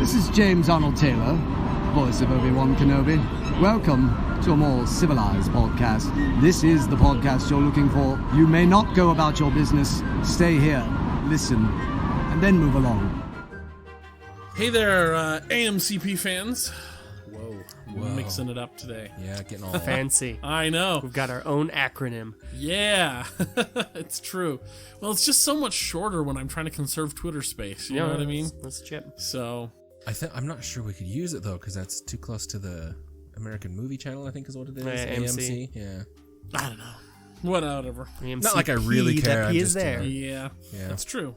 This is James Arnold Taylor, voice of Obi-Wan Kenobi. Welcome to a more civilized podcast. This is the podcast you're looking for. You may not go about your business. Stay here, listen, and then move along. Hey there, AMCP fans. Whoa. Mixing it up today. Yeah, getting all fancy. I know. We've got our own acronym. Yeah, it's true. Well, it's just so much shorter when I'm trying to conserve Twitter space. You know what I mean? That's chip. So I'm not sure we could use it though, because that's too close to the American Movie Channel, I think is what it is. AMC. Yeah. I don't know. Whatever. AMC Not like I really care. He is there. Yeah, that's true.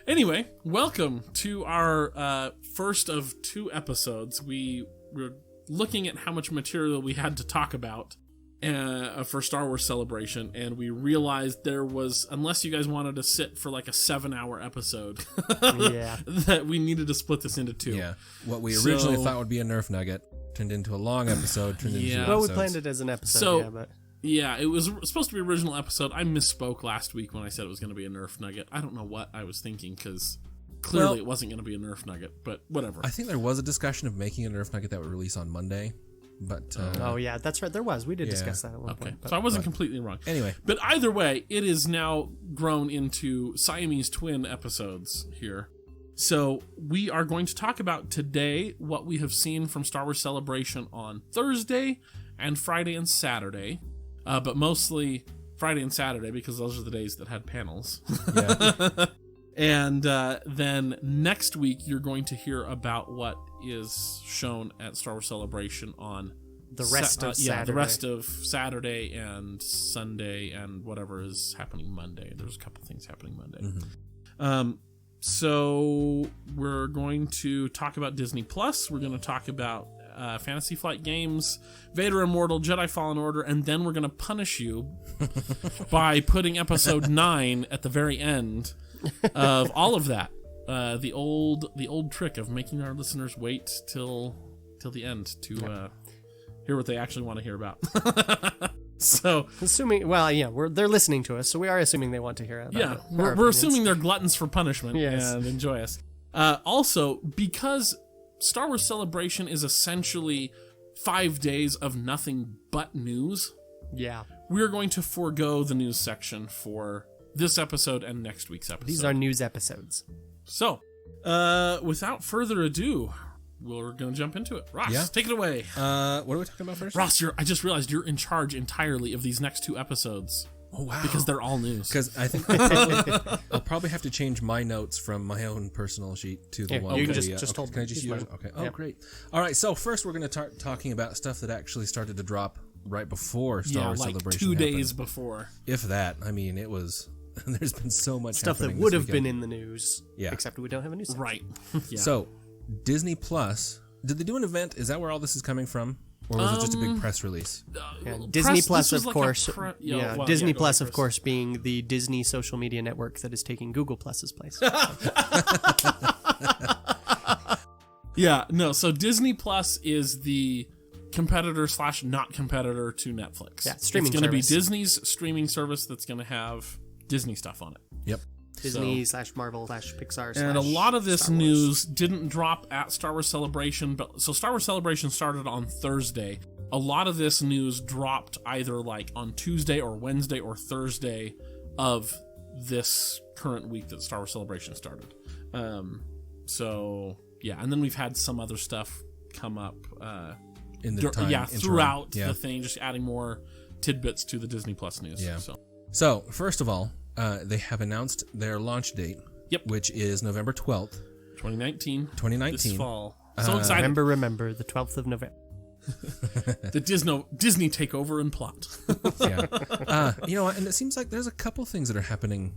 Anyway, welcome to our first of 2 episodes. We were looking at how much material we had to talk about for Star Wars Celebration, and we realized there was, unless you guys wanted to sit for like a 7-hour episode, that we needed to split this into 2. Yeah. What we originally thought would be a Nerf nugget turned into a long episode, turned into 2 episodes. Well, we planned it as an episode, Yeah, it was supposed to be original episode. I misspoke last week when I said it was going to be a Nerf nugget. I don't know what I was thinking, because clearly it wasn't going to be a Nerf nugget, but whatever. I think there was a discussion of making a Nerf nugget that would release on Monday, but... oh, yeah, that's right. There was. We did discuss that at one point. So I wasn't completely wrong. Anyway. But either way, it is now grown into Siamese twin episodes here. So we are going to talk about today what we have seen from Star Wars Celebration on Thursday and Friday and Saturday. But mostly Friday and Saturday, because those are the days that had panels. Yeah. And then next week, you're going to hear about what is shown at Star Wars Celebration on the rest of Saturday. Yeah, the rest of Saturday and Sunday and whatever is happening Monday. There's a couple things happening Monday. Mm-hmm. So we're going to talk about Disney Plus. We're going to talk about Fantasy Flight Games, Vader Immortal, Jedi Fallen Order, and then we're going to punish you by putting episode 9 at the very end of all of that. The old trick of making our listeners wait till the end to hear what they actually want to hear about. So assuming, they're listening to us, so we are assuming they want to hear it. Yeah, we're assuming they're gluttons for punishment and enjoy us. Also, because Star Wars Celebration is essentially 5 days of nothing but news. Yeah, we're going to forego the news section for this episode and next week's episode. These are news episodes. So, without further ado, we're going to jump into it. Ross, take it away. What are we talking about first? Ross, I just realized you're in charge entirely of these next 2 episodes. Oh, wow. Because they're all news. Because I think I'll probably have to change my notes from my own personal sheet to the one. You can just hold. Can I just use it? Okay. Oh, great. All right. So first, we're going to start talking about stuff that actually started to drop right before Star Wars Celebration. 2 days before. If that. I mean, it was. There's been so much stuff that would have been in the news. Yeah. Except we don't have a news section. Right. Yeah. So, Disney Plus. Did they do an event? Is that where all this is coming from? Or was it just a big press release? Disney Plus, of course. Disney Plus, of course, being the Disney social media network that is taking Google Plus's place. So Disney Plus is the competitor / not competitor to Netflix. Yeah, streaming It's going to be service. Disney's streaming service that's going to have Disney stuff on it. Yep. Disney / Marvel / Pixar. And a lot of this news didn't drop at Star Wars Celebration, so Star Wars Celebration started on Thursday. A lot of this news dropped either like on Tuesday or Wednesday or Thursday of this current week that Star Wars Celebration started. And then we've had some other stuff come up in the time throughout the thing, just adding more tidbits to the Disney Plus news. Yeah. So first of all, they have announced their launch date, which is November 12th. 2019. This fall. So excited. Remember, the 12th of November. The Disney takeover and plot. And it seems like there's a couple things that are happening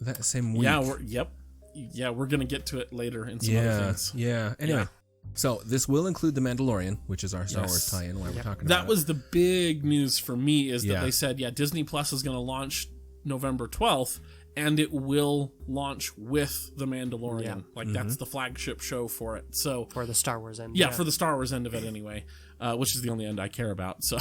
that same week. We're going to get to it later in some other things. Yeah. Anyway, so this will include The Mandalorian, which is our Star Wars tie-in why we're talking about that was the big news for me is that they said, Disney Plus is going to launch November 12th, and it will launch with The Mandalorian. That's the flagship show for it. So for the Star Wars end. For the Star Wars end of it anyway, which is the only end I care about. So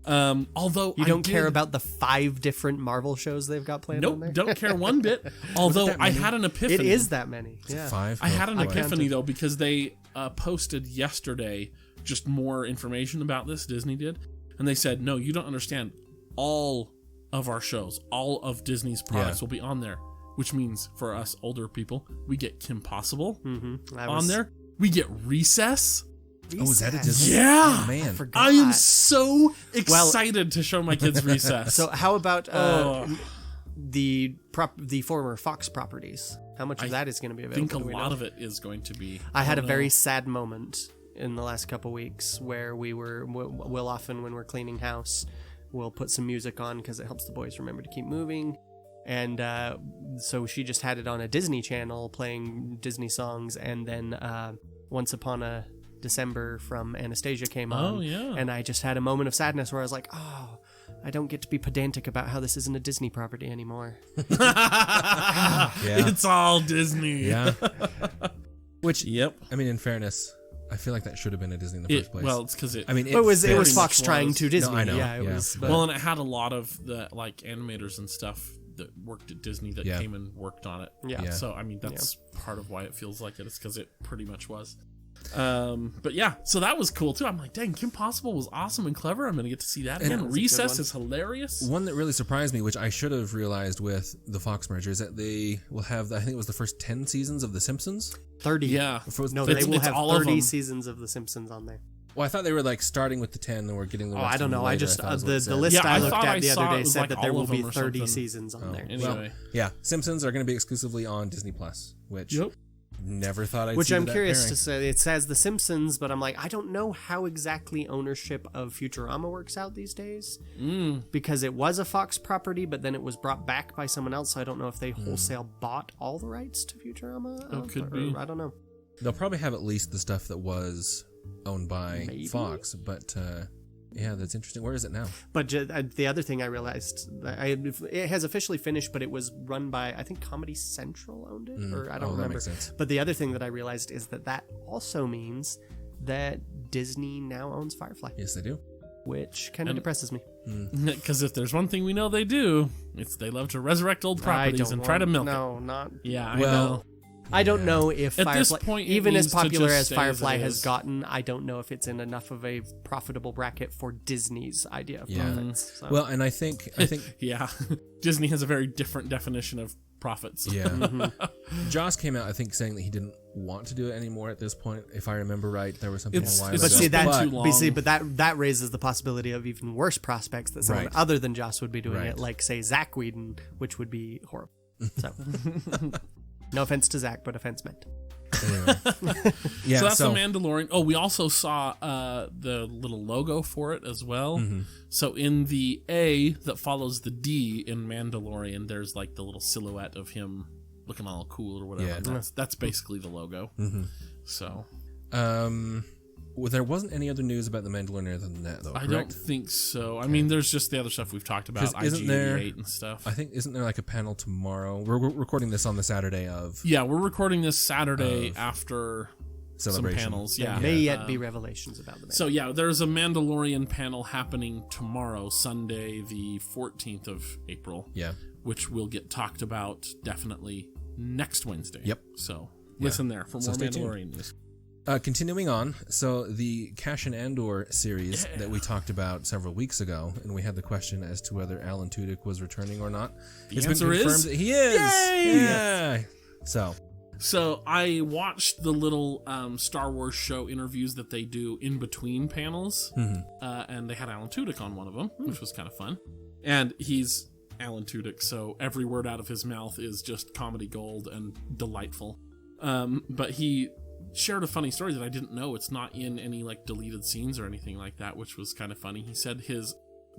Although you don't care about the 5 different Marvel shows they've got planned on there? Nope, don't care one bit. Although I had an epiphany. It is that many. Yeah. 5? I had an epiphany, though, because they posted yesterday just more information about this, Disney did. And they said, no, you don't understand. All of our shows, all of Disney's products will be on there. Which means for us older people, we get Kim Possible on there. We get Recess. Oh, is that a Disney? Yeah, oh, man. I am so excited to show my kids Recess. So how about the former Fox properties? How much of that is going to be available? I think a lot of it is going to be. I had a very sad moment in the last couple weeks where we'll often, when we're cleaning house, we'll put some music on because it helps the boys remember to keep moving. And so she just had it on a Disney channel playing Disney songs, and then Once Upon a December from Anastasia came on. Oh, yeah. And I just had a moment of sadness where I was like, oh, I don't get to be pedantic about how this isn't a Disney property anymore. It's all Disney. Yeah. Which, I mean, in fairness, I feel like that should have been a Disney in the first place. Well, it's because it was Fox trying to Disney. No, I know. Yeah, it was. But, well, and it had a lot of the like animators and stuff that worked at Disney that came and worked on it. Yeah. So I mean, that's part of why it feels like it. It's because it pretty much was. But yeah, so that was cool too. I'm like, dang, Kim Possible was awesome and clever. I'm gonna get to see that again. Recess is hilarious. One that really surprised me, which I should have realized with the Fox merger, is that they will have, I think it was the first 10 seasons of The Simpsons. 30. Yeah. No, they will have 30 seasons of The Simpsons on there. Well, I thought they were like starting with the 10 and we're getting the rest I don't know. later. I just the list I looked at the other day said that there will be 30 seasons on there. Anyway. Well, Simpsons are going to be exclusively on Disney Plus, which never thought I'd see. Which I'm curious to say. It says The Simpsons, but I'm like, I don't know how exactly ownership of Futurama works out these days. Because it was a Fox property, but then it was brought back by someone else. So I don't know if they wholesale bought all the rights to Futurama. Could be. I don't know. They'll probably have at least the stuff that was owned by Fox, but yeah, that's interesting. Where is it now? But the other thing I realized, it has officially finished, but it was run by, I think Comedy Central owned it, or I don't remember. That makes sense. But the other thing that I realized is that also means that Disney now owns Firefly. Yes, they do. Which kind of depresses me. Because if there's one thing we know they do, it's they love to resurrect old properties and try to milk it. No, not... Yeah, I know. I don't know if at Firefly, this point, even as popular as Firefly has gotten, I don't know if it's in enough of a profitable bracket for Disney's idea of profits. So. Well, and I think yeah, Disney has a very different definition of profits. Yeah. Joss came out, I think, saying that he didn't want to do it anymore at this point. If I remember right, there was something a while ago. But that raises the possibility of even worse prospects that someone other than Joss would be doing it, like say Zach Whedon, which would be horrible. So. No offense to Zach, but offense meant. Anyway. So that's The Mandalorian. Oh, we also saw the little logo for it as well. So in the A that follows the D in Mandalorian, there's like the little silhouette of him looking all cool or whatever. Yeah. That's basically the logo. So. Well, there wasn't any other news about The Mandalorian other than that, though, correct? I don't think so. I mean, there's just the other stuff we've talked about, IG-88 and stuff. I think, isn't there like a panel tomorrow? We're recording this on the Saturday of... Yeah, we're recording this Saturday after some panels. Yeah. There may yet be revelations about the Mandalorian. So, yeah, there's a Mandalorian panel happening tomorrow, Sunday, the 14th of April. Yeah. Which will get talked about definitely next Wednesday. Yep. So, listen there for more Mandalorian news. Continuing on, so the Cassian Andor series that we talked about several weeks ago, and we had the question as to whether Alan Tudyk was returning or not. It's been confirmed that he is. Yay! Yeah. So I watched the little Star Wars show interviews that they do in between panels, and they had Alan Tudyk on one of them, which was kind of fun. And he's Alan Tudyk, so every word out of his mouth is just comedy gold and delightful. But he shared a funny story that I didn't know. It's not in any like deleted scenes or anything like that, which was kind of funny. He said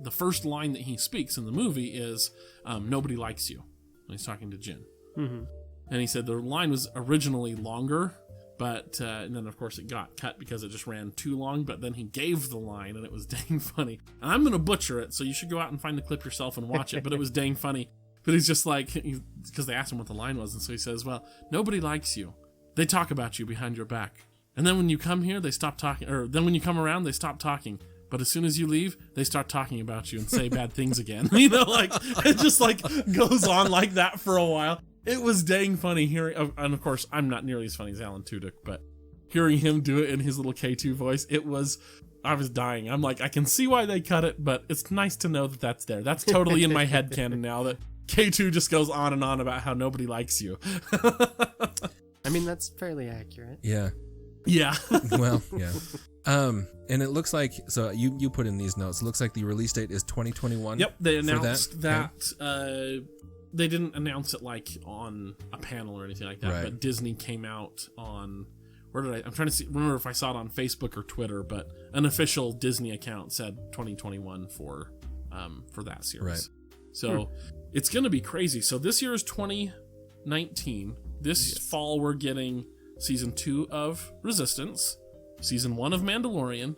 the first line that he speaks in the movie is "Nobody likes you," when he's talking to Jin. And he said the line was originally longer, but and then of course it got cut because it just ran too long. But then he gave the line, and it was dang funny. And I'm gonna butcher it, so you should go out and find the clip yourself and watch it. But it was dang funny. But he's just like, because they asked him what the line was, and so he says, "Well, nobody likes you. They talk about you behind your back. And then when you come here, they stop talking. Or then when you come around, they stop talking. But as soon as you leave, they start talking about you and say bad things again. You know, like, it just, like, goes on like that for a while. It was dang funny hearing, and of course, I'm not nearly as funny as Alan Tudyk, but hearing him do it in his little K2 voice, I was dying. I'm like, I can see why they cut it, but it's nice to know that that's there. That's totally in my head canon now, that K2 just goes on and on about how nobody likes you. I mean, that's fairly accurate. Yeah. Yeah. Well, yeah. And it looks like, so you put in these notes, it looks like the release date is 2021. Yep, they announced that. Okay. They didn't announce it like on a panel or anything like that, Right. but Disney came out on, I'm trying to remember if I saw it on Facebook or Twitter, but an official Disney account said 2021 for that series. Right. So it's going to be crazy. So this year is 2019. This fall we're getting season 2 of Resistance, season 1 of Mandalorian,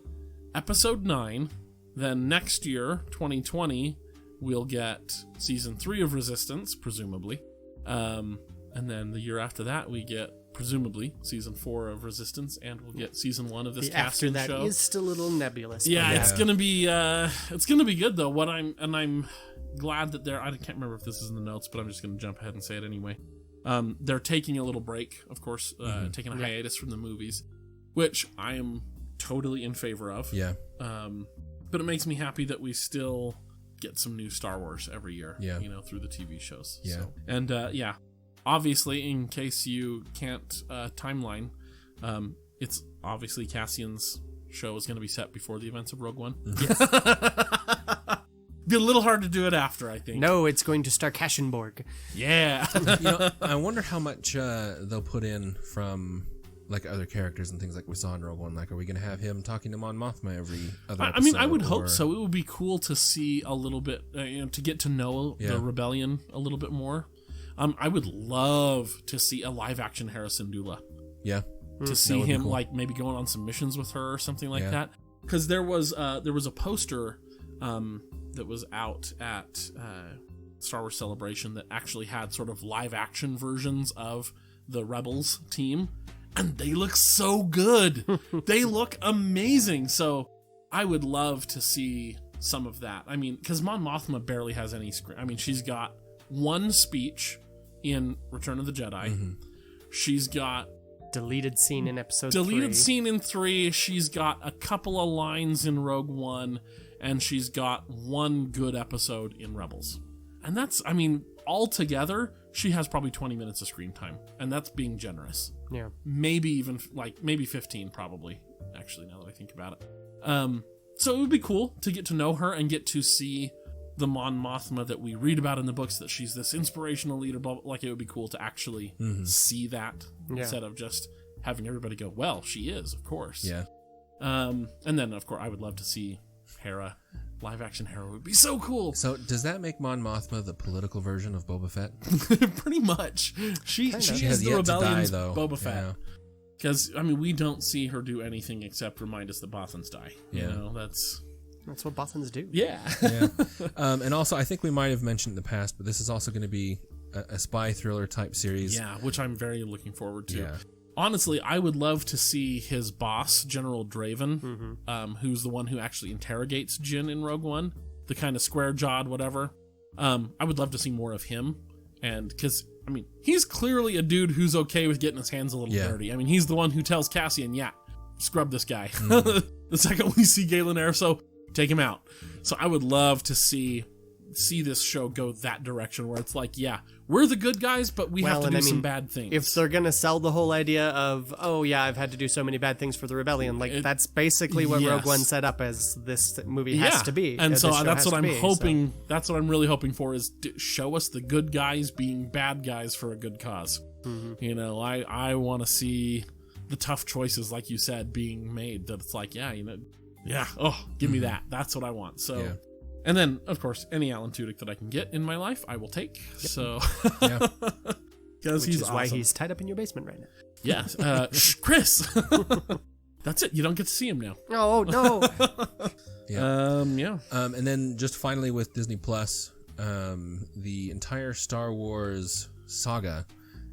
episode 9. Then next year, 2020, we'll get season 3 of Resistance, presumably. And then the year after that, we get, presumably, season 4 of Resistance, and we'll get season 1 of this After Cassian that show. is still a little nebulous. Yeah, Yeah. it's gonna be good though. I'm glad that I can't remember if this is in the notes, but I'm just gonna jump ahead and say it anyway. They're taking a little break, of course, taking a hiatus from the movies, which I am totally in favor of. Yeah. But it makes me happy that we still get some new Star Wars every year. Yeah. You know, through the TV shows. Yeah. So, and obviously, in case you can't timeline, it's obviously Cassian's show is going to be set before the events of Rogue One. Yes. Be a little hard to do it after, I think. No, it's going to star Kashenborg. Yeah. You know, I wonder how much they'll put in from like other characters and things like we saw in Rogue One. Like, are we going to have him talking to Mon Mothma every other episode? I mean, I would hope or- so. It would be cool to see a little bit, to get to know Yeah. the rebellion a little bit more. I would love to see a live-action Harrison Dula. Yeah. To see would be him cool. like maybe going on some missions with her or something like Yeah. that. Because there was a poster that was out at Star Wars Celebration that actually had sort of live-action versions of the Rebels team, and they look so good. They look amazing. So I would love to see some of that. I mean, because Mon Mothma barely has any screen. I mean, she's got one speech in Return of the Jedi. Mm-hmm. She's got Deleted scene in episode 3. deleted scene in 3. She's got a couple of lines in Rogue One, and she's got one good episode in Rebels. And that's, I mean, altogether, she has probably 20 minutes of screen time, and that's being generous. Yeah. Maybe even maybe 15, probably. Actually, now that I think about it. So it would be cool to get to know her and get to see the Mon Mothma that we read about in the books, that she's this inspirational leader. Like, it would be cool to actually see that instead of just having everybody go, well, she is, of course. Yeah. And then, of course, I would love to see Hera. Live action Hera would be so cool. So does that make Mon Mothma the political version of Boba Fett? Pretty much. She She is has the yet to die, rebellion's though. Boba Fett. Yeah. Because, I mean, we don't see her do anything except remind us that Bothans die. Yeah. You know, that's what Bothans do. Yeah. Yeah. And also, I think we might have mentioned in the past, but this is also going to be a spy thriller type series. Yeah, which I'm very looking forward to. Yeah. Honestly, I would love to see his boss, General Draven, who's the one who actually interrogates Jyn in Rogue One, the kind of square-jawed whatever. I would love to see more of him, and because, I mean, he's clearly a dude who's okay with getting his hands a little dirty. I mean, he's the one who tells Cassian, yeah, scrub this guy. The second we see Galen Erso, take him out. So I would love to see this show go that direction, where it's like, yeah, we're the good guys, but we have to do some bad things. If they're gonna sell the whole idea of, oh yeah, I've had to do so many bad things for the rebellion, like that's basically what Rogue One set up as this movie has to be. And so this show that's has what to I'm be, hoping. That's what I'm really hoping for, is show us the good guys being bad guys for a good cause. You know, I want to see the tough choices, like you said, being made. That it's like, yeah, you know, yeah, oh, give me that. That's what I want. So. Yeah. And then, of course, any Alan Tudyk that I can get in my life, I will take. So, Yeah. because Which he's is why awesome. he's tied up in your basement right now. Yes, Chris. That's it. You don't get to see him now. Oh no! Yeah. Yeah. And then just finally with Disney Plus, the entire Star Wars saga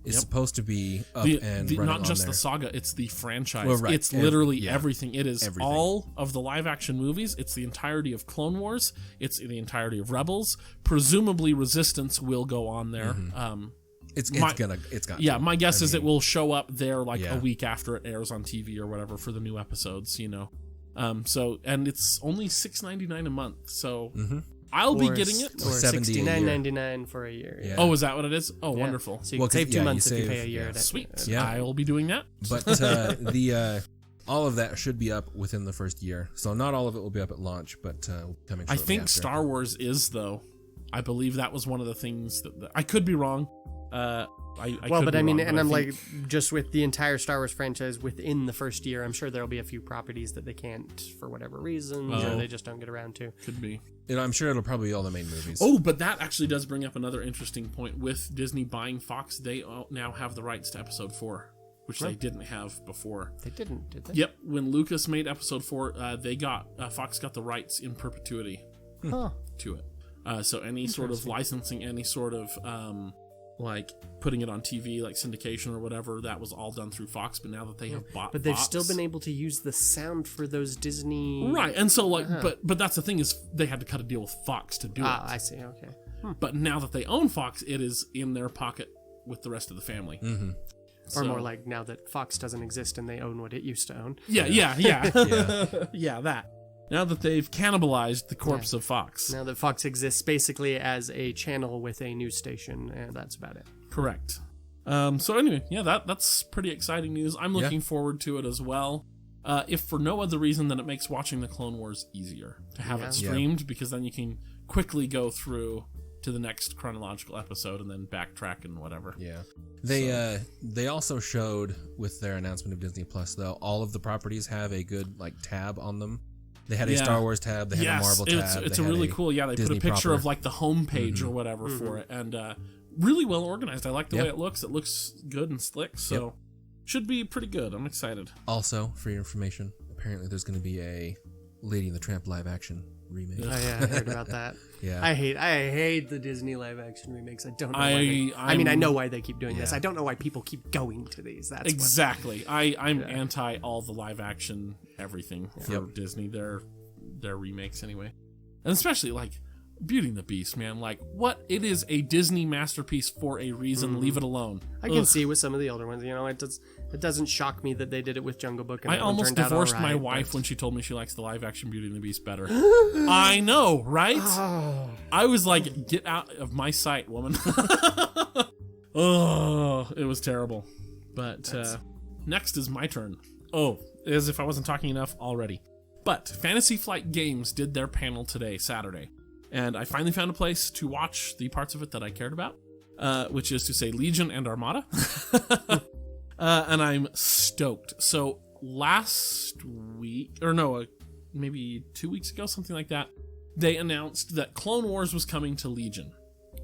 is supposed to be up and running not on just there. the saga, it's the franchise. Well, right. It's literally everything. It is Everything. all of the live action movies. It's the entirety of Clone Wars. It's the entirety of Rebels. Presumably Resistance will go on there. It's got Yeah, to. my guess is it will show up there Yeah. a week after it airs on TV or whatever for the new episodes, and it's only $6.99 a month. So I'll be getting it. Or $70 a year. $69.99 for a year. Yeah. Oh, is that what it is? Oh, Yeah. wonderful. So you Well, can save 2 you months if you save- pay a year. yeah. at a- Sweet. Yeah. I will be doing that. But the all of that should be up within the first year. So not all of it will be up at launch, but coming. I shortly think after. Star Wars is, though. I believe that was one of the things that I could be wrong. I Well, could but be I mean, wrong, and but I'm I like, think- just with the entire Star Wars franchise within the first year, I'm sure there'll be a few properties that they can't for whatever reasons, Oh. or they just don't get around to. could be. And I'm sure it'll probably be all the main movies. Oh, but that actually does bring up another interesting point. With Disney buying Fox, they now have the rights to Episode 4, which they didn't have before. They didn't, did they? Yep, when Lucas made Episode 4, Fox got the rights in perpetuity Huh. to it. So any sort of licensing, any sort of like putting it on TV, like syndication or whatever, that was all done through Fox. But now that they have bought, But they've Fox, still been able to use the sound for those Disney. right. And so like, but that's the thing is they had to cut a deal with Fox to do Ah, it. I see. Okay. But now that they own Fox, it is in their pocket with the rest of the family. Mm-hmm. Or more like now that Fox doesn't exist and they own what it used to own. Yeah. Yeah. Yeah, that. Now that they've cannibalized the corpse of Fox. Now that Fox exists basically as a channel with a news station, and that's about it. Correct. So anyway, yeah, that's pretty exciting news. I'm looking forward to it as well. If for no other reason than it makes watching the Clone Wars easier to have it streamed, because then you can quickly go through to the next chronological episode and then backtrack and whatever. Yeah. They also showed with their announcement of Disney Plus though, all of the properties have a good like tab on them. They had a Star Wars tab, they had a Marvel tab. It's they a had really cool. Yeah, they Disney put a picture proper. of like the homepage or whatever for it, and really well organized. I like the way it looks. It looks good and slick, so should be pretty good. I'm excited. Also, for your information, apparently there's going to be a Lady and the Tramp live action remake. Oh yeah, I heard about that. Yeah. I hate the Disney live action remakes. I don't know why. I I'm- know why they keep doing this. Yeah. I don't know why people keep going to these. That's Exactly. I'm anti all the live action everything for Disney. Their remakes anyway, and especially like Beauty and the Beast, man. Like, what? It is a Disney masterpiece for a reason. Leave it alone. I can see with some of the older ones. You know, it doesn't shock me that they did it with Jungle Book. And I that one almost turned out divorced all my right, wife but- when she told me she likes the live action Beauty and the Beast better. I know, right? I was like, get out of my sight, woman. Oh, it was terrible. But next is my turn. Oh, as if I wasn't talking enough already. But Fantasy Flight Games did their panel today, Saturday. And I finally found a place to watch the parts of it that I cared about, which is to say Legion and Armada. And I'm stoked. So last week, or no, maybe 2 weeks ago, something like that, they announced that Clone Wars was coming to Legion,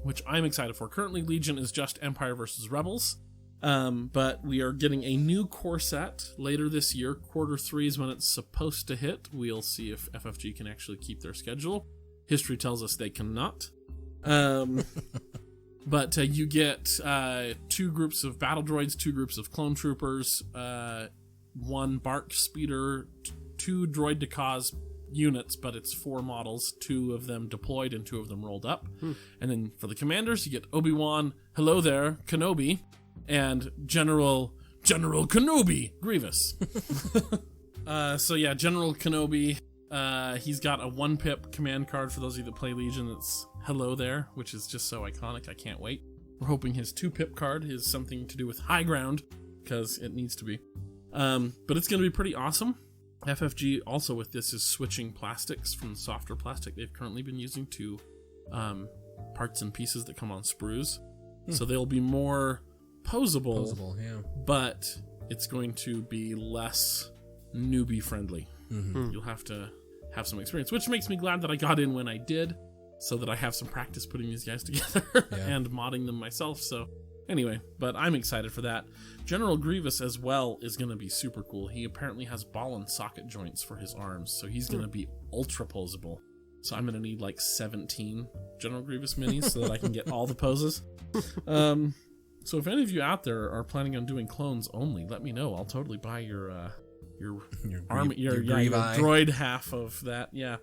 which I'm excited for. Currently, Legion is just Empire versus Rebels. But we are getting a new core set later this year. Q3 is when it's supposed to hit. We'll see if FFG can actually keep their schedule. History tells us they cannot. But you get 2 groups of battle droids, 2 groups of clone troopers, 1 BARC speeder, 2 droid Decause units, but it's 4 models, 2 of them deployed and 2 of them rolled up. And then for the commanders, you get Obi-Wan, hello there, Kenobi, and General Kenobi Grievous. So yeah, General Kenobi, he's got a 1-pip command card for those of you that play Legion. It's hello there, which is just so iconic. I can't wait. We're hoping his 2-pip card is something to do with high ground, because it needs to be. But it's going to be pretty awesome. FFG also with this is switching plastics from the softer plastic they've currently been using to parts and pieces that come on sprues. So they'll be more posable, yeah. but it's going to be less newbie friendly. You'll have to have some experience, which makes me glad that I got in when I did, so that I have some practice putting these guys together and modding them myself. So anyway, but I'm excited for that. General Grievous as well is going to be super cool. He apparently has ball and socket joints for his arms, so he's going to be ultra posable. So I'm going to need like 17 General Grievous minis so that I can get all the poses. So if any of you out there are planning on doing clones only, let me know. I'll totally buy your droid half of that. Yeah.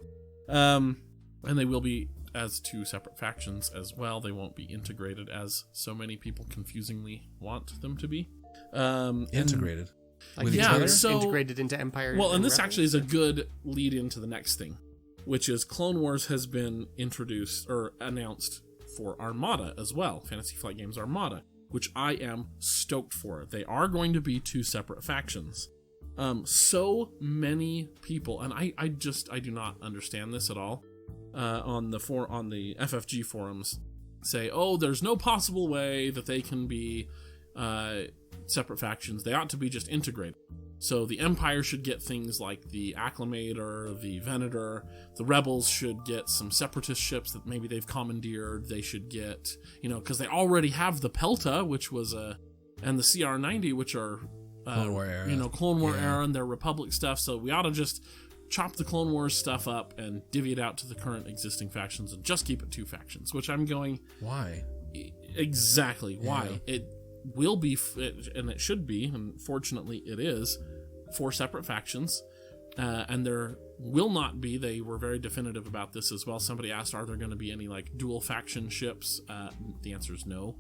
And they will be as 2 separate factions as well. They won't be integrated as so many people confusingly want them to be. Integrated. Like integrated into Empire. Well, and this actually is a good lead into the next thing, which is Clone Wars has been introduced or announced for Armada as well. Fantasy Flight Games Armada, which I am stoked for. They are going to be 2 separate factions. So many people, and I do not understand this at all. On the FFG forums, say, oh, there's no possible way that they can be separate factions. They ought to be just integrated. So the Empire should get things like the Acclamator, the Venator. The Rebels should get some separatist ships that maybe they've commandeered. They should get, because they already have the Pelta, which was and the CR-90, which are Clone War era. Clone War era, and their Republic stuff. So we ought to just chop the Clone Wars stuff up and divvy it out to the current existing factions and just keep it 2 factions, which I'm going... Why? Exactly. Why? It will be, and it should be, and fortunately it is, 4 separate factions, and there will not be, they were very definitive about this as well. Somebody asked, are there going to be any dual faction ships? The answer is no.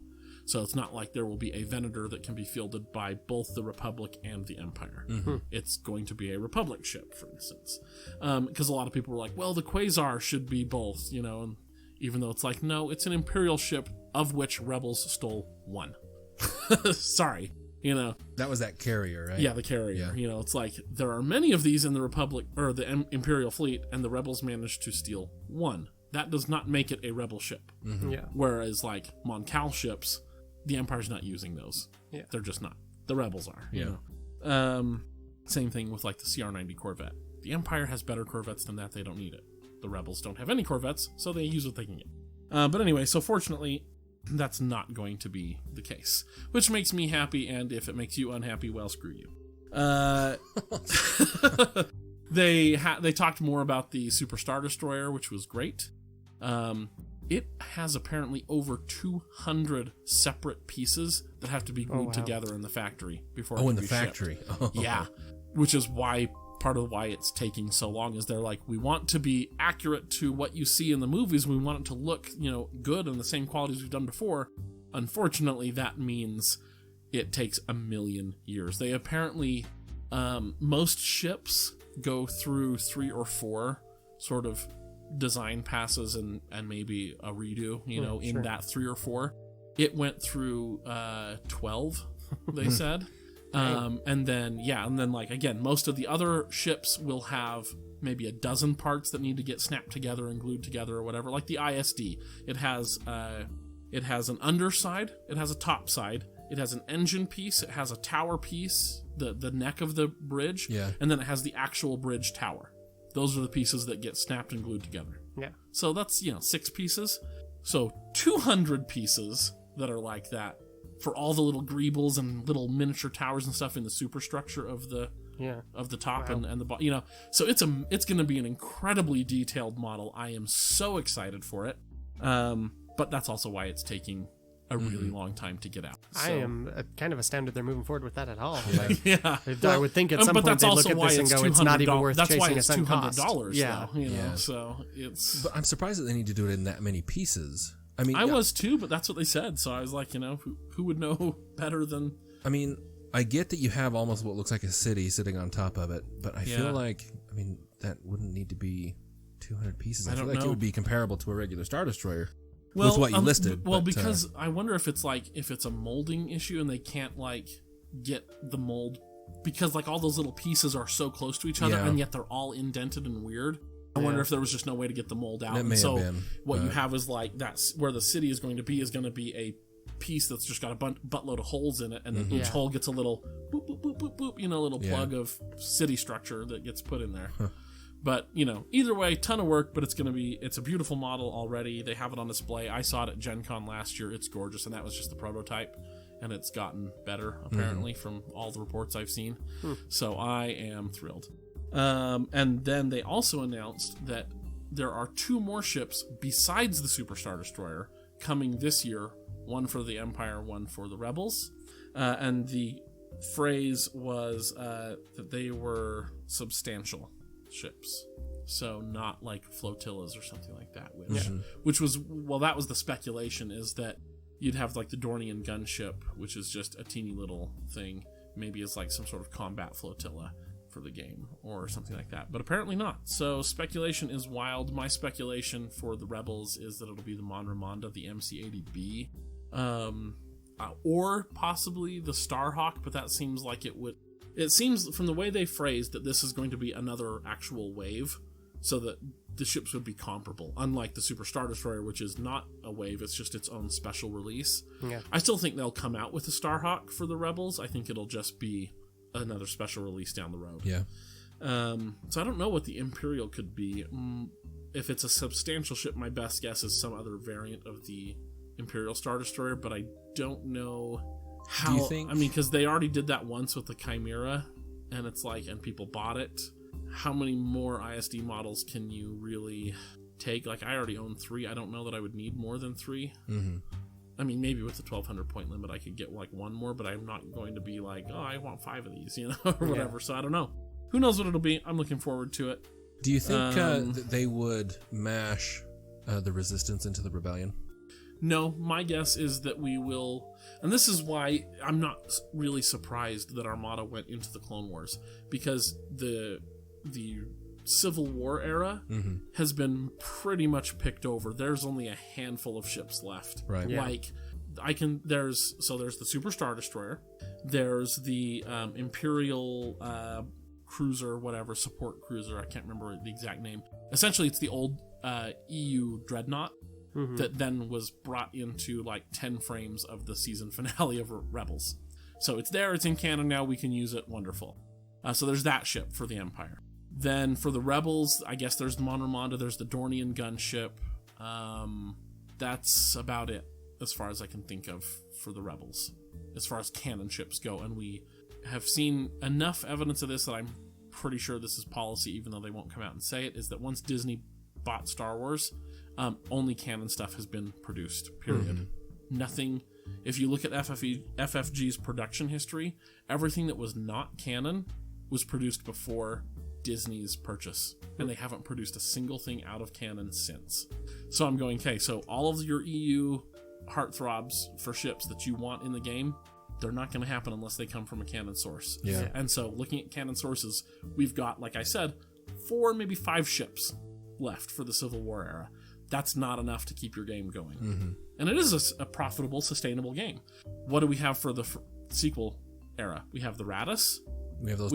So it's not like there will be a Venator that can be fielded by both the Republic and the Empire. Mm-hmm. It's going to be a Republic ship, for instance. Because a lot of people were like, well, the Quasar should be both, and even though it's like, no, it's an Imperial ship of which Rebels stole 1. Sorry, That was that carrier, right? Yeah, the carrier. Yeah. It's like, there are many of these in the Republic, or the Imperial fleet, and the Rebels managed to steal 1. That does not make it a Rebel ship. Mm-hmm. Yeah. Whereas, Mon Cal ships... the Empire's not using those. Yeah. They're just not. The Rebels are, Same thing with the CR-90 Corvette. The Empire has better Corvettes than that. They don't need it. The Rebels don't have any Corvettes, so they use what they can get. But anyway, so fortunately, that's not going to be the case, which makes me happy, and if it makes you unhappy, well, screw you. They talked more about the Super Star Destroyer, which was great. It has apparently over 200 separate pieces that have to be glued together in the factory before it can be shipped. Oh. Yeah, which is part of why it's taking so long, is they're like, we want to be accurate to what you see in the movies. We want it to look, good and the same quality as we've done before. Unfortunately, that means it takes 1,000,000 years. They apparently, most ships go through 3 or 4 sort of design passes and maybe a redo, in that 3 or 4. It went through 12, they said. And then again, most of the other ships will have maybe a dozen parts that need to get snapped together and glued together or whatever. Like the ISD, it has an underside, it has a top side, it has an engine piece, it has a tower piece, the neck of the bridge, and then it has the actual bridge tower. Those are the pieces that get snapped and glued together. Yeah. So that's, 6 pieces. So 200 pieces that are like that for all the little greebles and little miniature towers and stuff in the superstructure of the top and the bottom. So it's going to be an incredibly detailed model. I am so excited for it. But that's also why it's taking a really long time to get out. So. I am kind of astounded they're moving forward with that at all. I would think at some point they'd look at this and go, it's not even worth chasing a sunk cost. That's why it's $200 though, so it's... But I'm surprised that they need to do it in that many pieces. I mean, I was too, but that's what they said, so I was like, who would know better than... I mean, I get that you have almost what looks like a city sitting on top of it, but I feel like, that wouldn't need to be 200 pieces. I feel like it would be comparable to a regular Star Destroyer. With what you listed. Because I wonder if it's a molding issue and they can't get the mold, because all those little pieces are so close to each other and yet they're all indented and weird. I wonder if there was just no way to get the mold out. It may have been, what you have is that's where the city is going to be a piece that's just got a buttload of holes in it, and then each hole gets a little boop boop boop boop boop, little plug of city structure that gets put in there. But, either way, ton of work, but it's a beautiful model already. They have it on display. I saw it at Gen Con last year. It's gorgeous, and that was just the prototype. And it's gotten better, apparently, from all the reports I've seen. So I am thrilled. And then they also announced that there are 2 more ships besides the Super Star Destroyer coming this year one for the Empire, one for the Rebels. And the phrase was that they were substantial ships. So not like flotillas or something like that, which was, well, that was the speculation, is that you'd have like the Dornian gunship, which is just a teeny little thing, maybe as like some sort of combat flotilla for the game or something like that, but apparently not. So speculation is wild. My speculation for the Rebels is that it'll be the Mon Ramonda, the MC-80B, or possibly the Starhawk, but that seems like it seems from the way they phrased that this is going to be another actual wave, so that the ships would be comparable, unlike the Super Star Destroyer, which is not a wave, it's just its own special release. Yeah. I still think they'll come out with the Starhawk for the Rebels. I think it'll just be another special release down the road. Yeah. So I don't know what the Imperial could be. If it's a substantial ship, my best guess is some other variant of the Imperial Star Destroyer, but I don't know how. Do you think? I mean, because they already did that once with the Chimera, and it's like, and people bought it. How many more ISD models can you really take? Like, I already own 3. I don't know that I would need more than 3. Mm-hmm. I mean, maybe with the 1,200 point limit, I could get like 1 more, but I'm not going to be like, oh, I want 5 of these, or whatever. So I don't know. Who knows what it'll be? I'm looking forward to it. Do you think that they would mash the Resistance into the Rebellion? No, my guess is that we will, and this is why I'm not really surprised that Armada went into the Clone Wars, because the Civil War era has been pretty much picked over. There's only a handful of ships left. Right. Yeah. Like, there's the Super Star Destroyer, there's the Imperial cruiser, whatever, support cruiser, I can't remember the exact name. Essentially, it's the old EU Dreadnought that then was brought into like 10 frames of the season finale of Rebels. So it's there, it's in canon now, we can use it, wonderful. So there's that ship for the Empire. Then for the Rebels, I guess there's the Mon Ramonda, there's the Dornian gunship. That's about it as far as I can think of for the Rebels, as far as canon ships go. And we have seen enough evidence of this that I'm pretty sure this is policy, even though they won't come out and say it, is that once Disney bought Star Wars, only canon stuff has been produced, period. Nothing. If you look at FFG's production history, everything that was not canon was produced before Disney's purchase, and they haven't produced a single thing out of canon since. So I'm going, okay, so all of your EU heartthrobs for ships that you want in the game, they're not going to happen unless they come from a canon source. Yeah. And so looking at canon sources, we've got, like I said, 4, maybe 5 ships left for the Civil War era. That's not enough to keep your game going. And it is a profitable, sustainable game. What do we have for the sequel era? We have the Raddus. We have those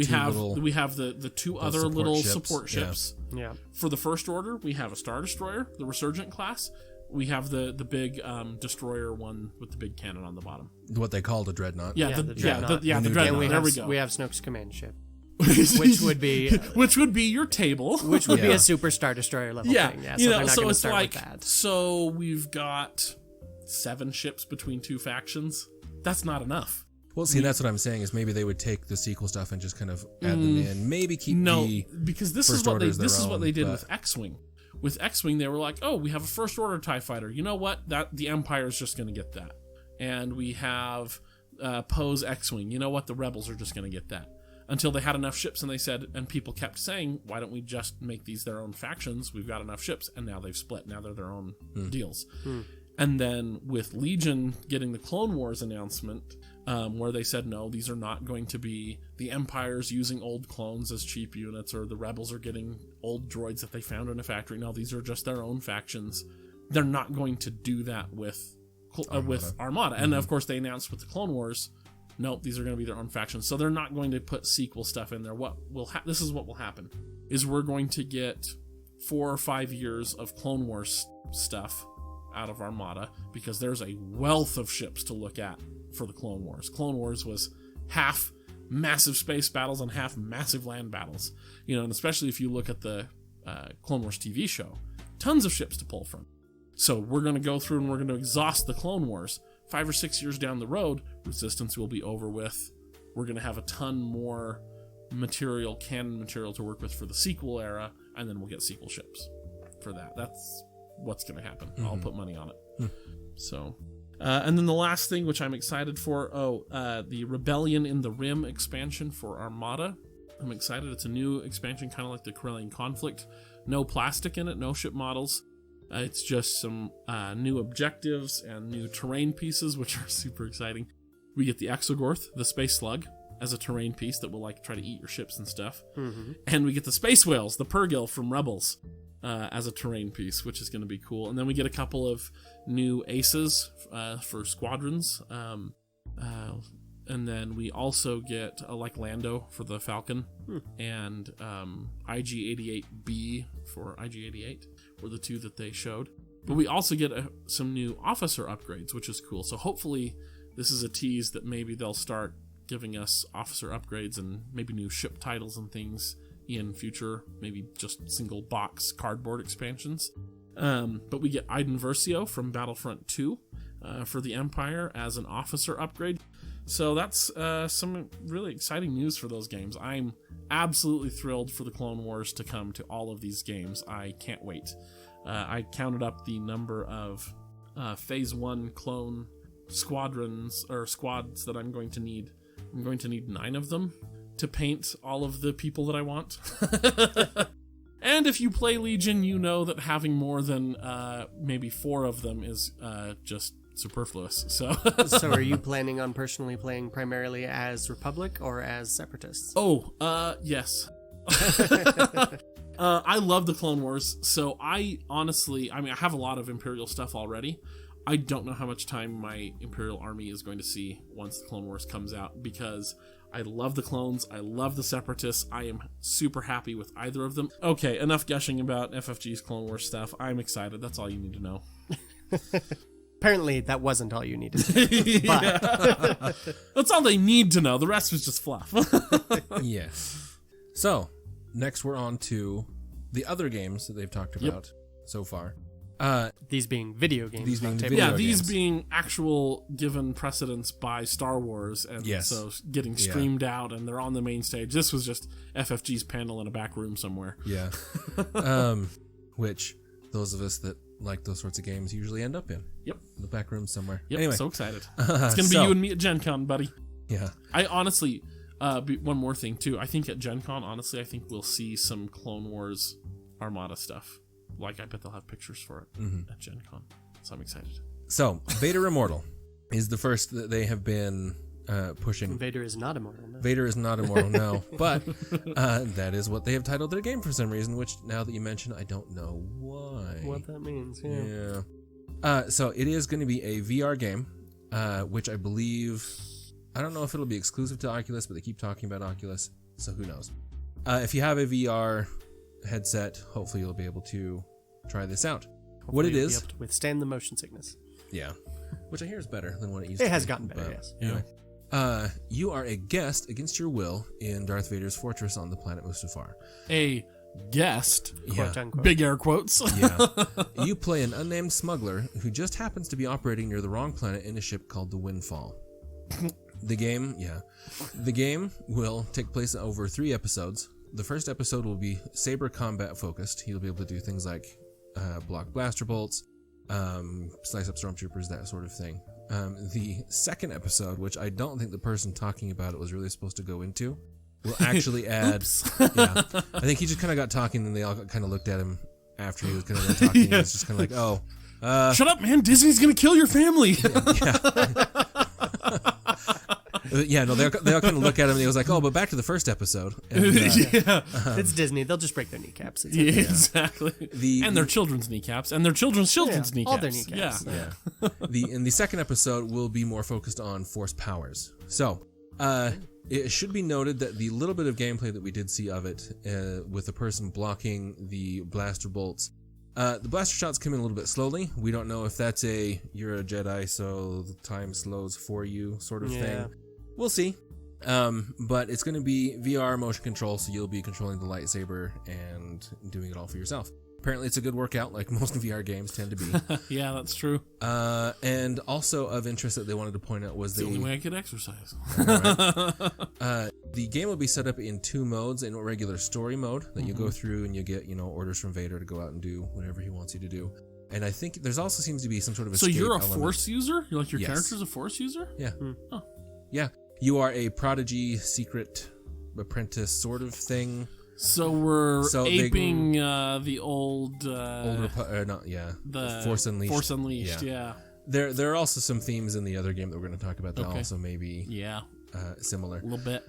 we have the 2 other little support ships. Yeah. For the First Order, we have a Star Destroyer, the Resurgent class. We have the big destroyer one with the big cannon on the bottom. What they called a dreadnought. The Dreadnought. There we go. We have Snoke's command ship. which would be your table, which would be a Super Star Destroyer level thing. Yeah, so they're not going to start with that. So we've got 7 ships between 2 factions. That's not enough. Well, see, that's what I'm saying, is maybe they would take the sequel stuff and just kind of add them in. Maybe keep because this is what they did with X-Wing. With X-Wing, they were like, oh, we have a First Order TIE fighter. You know what? The Empire is just going to get that. And we have Poe's X-Wing. You know what? The Rebels are just going to get that. Until they had enough ships, and they said, and people kept saying, why don't we just make these their own factions? We've got enough ships, and now they've split. Now they're their own deals. And then with Legion getting the Clone Wars announcement, where they said, no, these are not going to be the Empire's using old clones as cheap units, or the Rebels are getting old droids that they found in a factory. No, these are just their own factions. They're not going to do that with Armada. And of course, they announced with the Clone Wars, nope, these are going to be their own factions. So they're not going to put sequel stuff in there. This is what will happen, is we're going to get 4 or 5 years of Clone Wars stuff out of Armada, because there's a wealth of ships to look at for the Clone Wars. Clone Wars was half massive space battles and half massive land battles. And especially if you look at the Clone Wars TV show, tons of ships to pull from. So we're going to go through and we're going to exhaust the Clone Wars. 5 or 6 years down the road, Resistance will be over with. We're going to have a ton more canon material to work with for the sequel era, and then we'll get sequel ships for that. That's what's going to happen. I'll put money on it. So, And then the last thing, which I'm excited for, the Rebellion in the Rim expansion for Armada. I'm excited. It's a new expansion, kind of like the Corellian Conflict. No plastic in it, no ship models. It's just some new objectives and new terrain pieces, which are super exciting. We get the Exogorth, the space slug, as a terrain piece that will try to eat your ships and stuff. Mm-hmm. And we get the space whales, the Purrgil from Rebels, as a terrain piece, which is going to be cool. And then we get a couple of new aces for squadrons. And then we also get Lando for the Falcon and IG-88B for IG-88 were the two that they showed. But we also get some new officer upgrades, which is cool. So hopefully this is a tease that maybe they'll start giving us officer upgrades and maybe new ship titles and things in future, maybe just single box cardboard expansions. But we get Iden Versio from Battlefront 2 for the Empire as an officer upgrade. So that's some really exciting news for those games. I'm absolutely thrilled for the Clone Wars to come to all of these games. I can't wait. I counted up the number of Phase 1 clone squads that I'm going to need. I'm going to need 9 of them to paint all of the people that I want. And if you play Legion, you know that having more than maybe 4 of them is just superfluous. So are you planning on personally playing primarily as Republic or as Separatists? Yes. I love the Clone Wars, so I have a lot of Imperial stuff already. I don't know how much time my Imperial army is going to see once the Clone Wars comes out, because I love the clones, I love the Separatists, I am super happy with either of them. Okay, enough gushing about FFG's Clone Wars stuff. I'm excited, that's all you need to know. Apparently, that wasn't all you needed to know. But that's all they need to know. The rest was just fluff. Yes. So, next we're on to the other games that they've talked about so far. These being video games. These being actual given precedence by Star Wars, and so getting streamed out, and they're on the main stage. This was just FFG's panel in a back room somewhere. Yeah. Which those of us that like those sorts of games usually end up in. Yep. The back room somewhere. Yep, anyway. So excited. It's going to be you and me at Gen Con, buddy. Yeah. I honestly, one more thing too. I think at Gen Con, honestly, I think we'll see some Clone Wars Armada stuff. I bet they'll have pictures for it at Gen Con. So I'm excited. So, Vader Immortal is the first that they have been pushing. Vader is not immortal, no. Vader is not immortal, no. But that is what they have titled their game for some reason, which now that you mention, I don't know why. What that means, yeah. So it is going to be a VR game, which I believe, I don't know if it'll be exclusive to Oculus, but they keep talking about Oculus, so who knows. If you have a VR headset, hopefully you'll be able to try this out. Hopefully what it you'll is, be able to withstand the motion sickness. Yeah. Which I hear is better than what it used to be. It has gotten better, yes. Anyway. You are a guest against your will in Darth Vader's fortress on the planet Mustafar. A guest, quote unquote. Big air quotes. Yeah. You play an unnamed smuggler who just happens to be operating near the wrong planet in a ship called the Windfall. The game will take place over 3 episodes. The first episode will be saber combat focused. You'll be able to do things like block blaster bolts, slice up stormtroopers, that sort of thing. The second episode, which I don't think the person talking about it was really supposed to go into, will actually add... Yeah, I think he just kind of got talking, and they all kind of looked at him after he was kind of done talking. And it's just kind of like, shut up, man! Disney's gonna kill your family. Yeah, no, they all kind of look at him, and he was like, "Oh, but back to the first episode." And, it's Disney; they'll just break their kneecaps. Exactly. And their children's kneecaps, and their children's kneecaps. All their kneecaps. Yeah. The second episode will be more focused on force powers. So, it should be noted that the little bit of gameplay that we did see of it, with the person blocking the blaster bolts. The blaster shots come in a little bit slowly. We don't know if that's you're a Jedi, so the time slows for you sort of thing. We'll see. But it's going to be VR motion control, so you'll be controlling the lightsaber and doing it all for yourself. Apparently it's a good workout, like most VR games tend to be. Yeah, that's true. And also of interest that they wanted to point out was the only way I could exercise. Right. The game will be set up in 2 modes. In a regular story mode that you go through and you get, orders from Vader to go out and do whatever he wants you to do. And I think there's also seems to be some sort of So escape you're a element. Force user? You're like your Yes. character's a Force user? Yeah. Oh. Yeah. You are a prodigy, secret apprentice sort of thing. So we're aping the old... the Force Unleashed. Force Unleashed, yeah. There are also some themes in the other game that we're going to talk about that also maybe similar. A little bit.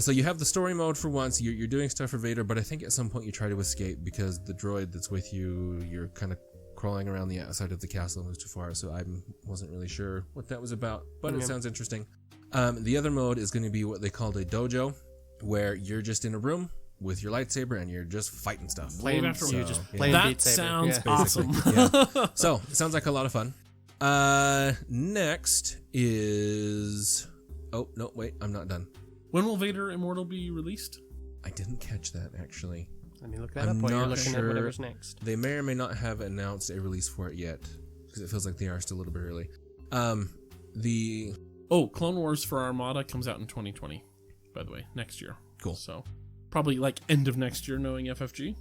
So you have the story mode for once. You're doing stuff for Vader, but I think at some point you try to escape because the droid that's with you, you're kind of crawling around the outside of the castle moves too far, so I wasn't really sure what that was about, but it sounds interesting. The other mode is going to be what they called a dojo, where you're just in a room with your lightsaber and you're just fighting stuff. Playing That Beat Saber. sounds Yeah. awesome. Yeah. So it sounds like a lot of fun. Next is... Oh, no, wait, I'm not done. When will Vader Immortal be released? I didn't catch that, actually. Let me look that I'm up while you're not looking sure. at whatever's next. They may or may not have announced a release for it yet, because it feels like they are still a little bit early. Clone Wars for Armada comes out in 2020, by the way, next year. Cool. So probably like end of next year, knowing FFG.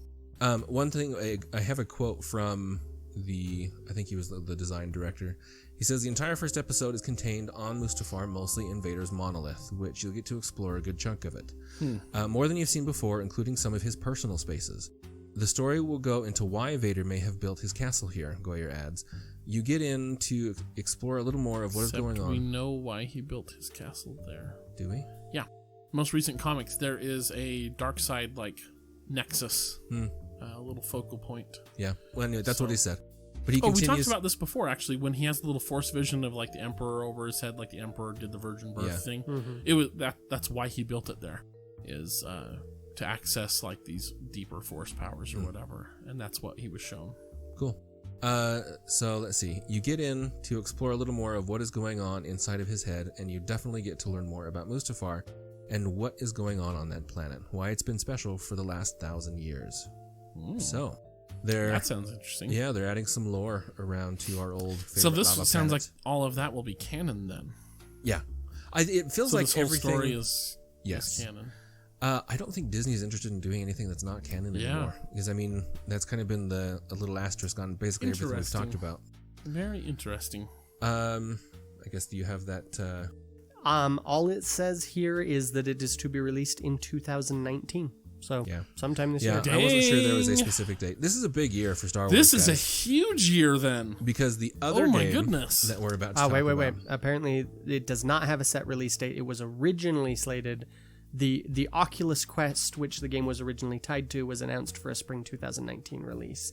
One thing, I have a quote from I think he was the design director. He says, the entire first episode is contained on Mustafar, mostly in Vader's monolith, which you'll get to explore a good chunk of it. More than you've seen before, including some of his personal spaces. The story will go into why Vader may have built his castle here, Goyer adds. You get in to explore a little more of what is going on. We know why he built his castle there. Do we? Yeah. Most recent comics, there is a dark side like nexus, a little focal point. Yeah. Well, anyway, that's what he said. But he we continues... talked about this before, actually, when he has the little Force vision of like the Emperor over his head, like the Emperor did the virgin birth thing. Mm-hmm. It was that's why he built it there, is to access like these deeper Force powers or whatever, and that's what he was shown. Cool. So let's see. You get in to explore a little more of what is going on inside of his head, and you definitely get to learn more about Mustafar and what is going on that planet, why it's been special for the last 1,000 years. So that sounds interesting. Yeah, they're adding some lore around to our old favorite So this lava sounds planets. like all of that will be canon then. Yeah. It feels so like this whole everything... story is canon. I don't think Disney is interested in doing anything that's not canon anymore. Because, I mean, that's kind of been a little asterisk on basically everything we've talked about. Very interesting. I guess, do you have that... All it says here is that it is to be released in 2019. So, sometime this year. I wasn't sure there was a specific date. This is a big year for Star Wars, This is guys, a huge year then. Because the other game that we're about to talk about... Wait. Apparently, it does not have a set release date. It was originally slated... The Oculus Quest, which the game was originally tied to, was announced for a spring 2019 release.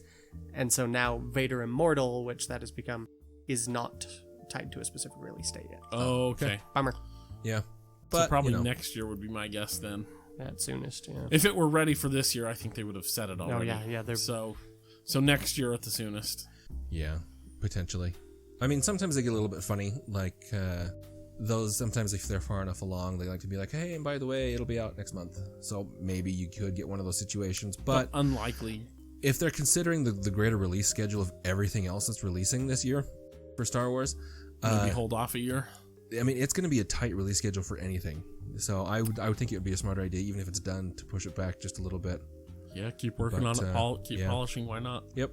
And so now Vader Immortal, which that has become, is not tied to a specific release date yet. Oh, okay. Bummer. Yeah. But, so probably next year would be my guess then. At soonest, yeah. If it were ready for this year, I think they would have said it already. Oh, yeah. So next year at the soonest. Yeah, potentially. I mean, sometimes they get a little bit funny, like... those, sometimes if they're far enough along, they like to be like, hey, and by the way, it'll be out next month. So maybe you could get one of those situations, but unlikely. If they're considering the greater release schedule of everything else that's releasing this year for Star Wars, maybe hold off a year. I mean, it's going to be a tight release schedule for anything. So I would think it would be a smarter idea, even if it's done, to push it back just a little bit. Yeah, keep working on it. Keep polishing. Why not? Yep.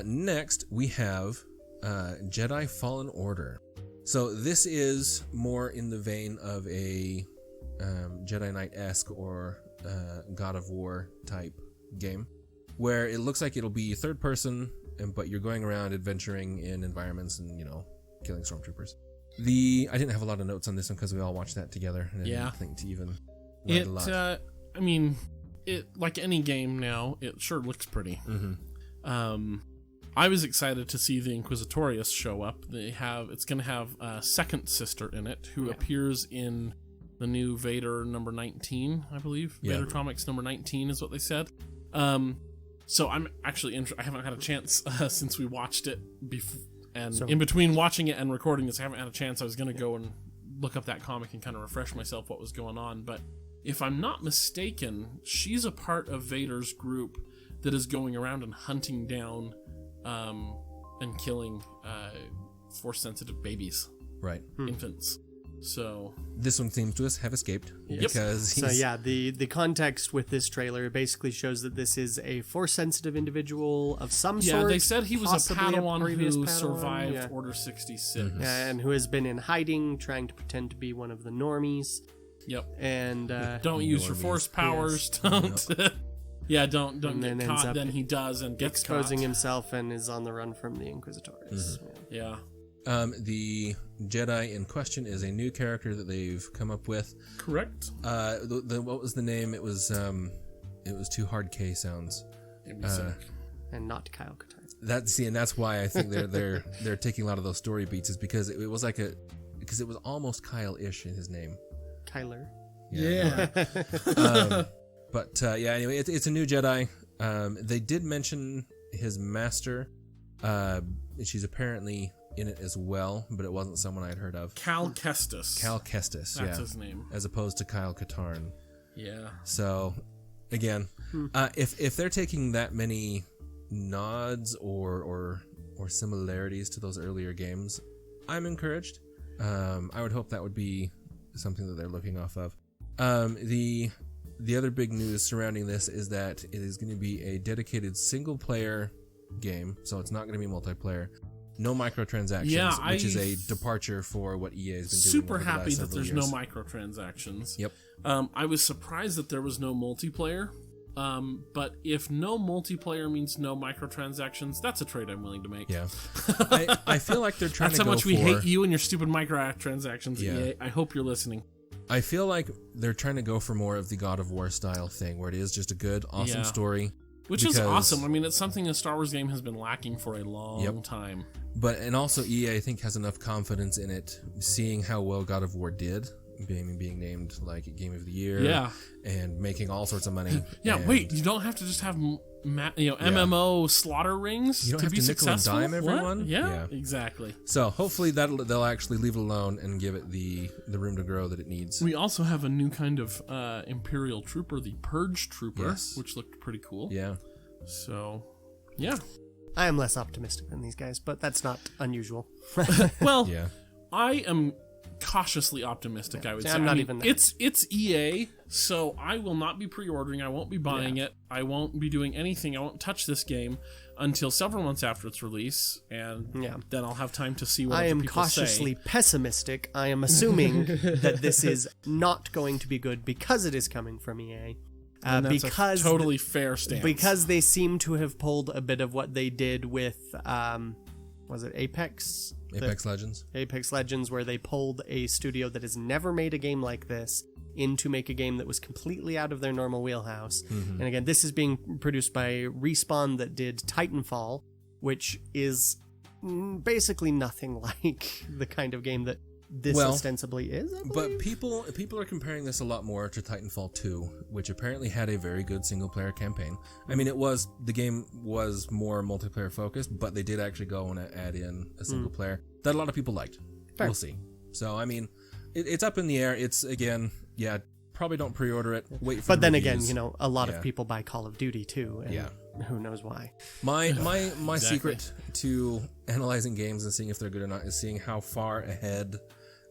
Next, we have Jedi Fallen Order. So this is more in the vein of a Jedi Knight-esque or God of War type game, where it looks like it'll be third person, but you're going around adventuring in environments and, killing stormtroopers. I didn't have a lot of notes on this one because we all watched that together, and I didn't think to even write a lot. I mean, it like any game now, it sure looks pretty. Mm-hmm. I was excited to see the Inquisitorius show up. It's going to have a second sister in it who appears in the new Vader number 19, I believe. Yeah. Vader Comics number 19 is what they said. So I'm actually I haven't had a chance since we watched it in between watching it and recording this, I haven't had a chance. I was going to go and look up that comic and kind of refresh myself what was going on. But if I'm not mistaken, she's a part of Vader's group that is going around and hunting down and killing Force-sensitive babies. Right. Infants. So this one seems to have escaped because So yeah, the context with this trailer basically shows that this is a Force-sensitive individual of some sort. Yeah, they said he was a Padawan previous who Padawan, survived Order 66. and who has been in hiding, trying to pretend to be one of the normies. Yep. And don't use your Force powers. Don't. Yeah, don't and get caught. Then he does and gets exposing caught. himself and is on the run from the Inquisitors. Yeah. The Jedi in question is a new character that they've come up with. Correct. What was the name? It was two hard K sounds. And not Kyle Katarn. And that's why I think they're taking a lot of those story beats, is because it was because it was almost Kyle-ish in his name. Kyler. Yeah. Anyway, it's a new Jedi. They did mention his master. She's apparently in it as well, but it wasn't someone I'd heard of. Cal Kestis. That's his name. As opposed to Kyle Katarn. Yeah. So, again, if they're taking that many nods or similarities to those earlier games, I'm encouraged. I would hope that would be something that they're looking off of. The other big news surrounding this is that it is going to be a dedicated single-player game, so it's not going to be multiplayer. No microtransactions, which is a departure for what EA has been doing. Super happy that there's no microtransactions. Yep. I was surprised that there was no multiplayer. But if no multiplayer means no microtransactions, that's a trade I'm willing to make. Yeah. I feel like they're trying that's to go how much we hate you and your stupid microtransactions, Yeah. EA. I hope you're listening. I feel like they're trying to go for more of the God of War style thing, where it is just a good, awesome story. Which is awesome. I mean, it's something a Star Wars game has been lacking for a long time. And also EA, I think, has enough confidence in it, seeing how well God of War did, being named like Game of the Year, and making all sorts of money. Wait, you don't have to just have MMO slaughter rings you don't to have be to successful. nickel and dime everyone. Yeah, exactly. So hopefully they'll actually leave it alone and give it the room to grow that it needs. We also have a new kind of Imperial Trooper, the Purge Trooper, which looked pretty cool. Yeah. So, yeah. I am less optimistic than these guys, but that's not unusual. Well, I am cautiously optimistic, I would say. I'm not even that. It's EA, so I will not be pre-ordering. I won't be buying it. I won't be doing anything. I won't touch this game until several months after its release, and then I'll have time to see what other people say. I am cautiously pessimistic. I am assuming that this is not going to be good because it is coming from EA. And that's a totally fair stance. Because they seem to have pulled a bit of what they did with, was it Apex? Apex Legends. Apex Legends, where they pulled a studio that has never made a game like this in to make a game that was completely out of their normal wheelhouse. And again, this is being produced by Respawn that did Titanfall, which is basically nothing like the kind of game that this ostensibly is. But people are comparing this a lot more to Titanfall 2, which apparently had a very good single-player campaign. I mean, the game was more multiplayer focused, but they did actually go and add in a single player that a lot of people liked. Fair. We'll see. So, I mean, it's up in the air. It's, again, probably don't pre-order it. Wait for But then reviews. again, a lot of people buy Call of Duty too, and who knows why. My secret to analyzing games and seeing if they're good or not is seeing how far ahead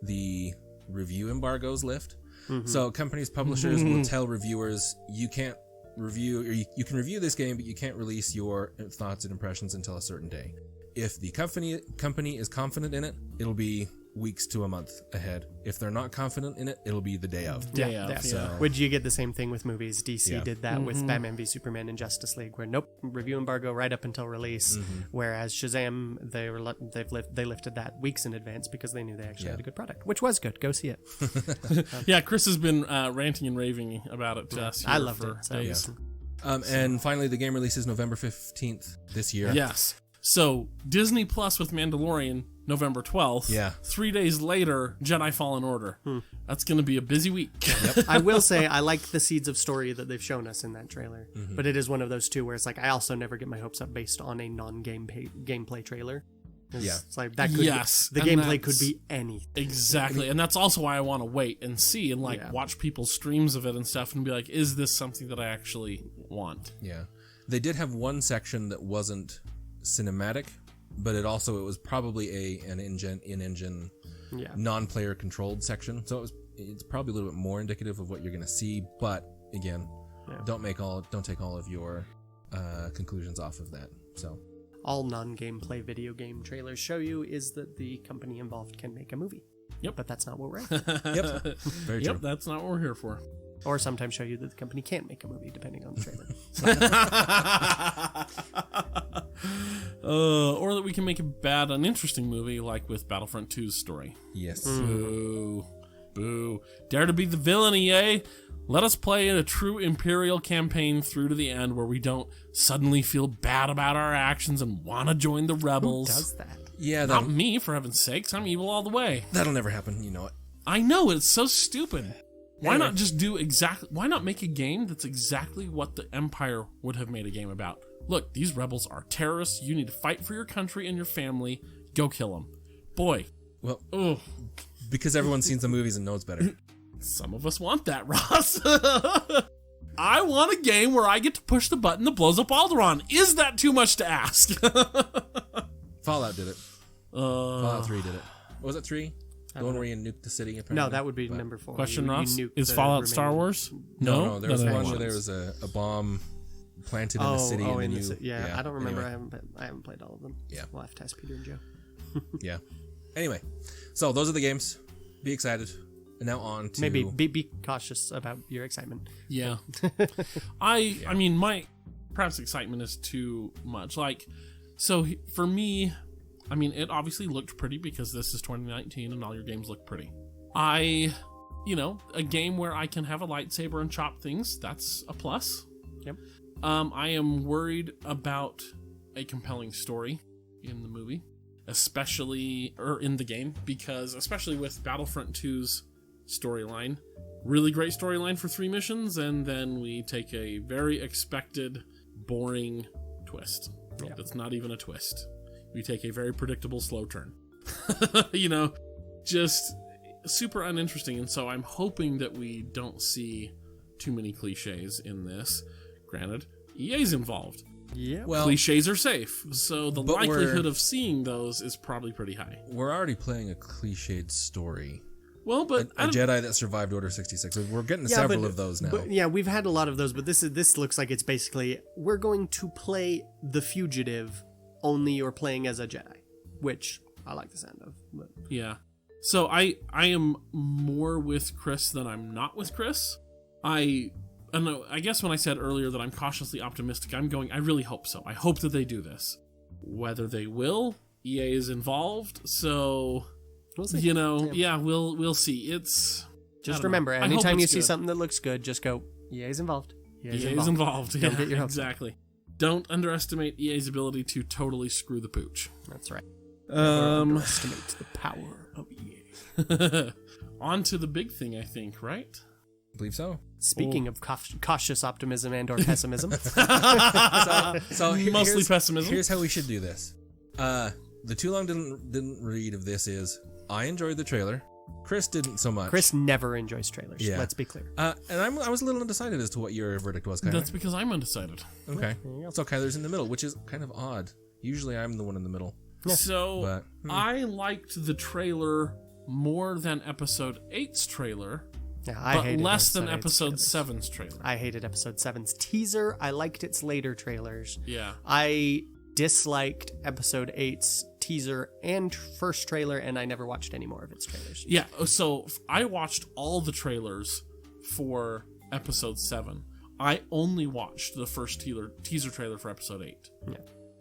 the review embargoes lift. So companies, publishers will tell reviewers, you can't review, or you can review this game, but you can't release your thoughts and impressions until a certain day. If the company is confident in it, it'll be weeks to a month ahead. If they're not confident in it, it'll be the day of. So, would you get the same thing with movies? DC did that with Batman v Superman and Justice League, where review embargo right up until release. Whereas Shazam, they lifted that weeks in advance because they knew they actually had a good product, which was good. Go see it. Chris has been ranting and raving about it to us. I loved for it. days. And finally, the game releases November 15th this year. Yes. So Disney Plus with Mandalorian, November 12th. Yeah. 3 days later, Jedi Fallen Order. That's going to be a busy week. I will say I like the seeds of story that they've shown us in that trailer, but it is one of those two where it's like I also never get my hopes up based on a gameplay trailer. It's like that could the gameplay could be anything. Exactly. And that's also why I want to wait and see and watch people's streams of it and stuff and be like, is this something that I actually want? Yeah. They did have one section that wasn't cinematic, but it was probably an in-engine non-player controlled section. So it's probably a little bit more indicative of what you're going to see. But again, don't take all of your conclusions off of that. So all non-gameplay video game trailers show you is that the company involved can make a movie. Yep. But that's not what we're after. Yep. Very true. Yep, that's not what we're here for. Or sometimes show you that the company can't make a movie, depending on the trailer. Or that we can make a bad, uninteresting movie, like with Battlefront 2's story. Yes. Boo. Boo. Dare to be the villain, EA. Let us play a true Imperial campaign through to the end where we don't suddenly feel bad about our actions and want to join the rebels. Who does that? Yeah, Not me, for heaven's sakes. I'm evil all the way. That'll never happen. You know it. I know, it's so stupid. Why not just why not make a game that's exactly what the Empire would have made a game about? Look, these rebels are terrorists. You need to fight for your country and your family. Go kill them. Boy. Well, ugh. Because everyone's seen some movies and knows better. Some of us want that, Ross. I want a game where I get to push the button that blows up Alderaan. Is that too much to ask? Fallout did it. Fallout 3 did it. Was it 3? The one where you nuke the city, apparently? No, that would be number 4. Question, You Ross? nuke Is the Fallout remaining- Star Wars? No, there was None of one the where there ones. was a bomb planted in the city. Oh, and in then the yeah, I don't remember. Anyway. I haven't played all of them. Yeah. We'll have to ask Peter and Joe. Yeah. Anyway, so those are the games. Be excited. And now on to... Maybe be cautious about your excitement. Yeah. I mean, my perhaps excitement is too much. Like, so for me, I mean, it obviously looked pretty because this is 2019 and all your games look pretty. A game where I can have a lightsaber and chop things, that's a plus. Yep. I am worried about a compelling story in the movie, in the game, because especially with Battlefront 2's storyline, really great storyline for 3 missions, and then we take a very expected, boring twist. Yeah. That's not even a twist. We take a very predictable slow turn. Just super uninteresting, and so I'm hoping that we don't see too many cliches in this. Granted, EA's involved. Yeah. Well, Cliches are safe, so the but likelihood of seeing those is probably pretty high. we're already playing a cliched story. Well, but A Jedi that survived Order 66. We're getting several of those now. But, yeah, we've had a lot of those, but this looks like it's basically we're going to play the fugitive, only you're playing as a Jedi, which I like the sound of. But. yeah. So I am more with Chris than I'm not with Chris. I don't know. I guess when I said earlier that I'm cautiously optimistic, I really hope so. I hope that they do this. Whether they will, EA is involved, so We'll see. We'll see. It's just remember, I hope anytime you it's see good. something that looks good, just go, EA's involved. EA's involved. Don't Yeah, get your hopes up. exactly. Don't underestimate EA's ability to totally screw the pooch. That's right. Never underestimate the power of EA. On to the big thing, I think, right? I believe so. Speaking of cautious optimism and or pessimism. So Mostly pessimism. Here's how we should do this. The too long didn't read of this is I enjoyed the trailer. Chris didn't so much. Chris never enjoys trailers. Yeah. Let's be clear. And I was a little undecided as to what your verdict was, Kyler. That's because I'm undecided. Okay. So Kyler's in the middle, which is kind of odd. Usually I'm the one in the middle. So But, I liked the trailer more than Episode 8's trailer, Yeah, I but hated less than Episode Episode 8's 7's trailer. I hated Episode 7's teaser. I liked its later trailers. Yeah. I disliked Episode 8's teaser and first trailer, and I never watched any more of its trailers. Yeah, so I watched all the trailers for Episode 7. I only watched the first teaser trailer for Episode 8. Yeah.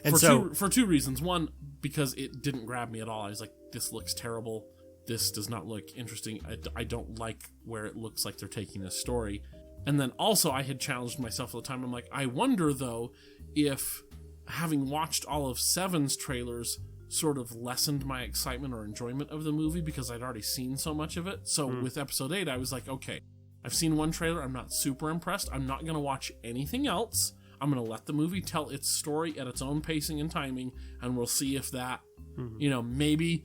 And For two reasons. One, because it didn't grab me at all. I was like, this looks terrible. This does not look interesting. I don't like where it looks like they're taking this story. And then also, I had challenged myself at the time. I'm like, I wonder, though, if having watched all of 7's trailers sort of lessened my excitement or enjoyment of the movie because I'd already seen so much of it. So with Episode 8, I was like, okay, I've seen one trailer. I'm not super impressed. I'm not going to watch anything else. I'm going to let the movie tell its story at its own pacing and timing, and we'll see if that, maybe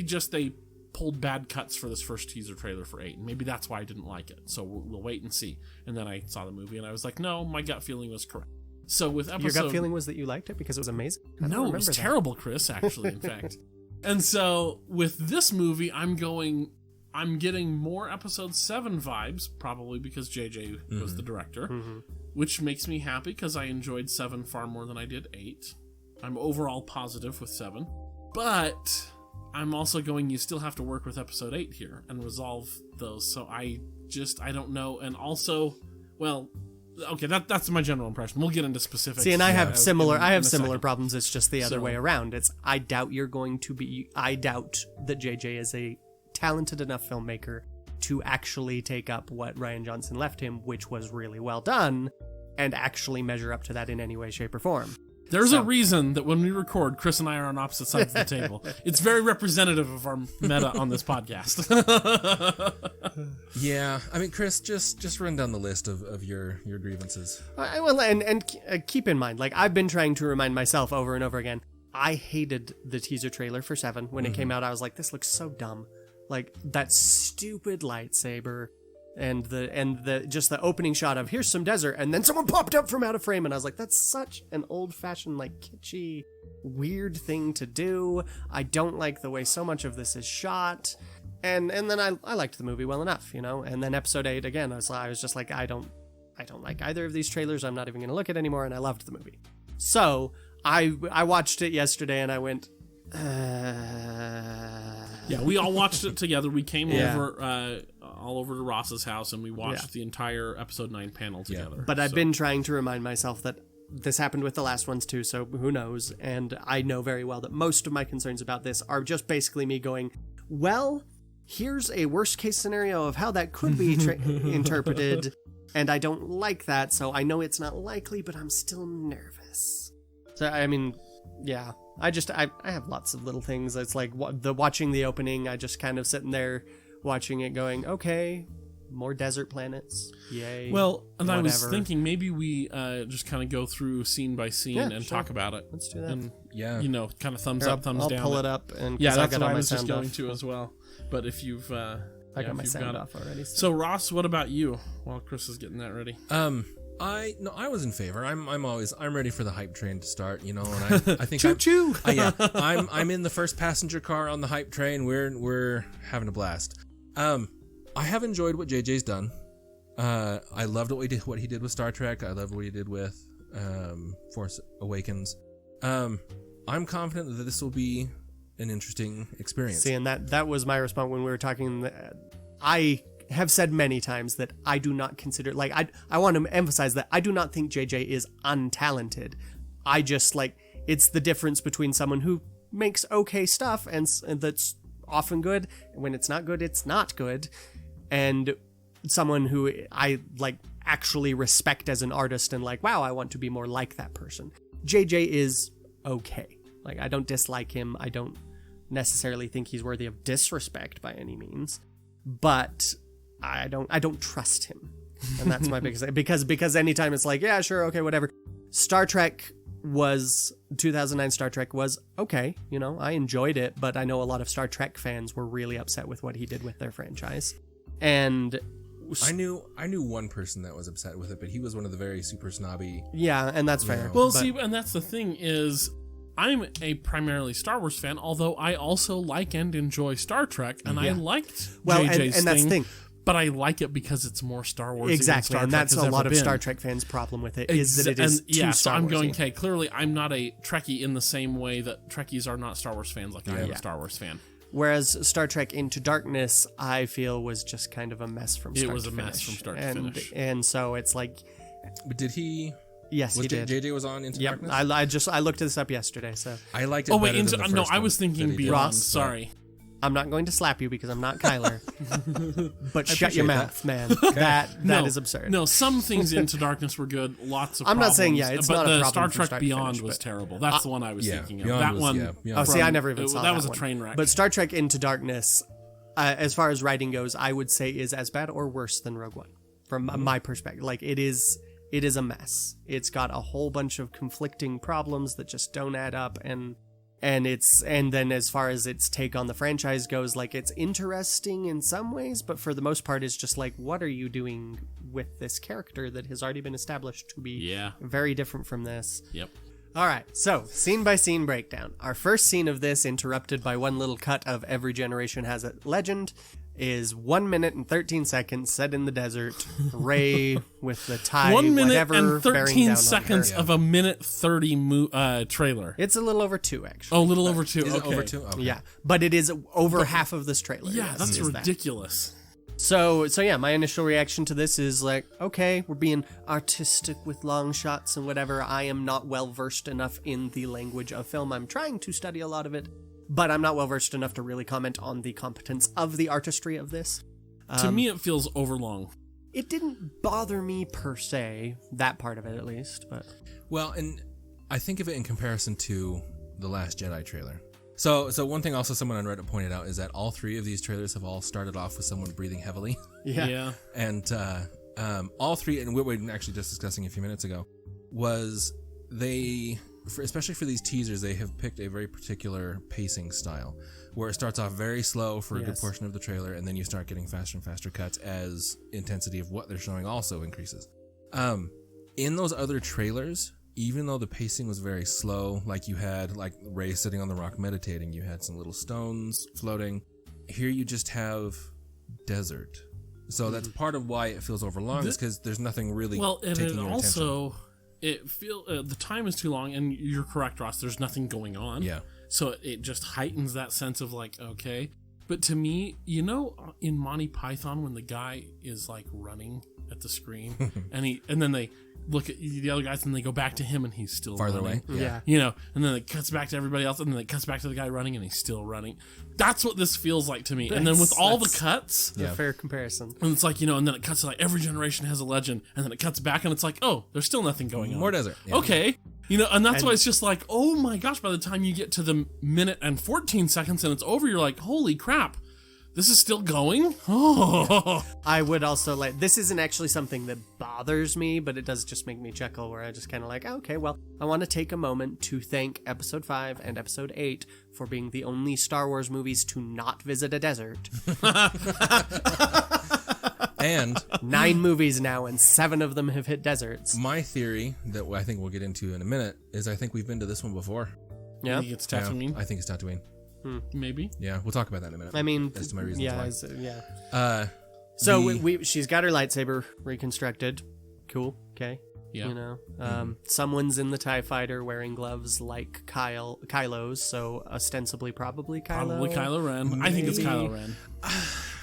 just they pulled bad cuts for this first teaser trailer for 8, and maybe that's why I didn't like it. So we'll wait and see. And then I saw the movie, and I was like, no, my gut feeling was correct. So with Episode... Your gut feeling was that you liked it because it was amazing? I don't No, it remember was that. terrible, Chris, actually, in fact. And so with this movie, I'm getting more episode 7 vibes, probably because JJ was the director, which makes me happy because I enjoyed 7 far more than I did 8. I'm overall positive with 7. But I'm also going, you still have to work with episode 8 here and resolve those. So I don't know. And also, well, okay, that's my general impression. We'll get into specifics. See, and I have similar problems. It's just the other way around. I doubt that JJ is a talented enough filmmaker to actually take up what Rian Johnson left him, which was really well done, and actually measure up to that in any way, shape, or form. There's a reason that when we record, Chris and I are on opposite sides of the table. It's very representative of our meta on this podcast. Yeah, I mean, Chris, just run down the list of your grievances. Keep in mind, like, I've been trying to remind myself over and over again, I hated the teaser trailer for 7. When it came out, I was like, this looks so dumb. Like, that stupid lightsaber. And the just the opening shot of here's some desert, and then someone popped up from out of frame, and I was like, that's such an old-fashioned, like, kitschy, weird thing to do. I don't like the way so much of this is shot. And then I liked the movie well enough, you know. And then episode 8 again, I was just like, I don't like either of these trailers. I'm not even gonna look at it anymore, and I loved the movie. So I watched it yesterday, and I went. Yeah, we all watched it together. We came over all over to Ross's house, and we watched the entire episode 9 panel together. But I've been trying to remind myself that this happened with the last ones too, so who knows? And I know very well that most of my concerns about this are just basically me going, well, here's a worst case scenario of how that could be interpreted, and I don't like that, so I know it's not likely, but I'm still nervous. So, I mean, yeah. I have lots of little things. It's like watching the opening, I just kind of sitting there watching it going, okay, more desert planets. Yay. Well, and whatever. I was thinking maybe we just kind of go through scene by scene and talk about it. Let's do that. And, kind of thumbs up, thumbs down. I'll pull it up. And that's what I was just going to as well. But if you've... I got my sound off already. So Ross, what about you while Chris is getting that ready? I was in favor. I'm ready for the hype train to start, you know, and I think choo choo. I'm in the first passenger car on the hype train. We're having a blast. I have enjoyed what JJ's done. I loved what he did with Star Trek. I loved what he did with Force Awakens. I'm confident that this will be an interesting experience. See, and that was my response when we were talking. I have said many times that I do not consider, like, I want to emphasize that I do not think JJ is untalented. I just, like, it's the difference between someone who makes okay stuff and that's often good, and when it's not good, it's not good, and someone who I, like, actually respect as an artist and, like, wow, I want to be more like that person. JJ is okay. Like, I don't dislike him. I don't necessarily think he's worthy of disrespect by any means, but I don't trust him, and that's my biggest thing. Because anytime it's like, yeah, sure, okay, whatever. 2009 Star Trek was okay, you know, I enjoyed it, but I know a lot of Star Trek fans were really upset with what he did with their franchise, and I knew one person that was upset with it, but he was one of the very super snobby. Yeah, and that's fair. Well, see, and that's the thing is, I'm a primarily Star Wars fan, although I also like and enjoy Star Trek, and I liked JJ's and that's the thing. But I like it because it's more Star Wars. Exactly, and that's a lot of Star Trek fans' problem with it, is that it is too Star Wars. I'm going, okay, clearly I'm not a Trekkie in the same way that Trekkies are not Star Wars fans like I am a Star Wars fan. Whereas Star Trek Into Darkness, I feel, was just kind of a mess from start to finish. It was a mess from start to finish. And so it's like... But did he... Yes, he did. JJ was on Into Darkness? I looked this up yesterday, so... I liked it better than the first no, I was thinking Beyond. Ross, sorry. I'm not going to slap you because I'm not Kyler. But shut your mouth, man. That is absurd. No, some things Into Darkness were good. Lots of I'm problems. not saying, it's but not a problem. Star Trek Beyond was terrible. That's the one I was thinking of. That one. Oh, see, I never even saw that. That was a train wreck. But Star Trek Into Darkness, as far as writing goes, I would say is as bad or worse than Rogue One, from my perspective. Like, it is a mess. It's got a whole bunch of conflicting problems that just don't add up, and then as far as its take on the franchise goes, like, it's interesting in some ways, but for the most part it's just like, what are you doing with this character that has already been established to be very different from this? Yep. All right, so scene by scene breakdown. Our first scene of this, interrupted by one little cut of Every Generation Has a Legend, is 1 minute and 13 seconds set in the desert. Rey with the tie, 1 minute whatever, and bearing 13 down seconds on her. of a minute 30 trailer. It's a little over 2, actually. Oh, a little over 2. Is it Okay. over 2? Okay. Yeah, but it is over half of this trailer. Yeah, yes, that's is that. ridiculous. So yeah, my initial reaction to this is like, okay, we're being artistic with long shots and whatever. I am not well versed enough in the language of film. I'm trying to study a lot of it, but I'm not well versed enough to really comment on the competence of the artistry of this. To me, it feels overlong. It didn't bother me per se, that part of it at least, but Well, and I think of it in comparison to the Last Jedi trailer. So one thing also someone on Reddit pointed out is that all 3 of these trailers have all started off with someone breathing heavily. Yeah. And all 3, and what we were actually just discussing a few minutes ago, was especially for these teasers, they have picked a very particular pacing style, where it starts off very slow for a good portion of the trailer, and then you start getting faster and faster cuts as intensity of what they're showing also increases. In those other trailers, even though the pacing was very slow, like you had like Rey sitting on the rock meditating, you had some little stones floating. Here you just have desert. So that's part of why it feels overlong, is because there's nothing really taking your attention. The time is too long, and you're correct, Ross. There's nothing going on. Yeah. So it just heightens that sense of like, okay. But to me, in Monty Python, when the guy is like running at the screen, and then they look at the other guys and they go back to him and he's still farther running. away. Yeah. And then it cuts back to everybody else, and then it cuts back to the guy running and he's still running. That's what this feels like to me. And then with all the cuts, a fair comparison. and it's like, and then it cuts to like Every Generation Has a Legend, and then it cuts back and it's like, oh, there's still nothing going on. More desert. Yeah. Okay. And that's why it's just like, oh my gosh, by the time you get to the minute and 14 seconds and it's over, you're like, holy crap, this is still going? Oh. I would also this isn't actually something that bothers me, but it does just make me chuckle, where I just kind of like, okay, well, I want to take a moment to thank Episode 5 and Episode 8 for being the only Star Wars movies to not visit a desert. And 9 movies now, and 7 of them have hit deserts. my theory that I think we'll get into in a minute is I think we've been to this one before. Yeah. I think it's Tatooine. Yeah, I think it's Tatooine. Maybe. Yeah, we'll talk about that in a minute. I mean, as to my reasons yeah, why. So she's got her lightsaber reconstructed. Cool. Okay. Yeah. Someone's in the TIE fighter wearing gloves like Kylo's, so ostensibly probably Kylo. Probably Kylo Ren. I think it's Kylo Ren.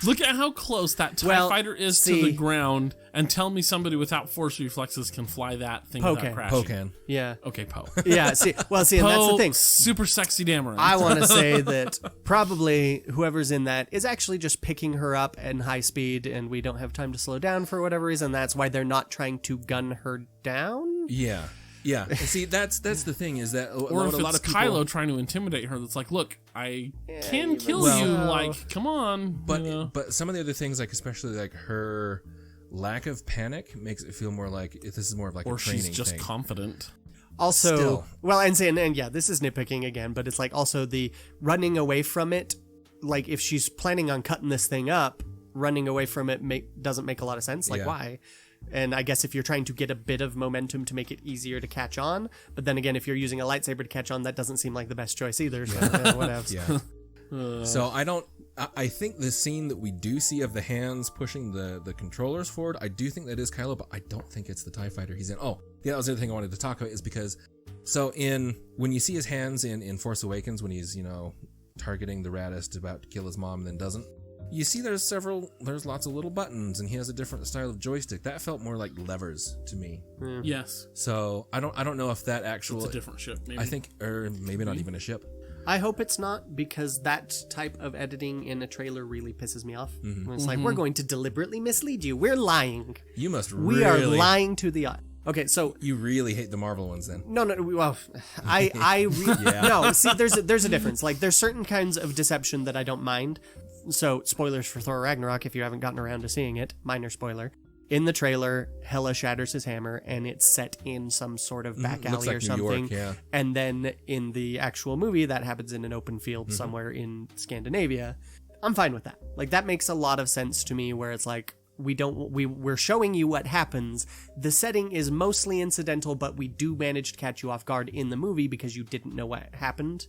Look at how close that TIE fighter is to the ground, and tell me somebody without force reflexes can fly that thing without crashing. Pocan. Yeah. Okay, Poe. Yeah, and that's the thing. Super sexy Dameron. I want to say that probably whoever's in that is actually just picking her up in high speed, and we don't have time to slow down for whatever reason. That's why they're not trying to gun her down. Yeah. Yeah. See, that's the thing, is that or if a lot it's of people, Kylo trying to intimidate her, that's like, look, I can kill well, you. Like, come on. But some of the other things, like especially like her lack of panic, makes it feel more like this is more of like a training she's just thing. confident. Also, Still. well, and yeah, this is nitpicking again, but it's like also the running away from it. Like if she's planning on cutting this thing up, running away from it doesn't make a lot of sense. Like why? And I guess if you're trying to get a bit of momentum to make it easier to catch on, but then again, if you're using a lightsaber to catch on, that doesn't seem like the best choice either. So whatever. Yeah. So I think the scene that we do see of the hands pushing the controllers forward, I do think that is Kylo, but I don't think it's the TIE fighter he's in. Oh, yeah, that was the other thing I wanted to talk about, is because when you see his hands in Force Awakens, when he's, targeting the Raddist about to kill his mom and then doesn't, you see there's lots of little buttons, and he has a different style of joystick. That felt more like levers to me. Yes. So I don't know if that actual... It's a different ship, maybe. I think, or maybe not even a ship. I hope it's not, because that type of editing in a trailer really pisses me off. It's like, we're going to deliberately mislead you. We're lying. You must We are lying to the... Okay, so... You really hate the Marvel ones then. No, well, no, see, there's a difference. Like, there's certain kinds of deception that I don't mind. So, spoilers for Thor Ragnarok if you haven't gotten around to seeing it. Minor spoiler. In the trailer, Hela shatters his hammer, and it's set in some sort of back alley like or something. New York, yeah. And then in the actual movie, that happens in an open field somewhere in Scandinavia. I'm fine with that. Like, that makes a lot of sense to me, where it's like, we're showing you what happens. The setting is mostly incidental, but we do manage to catch you off guard in the movie because you didn't know what happened.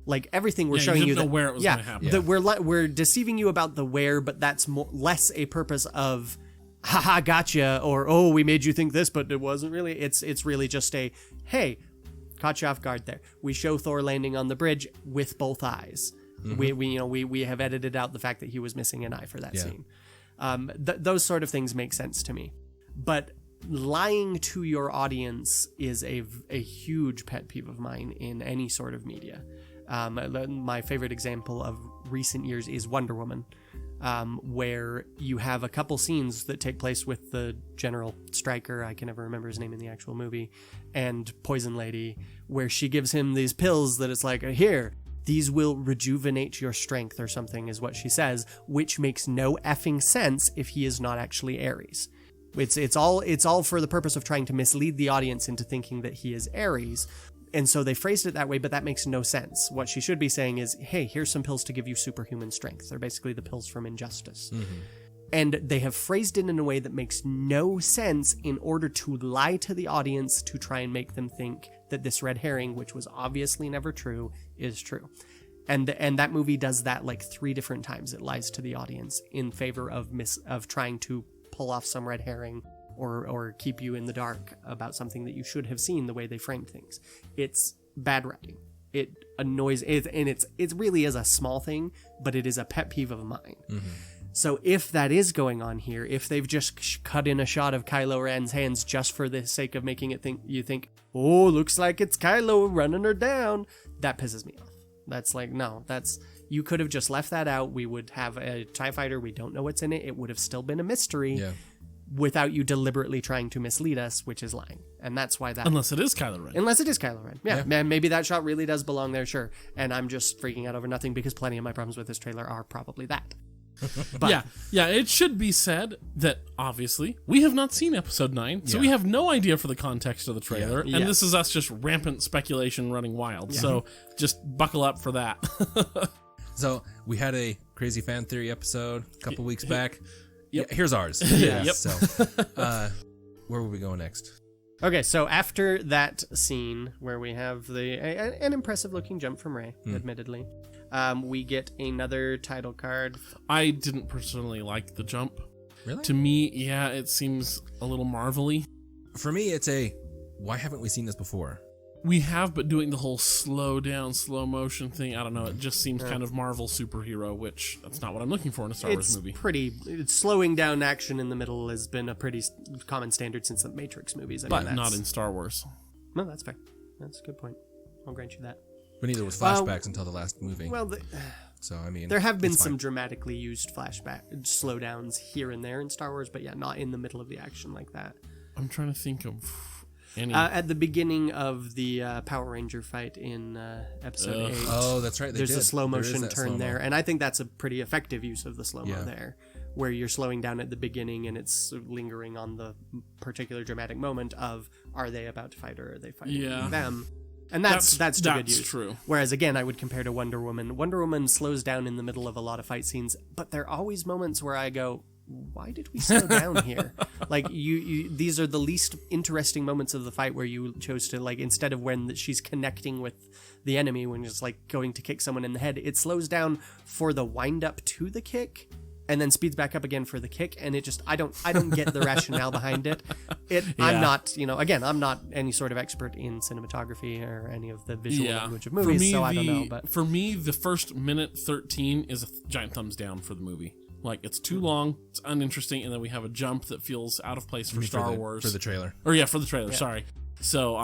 Like everything we're showing you didn't know where it was going to happen. That we're deceiving you about the where, but that's less a purpose of haha gotcha, or oh we made you think this but it wasn't really. It's really just a hey, caught you off guard there. We show Thor landing on the bridge with both eyes. We have edited out the fact that he was missing an eye for that scene. Those sort of things make sense to me. But lying to your audience is a huge pet peeve of mine in any sort of media. My favorite example of recent years is Wonder Woman, where you have a couple scenes that take place with the General Stryker, I can never remember his name in the actual movie, and Poison Lady, where she gives him these pills that it's like, here, these will rejuvenate your strength or something is what she says, which makes no effing sense if he is not actually Ares. It's all for the purpose of trying to mislead the audience into thinking that he is Ares. And so they phrased it that way, but that makes no sense. What she should be saying is, hey, here's some pills to give you superhuman strength. They're basically the pills from Injustice. And they have phrased it in a way that makes no sense in order to lie to the audience to try and make them think that this red herring, which was obviously never true, is true. And that movie does that like 3 different times. It lies to the audience in favor of trying to pull off some red herring or keep you in the dark about something that you should have seen the way they framed things. It's bad writing. It annoys it, and it really is a small thing, but it is a pet peeve of mine. So if that is going on here, if they've just cut in a shot of Kylo Ren's hands just for the sake of making it you think, oh, looks like it's Kylo running her down, that pisses me off. That's like, no, you could have just left that out. We would have a TIE fighter. We don't know what's in it. It would have still been a mystery. Yeah. Without you deliberately trying to mislead us, which is lying. And that's why that... Unless it is Kylo Ren. Unless it is Kylo Ren. Yeah, man, maybe that shot really does belong there, sure. And I'm just freaking out over nothing because plenty of my problems with this trailer are probably that. But, yeah, it should be said that, obviously, we have not seen Episode 9, so we have no idea for the context of the trailer, and this is us just rampant speculation running wild, so just buckle up for that. So, we had a Crazy Fan Theory episode a couple weeks back. Yep. Yeah, here's ours. Yep. So, where will we go next? Okay, so after that scene where we have an impressive-looking jump from Rey, admittedly, we get another title card. I didn't personally like the jump. Really? To me, yeah, it seems a little Marvel-y. For me, it's why haven't we seen this before? We have, but doing the whole slow down, slow motion thing, I don't know, it just seems kind of Marvel superhero, which that's not what I'm looking for in a Star Wars movie. It's slowing down action in the middle has been a pretty common standard since the Matrix movies. But not in Star Wars. No, that's fair. That's a good point. I'll grant you that. But neither was flashbacks until the last movie. Well, so I mean, there have been some dramatically used flashback slowdowns here and there in Star Wars, but yeah, not in the middle of the action like that. I'm trying to think of any. At the beginning of the Power Ranger fight in Episode 8. Oh, that's right. There's a slow motion turn there, and I think that's a pretty effective use of the slow-mo there, where you're slowing down at the beginning and it's lingering on the particular dramatic moment of, are they about to fight or are they fighting them? And that's good use. True. Whereas again, I would compare to Wonder Woman. Wonder Woman slows down in the middle of a lot of fight scenes, but there are always moments where I go, why did we slow down here? Like these are the least interesting moments of the fight where you chose to, like, instead of when she's connecting with the enemy, when it's like going to kick someone in the head, it slows down for the wind up to the kick and then speeds back up again for the kick, and it just I don't get the rationale behind it. I'm not, I'm not any sort of expert in cinematography or any of the visual language of movies, so I don't know. But for me, the first minute 13 is a giant thumbs down for the movie. Like, it's too long, it's uninteresting, and then we have a jump that feels out of place for Star Wars. For the trailer. For the trailer, sorry. So,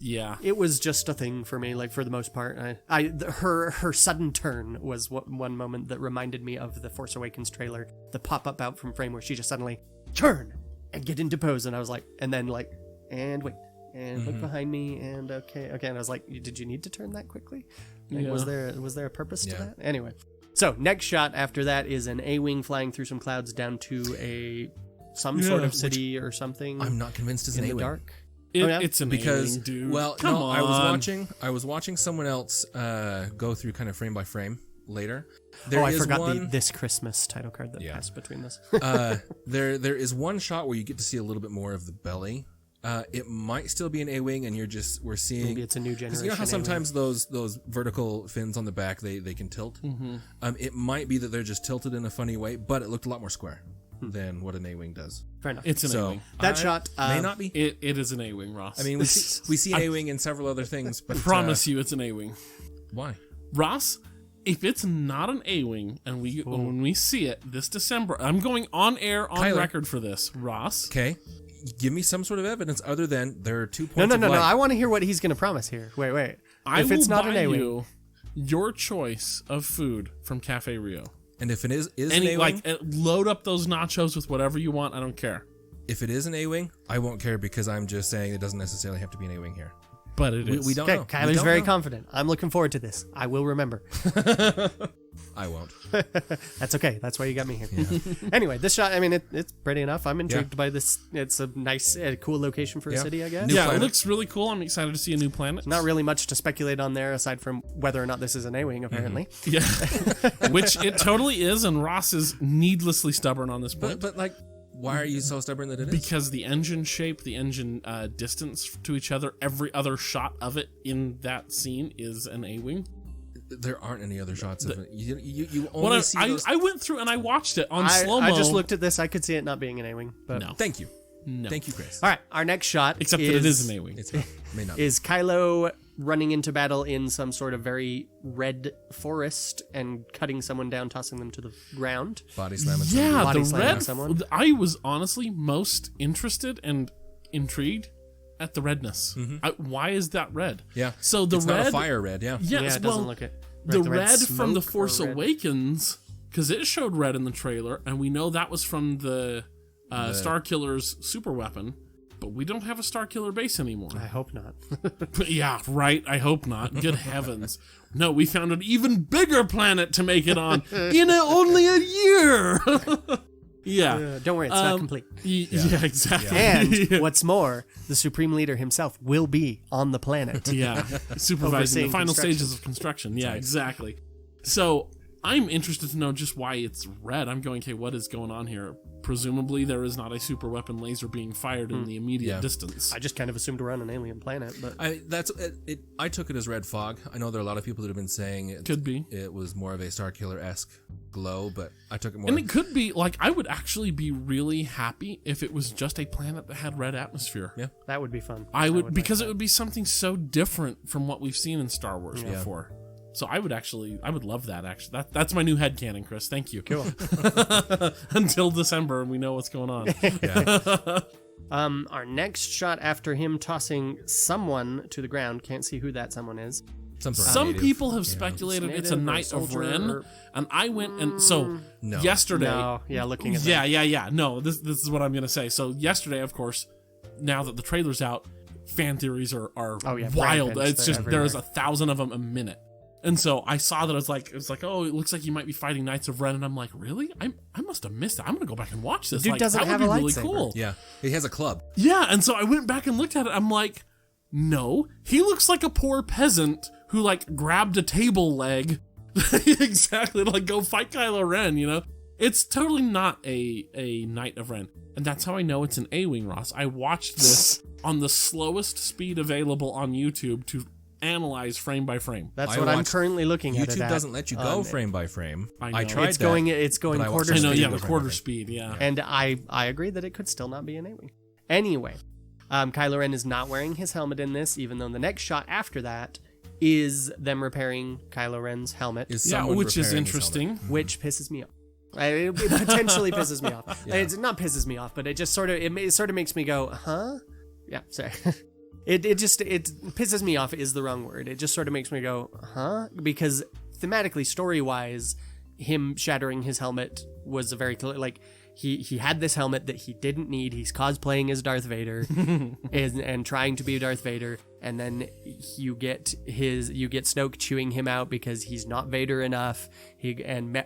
it was just a thing for me, like, for the most part. Her sudden turn was one moment that reminded me of the Force Awakens trailer, the pop-up out from frame where she just suddenly, turn, and get into pose, and I was like, and then, like, and wait, and look behind me, and okay, and I was like, did you need to turn that quickly? Like, was there a purpose to that? Anyway. So, next shot after that is an A-Wing flying through some clouds down to some sort of city or something. I'm not convinced it's an A-Wing. In the dark. It's an A-Wing, dude. Well, Come on. I was watching someone else go through kind of frame by frame, later. I forgot the This Christmas title card that passed between this. There is one shot where you get to see a little bit more of the belly. It might still be an A-wing, and we're seeing. Maybe it's a new generation. You know how sometimes those vertical fins on the back they can tilt. Mm-hmm. It might be that they're just tilted in a funny way, but it looked a lot more square than what an A-wing does. Fair enough. It's an A-wing. That shot may not be. It is an A-wing, Ross. I mean, we see an A-wing in several other things, but promise you, it's an A-wing. Why, Ross? If it's not an A-wing, and when we see it this December, I'm going on air on record for this, Ross. Okay. Give me some sort of evidence other than there are 2 points. No. I want to hear what he's going to promise here. Wait. If it's not an A-wing, you your choice of food from Cafe Rio. And if it is an A-wing, load up those nachos with whatever you want. I don't care. If it is an A-wing, I won't care because I'm just saying it doesn't necessarily have to be an A-wing here. But it is. We don't know. Kyler's very confident. I'm looking forward to this. I will remember. I won't. That's okay. That's why you got me here. Yeah. Anyway, this shot, I mean, it's pretty enough. I'm intrigued by this. It's a nice, cool location for a city, I guess. New planet. It looks really cool. I'm excited to see a new planet. Not really much to speculate on there aside from whether or not this is an A-wing, apparently. Mm-hmm. Yeah. Which it totally is, and Ross is needlessly stubborn on this point. But like, why are you so stubborn that it is? Because the engine shape, the engine distance to each other, every other shot of it in that scene is an A-wing. There aren't any other shots of it. You only see those. I went through and I watched it on slow-mo. I just looked at this. I could see it not being an A-wing. But no. Thank you. No. Thank you, Chris. All right, our next shot that it is an A-wing. It's not. May not. Is Kylo running into battle in some sort of very red forest and cutting someone down, tossing them to the ground. Body slamming someone. I was honestly most interested and intrigued at the redness. Mm-hmm. Why is that red? Yeah. So the it's red, not a fire red. Yeah. Yeah, it doesn't look it. The red from The Force Awakens, because it showed red in the trailer, and we know that was from the Starkiller's super weapon. But we don't have a Starkiller base anymore. I hope not. Yeah, right. I hope not. Good heavens. No, we found an even bigger planet to make it on in only a year. Yeah. Don't worry, it's not complete. Yeah, exactly. And what's more, the Supreme Leader himself will be on the planet. Yeah, supervising the final stages of construction. Yeah, exactly. So I'm interested to know just why it's red. I'm going, okay, what is going on here? Presumably there is not a super weapon laser being fired in the immediate distance. I just kind of assumed we're on an alien planet, but I took it as red fog. I know there are a lot of people that have been saying it could be. It was more of a Starkiller-esque glow, but I took it more. And it could be like I would actually be really happy if it was just a planet that had red atmosphere. Yeah, that would be fun. I would because it would be something so different from what we've seen in Star Wars before. So I would love that, actually. That's my new headcanon, Chris. Thank you. Cool. Until December and we know what's going on. Yeah. Our next shot after him tossing someone to the ground, can't see who that someone is. Some people have speculated it's a Knight of Ren, and I went and so yesterday. Looking at that. Yeah. No, this is what I'm gonna say. So yesterday, of course, now that the trailer's out, fan theories are wild. It's just there's 1,000 of them a minute. And so I saw that it was like, oh, it looks like you might be fighting Knights of Ren, and I'm like, really? I must have missed it. I'm gonna go back and watch this. Dude doesn't have a lightsaber. Really cool. Yeah, he has a club. Yeah, and so I went back and looked at it. I'm like, no, he looks like a poor peasant who like grabbed a table leg, exactly, to like go fight Kylo Ren. You know, it's totally not a Knight of Ren, and that's how I know it's an A-wing, Ross. I watched this on the slowest speed available on YouTube to analyze frame by frame. That's what I'm currently looking at. YouTube doesn't let you go frame by frame. I tried it's going quarter speed. I know, yeah, the quarter speed, yeah. And I agree that it could still not be an A-wing. Anyway, Kylo Ren is not wearing his helmet in this, even though the next shot after that is them repairing Kylo Ren's helmet. Which is interesting. Which pisses me off. It potentially pisses me off. Yeah. It's not pisses me off, but it just sort of makes me go, huh? Yeah, sorry. It pisses me off is the wrong word. It just sort of makes me go, huh? Because thematically, story-wise, him shattering his helmet was a very like he had this helmet that he didn't need. He's cosplaying as Darth Vader and trying to be Darth Vader, and then you get Snoke chewing him out because he's not Vader enough.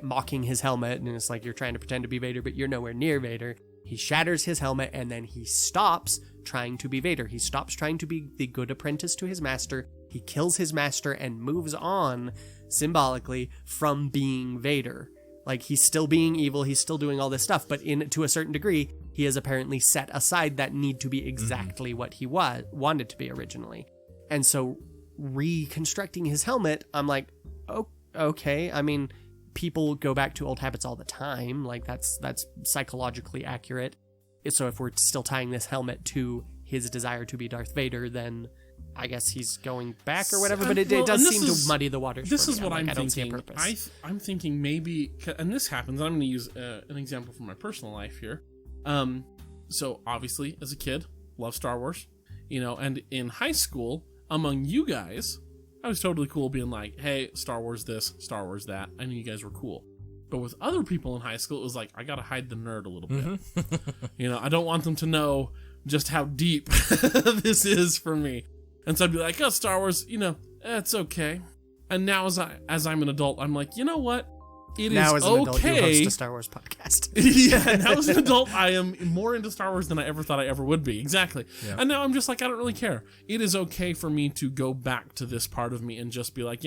Mocking his helmet, and it's like you're trying to pretend to be Vader, but you're nowhere near Vader. He shatters his helmet, and then he stops trying to be Vader. He stops trying to be the good apprentice to his master. He kills his master and moves on symbolically from being Vader. Like, he's still being evil, he's still doing all this stuff, but to a certain degree, he has apparently set aside that need to be exactly what he wanted to be originally. And so reconstructing his helmet, I'm like, oh, okay. I mean, people go back to old habits all the time. Like, that's psychologically accurate. So if we're still tying this helmet to his desire to be Darth Vader, then I guess he's going back or whatever, but it does seem to muddy the waters. This for me. is what I'm I don't see a thinking. purpose. I'm thinking maybe, and this happens, I'm going to use an example from my personal life here. So obviously, as a kid, love Star Wars, and in high school, among you guys, I was totally cool being like, hey, Star Wars this, Star Wars that. I knew you guys were cool. But with other people in high school, it was like, I got to hide the nerd a little bit. I don't want them to know just how deep this is for me. And so I'd be like, oh, Star Wars, it's okay. And now as I'm an adult, I'm like, you know what? It now is as an adult, you okay. host a Star Wars podcast. Yeah, now as an adult, I am more into Star Wars than I ever thought I ever would be. Exactly. Yeah. And now I'm just like, I don't really care. It is okay for me to go back to this part of me and just be like,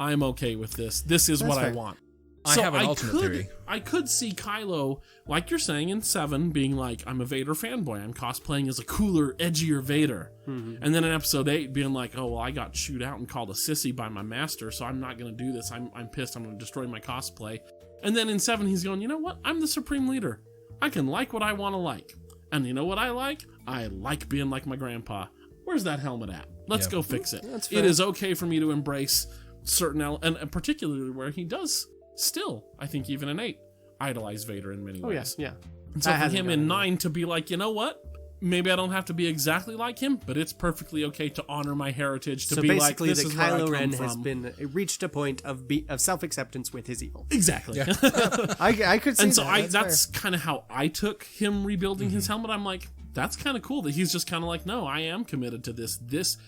I'm okay with this. This is what fair. I want. I have an alternate theory. I could see Kylo, like you're saying in 7, being like, I'm a Vader fanboy. I'm cosplaying as a cooler, edgier Vader. Mm-hmm. And then in episode 8, being like, oh, well, I got chewed out and called a sissy by my master, so I'm not going to do this. I'm pissed. I'm going to destroy my cosplay. And then in 7, he's going, you know what? I'm the supreme leader. I can like what I want to like. And you know what I like? I like being like my grandpa. Where's that helmet at? Let's go fix it. It is okay for me to embrace certain and particularly where he does still, I think even in 8, idolize Vader in many ways. Oh, yes, yeah. And so for him in 9 to be like, you know what? Maybe I don't have to be exactly like him, but it's perfectly okay to honor my heritage, to be like, this is where I come from. So basically, Kylo Ren has reached a point of self-acceptance with his evil. Exactly. Yeah. I could see and so that. That's kind of how I took him rebuilding his helmet. I'm like, that's kind of cool that he's just kind of like, no, I am committed to this. This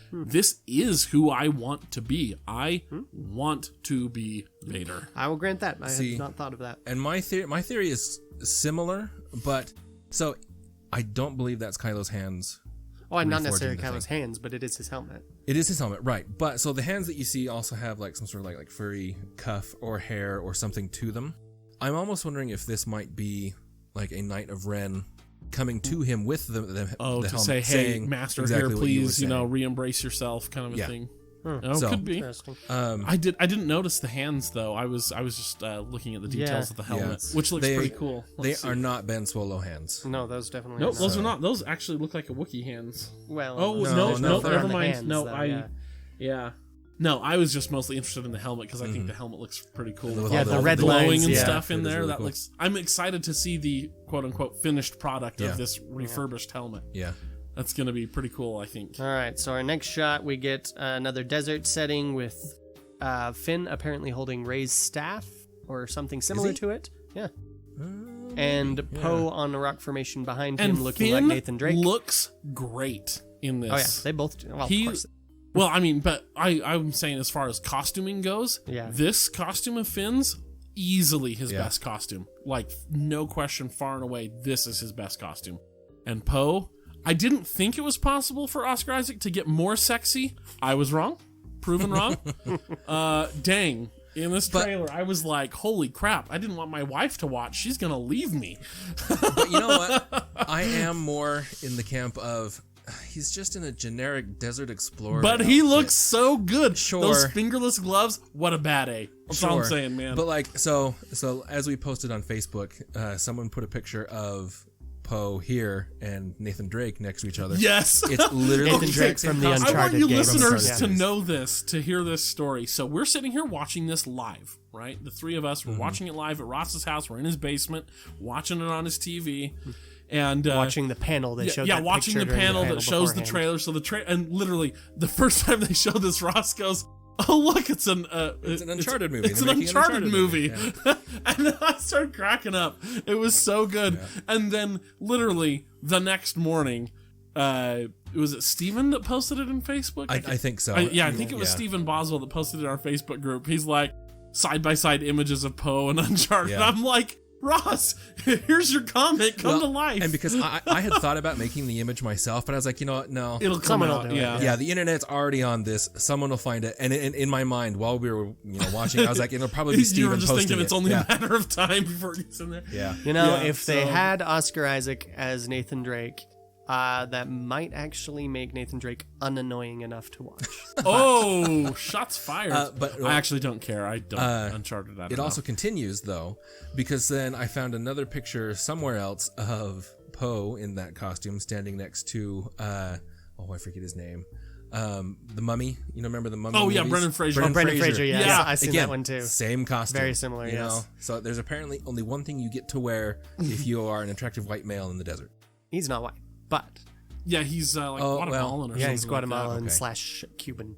is who I want to be. I want to be Vader. I will grant that. I had not thought of that. And my theory is similar, but so I don't believe that's Kylo's hands. Oh, and not necessarily Kylo's hands, but it is his helmet. It is his helmet, right? But so the hands that you see also have like some sort of like furry cuff or hair or something to them. I'm almost wondering if this might be like a Knight of Ren coming to him with the helmet, say, hey, saying master, exactly here, what you please, re-embrace yourself, kind of a thing. So, could be. I didn't notice the hands though. I was just looking at the details of the helmet, which looks pretty cool. They are not Ben Swolo hands. No, those definitely. Nope, those are not. Those actually look like a Wookiee hands. Well, no, never mind. Hands, no, though, yeah. No, I was just mostly interested in the helmet because I think the helmet looks pretty cool. With the red glowing lines and stuff in there. Really That cool. looks. I'm excited to see the quote unquote finished product of this refurbished helmet. Yeah. That's going to be pretty cool, I think. All right, so our next shot, we get another desert setting with Finn apparently holding Rey's staff or something similar to it. Yeah. And Poe on a rock formation behind him, looking Finn like Nathan Drake. Looks great in this. Oh yeah, they both do. Well, of course. Well, I mean, but I'm saying as far as costuming goes, this costume of Finn's easily his best costume. Like, no question, far and away, this is his best costume. And Poe, I didn't think it was possible for Oscar Isaac to get more sexy. I was wrong. Proven wrong. Dang. In this trailer, I was like, holy crap, I didn't want my wife to watch. She's going to leave me. But you know what? I am more in the camp of, he's just in a generic desert explorer. But he looks so good. Sure. Those fingerless gloves, what a bad A. That's all I'm saying, man. But like, so as we posted on Facebook, someone put a picture of Poe here and Nathan Drake next to each other. Yes. It's literally Nathan Drake from the Uncharted I want you games. listeners to know this, to hear this story. So we're sitting here watching this live, right? The three of us, we're watching it live at Ross's house. We're in his basement, watching it on his TV. And watching the panel that showed that watching the panel that shows the trailer. So and literally the first time they show this, Ross goes, "Oh look, it's an Uncharted movie. It's an Uncharted movie." Yeah. And I started cracking up. It was so good. Yeah. And then literally the next morning, was it Steven that posted it in Facebook? I think so. I think it was Steven Boswell that posted it in our Facebook group. He's like, side by side images of Poe and Uncharted. Yeah. I'm like, Ross, here's your comic. Come to life. And because I had thought about making the image myself, but I was like, you know what? No. It'll come out. Yeah, the internet's already on this. Someone will find it. And in my mind, while we were watching, I was like, it'll probably be Steven posting it. You were just thinking it's only a matter of time before it gets in there. Yeah. If they had Oscar Isaac as Nathan Drake, that might actually make Nathan Drake unannoying enough to watch. Oh, shots fired. But I actually don't care. I don't. Uncharted. I don't It also continues, though, because then I found another picture somewhere else of Poe in that costume standing next to, I forget his name. The Mummy. Remember the Mummy? Oh, yeah, movies? Brendan Fraser. Brendan Fraser, yeah. Yeah. I seen that one too. Same costume. Very similar, you yes. know? So there's apparently only one thing you get to wear if you are an attractive white male in the desert. He's not white, but... Yeah, he's Guatemalan or something. Yeah, he's Guatemalan Okay. / Cuban.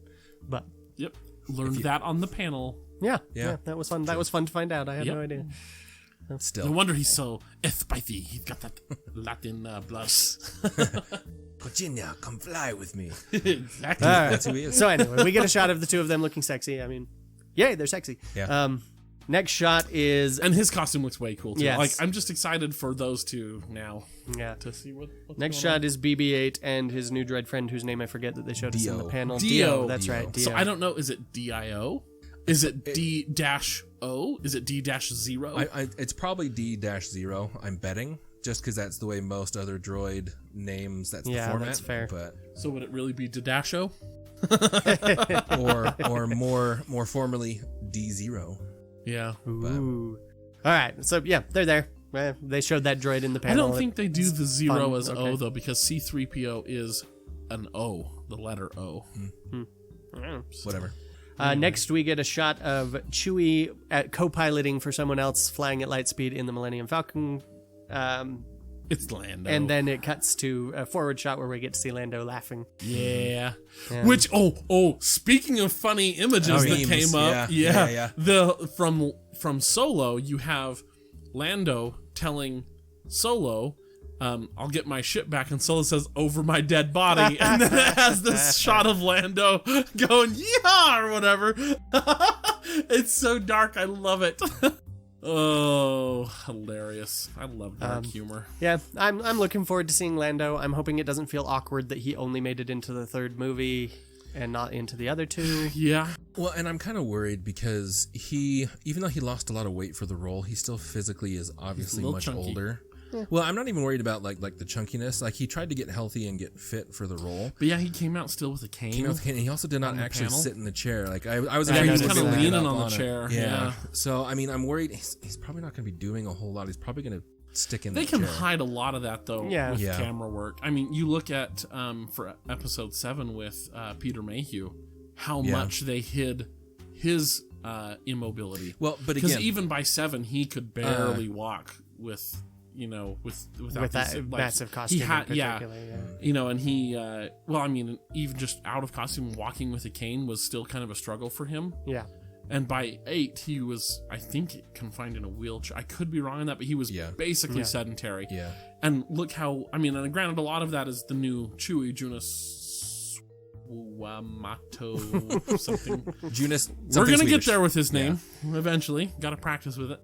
But... Yep. Learned that on the panel. Yeah, that was fun. That was fun to find out. I had no idea. Still. No wonder he's so spicy. He's got that Latin blush. Virginia, come fly with me. Exactly. All right. That's who he is. So anyway, we get a shot of the two of them looking sexy. I mean, yay, they're sexy. Yeah. Next shot is... And his costume looks way cool, too. Yes. Like, I'm just excited for those two now Yeah. to see what's Next going shot on. is BB-8 and his new droid friend, whose name I forget that they showed us in the Dio. panel. Dio. That's Dio. right. Dio. So I don't know, is it DIO? Is it D-O? Is it D-0? It's probably D-0, I'm betting, just because that's the way most other droid names, that's the format. That's fair. But So would it really be D-O? or more formally D0. Yeah. Ooh. All right. So, yeah, they're there. They showed that droid in the I panel. don't think they do the 0 fun. as Okay. O, though, because C-3PO is an O, the letter O. Whatever. Next, we get a shot of Chewie co-piloting for someone else flying at light speed in the Millennium Falcon. It's Lando. And then it cuts to a forward shot where we get to see Lando laughing. Yeah. Yeah. Which speaking of funny images that memes, came up, yeah. From Solo, you have Lando telling Solo, I'll get my ship back, and Solo says, over my dead body, and then it has this shot of Lando going, yeah, or whatever. It's so dark, I love it. Oh, hilarious. I love dark humor. Yeah, I'm looking forward to seeing Lando. I'm hoping it doesn't feel awkward that he only made it into the third movie and not into the other two. Yeah. Well, and I'm kind of worried because even though he lost a lot of weight for the role, he still physically is obviously much chunky. older. Well, I'm not even worried about like the chunkiness. Like, he tried to get healthy and get fit for the role. But yeah, he came out still with a cane. And he also did not on the actually panel. sit in the chair. Like, I was Yeah, afraid he was was kind of gonna leaning get up on the it. chair. Yeah. Yeah. So, I mean, I'm worried he's probably not going to be doing a whole lot. He's probably going to stick in They the can chair. hide a lot of that, though, Yeah. with Yeah. camera work. I mean, you look at, for episode 7 with Peter Mayhew, how much they hid his immobility. Well, but Because again, even by 7, he could barely walk without With that these, massive costume in particular, yeah. And he, even just out of costume, walking with a cane was still kind of a struggle for him. Yeah. And by 8, he was, I think, confined in a wheelchair. I could be wrong on that, but he was basically sedentary. Yeah. And look how, and granted, a lot of that is the new Chewie, Junis Wamato something. Junis, We're going to get Swedish. there with his name eventually. Got to practice with it.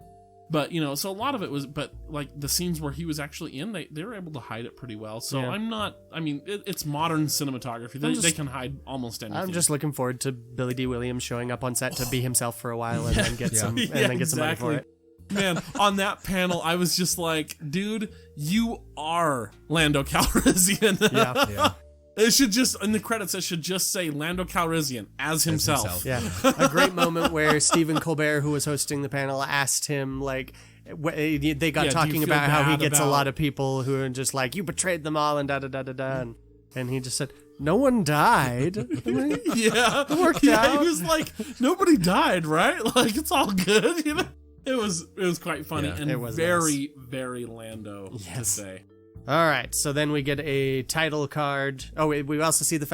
But, so a lot of it was, like the scenes where he was actually in, they were able to hide it pretty well. So it's modern cinematography. They can hide almost anything. I'm just looking forward to Billy D. Williams showing up on set to be himself for a while and then get some money for it. Man, on that panel, I was just like, dude, you are Lando Calrissian. Yeah. It should just, in the credits, it should just say Lando Calrissian as himself. Yeah. A great moment where Stephen Colbert, who was hosting the panel, asked him, like, they got talking about how he gets a lot of people who are just like, you betrayed them all and da-da-da-da-da. And he just said, no one died. Yeah. It worked out. He was like, nobody died, right? Like, it's all good, It was quite funny and it was very, very Lando to say. All right, so then we get a title card. Oh, we also see the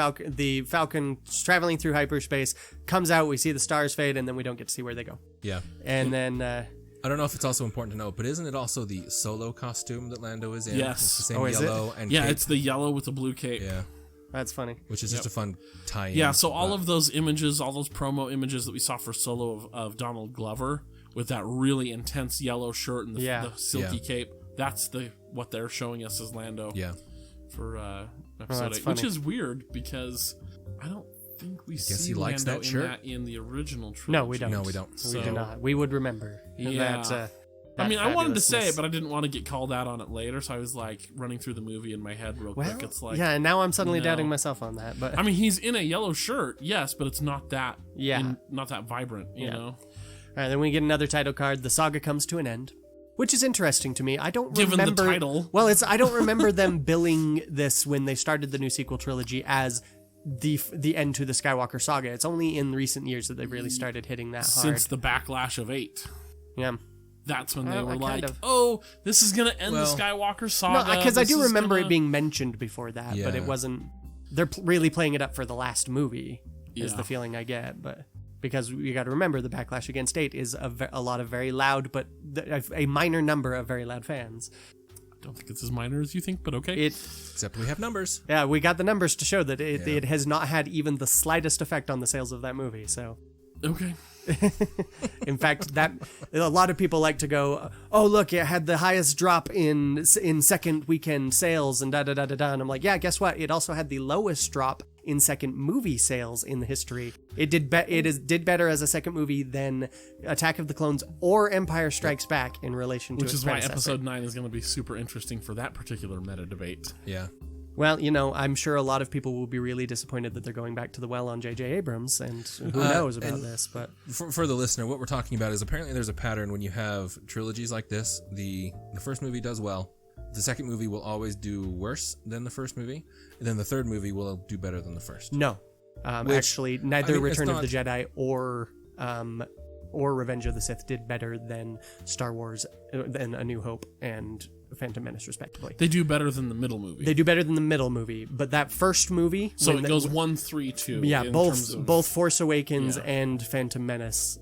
Falcon traveling through hyperspace, comes out, we see the stars fade, and then we don't get to see where they go. Yeah. And then... I don't know if it's also important to know, but isn't it also the Solo costume that Lando is in? Yes. It's the same yellow and yeah, cape. it's the yellow with the blue cape. Yeah. That's funny. Which is just a fun tie-in. Yeah, so all of those images, all those promo images that we saw for Solo of Donald Glover with that really intense yellow shirt and the silky Yeah. cape. That's what they're showing us as Lando. Yeah. For episode 8, funny. which is weird because I don't think we see he likes Lando that shirt. in that in the original trilogy. No, we don't. No, we don't. So, We do not. We would remember. Yeah. That, I mean, I wanted to say fabulousness. it, but I didn't want to get called out on it later, so I was like running through the movie in my head real quick. It's like, yeah, and now I'm suddenly no. doubting myself on that. But I mean, he's in a yellow shirt, yes, but it's not that, Yeah. not that vibrant, you know. All right, then we get another title card. The saga comes to an end, which is interesting to me. I don't Given remember the title. Well, I don't remember them billing this when they started the new sequel trilogy as the end to the Skywalker saga. It's only in recent years that they've really started hitting that hard. Since the backlash of 8. Yeah. That's when they I were kind like, of- "Oh, this is gonna end the Skywalker saga." No, because I This do is remember gonna... it being mentioned before that, but Yeah. it wasn't. They're really playing it up for the last movie, is Yeah. the feeling I get. But because you got to remember, the backlash against 8 is a lot of very loud, but a minor number of very loud fans. I don't think it's as minor as you think, but okay. Except we have numbers. Yeah, we got the numbers to show that it has not had even the slightest effect on the sales of that movie. So, Okay. in fact, that a lot of people like to go, "Oh, look, it had the highest drop in second weekend sales," and da da da da da. And I'm like, yeah, guess what? It also had the lowest drop in second movie sales in the history. It did did better as a second movie than Attack of the Clones or Empire Strikes Back in relation to Which its is why predecessor. episode 9 is going to be super interesting for that particular meta debate. Yeah. Well, I'm sure a lot of people will be really disappointed that they're going back to the well on J.J. Abrams, and who knows about this, but... For the listener, what we're talking about is apparently there's a pattern when you have trilogies like this. The first movie does well. The second movie will always do worse than the first movie. And then the third movie will do better than the first. No. Actually, neither Return of the not- Jedi or Revenge of the Sith did better than Star Wars, than A New Hope and Phantom Menace, respectively. They do better than the middle movie. They do better than the middle movie, but that first movie... So when it goes 1, 3, 2. Yeah, in both terms of- both Force Awakens Yeah. and Phantom Menace.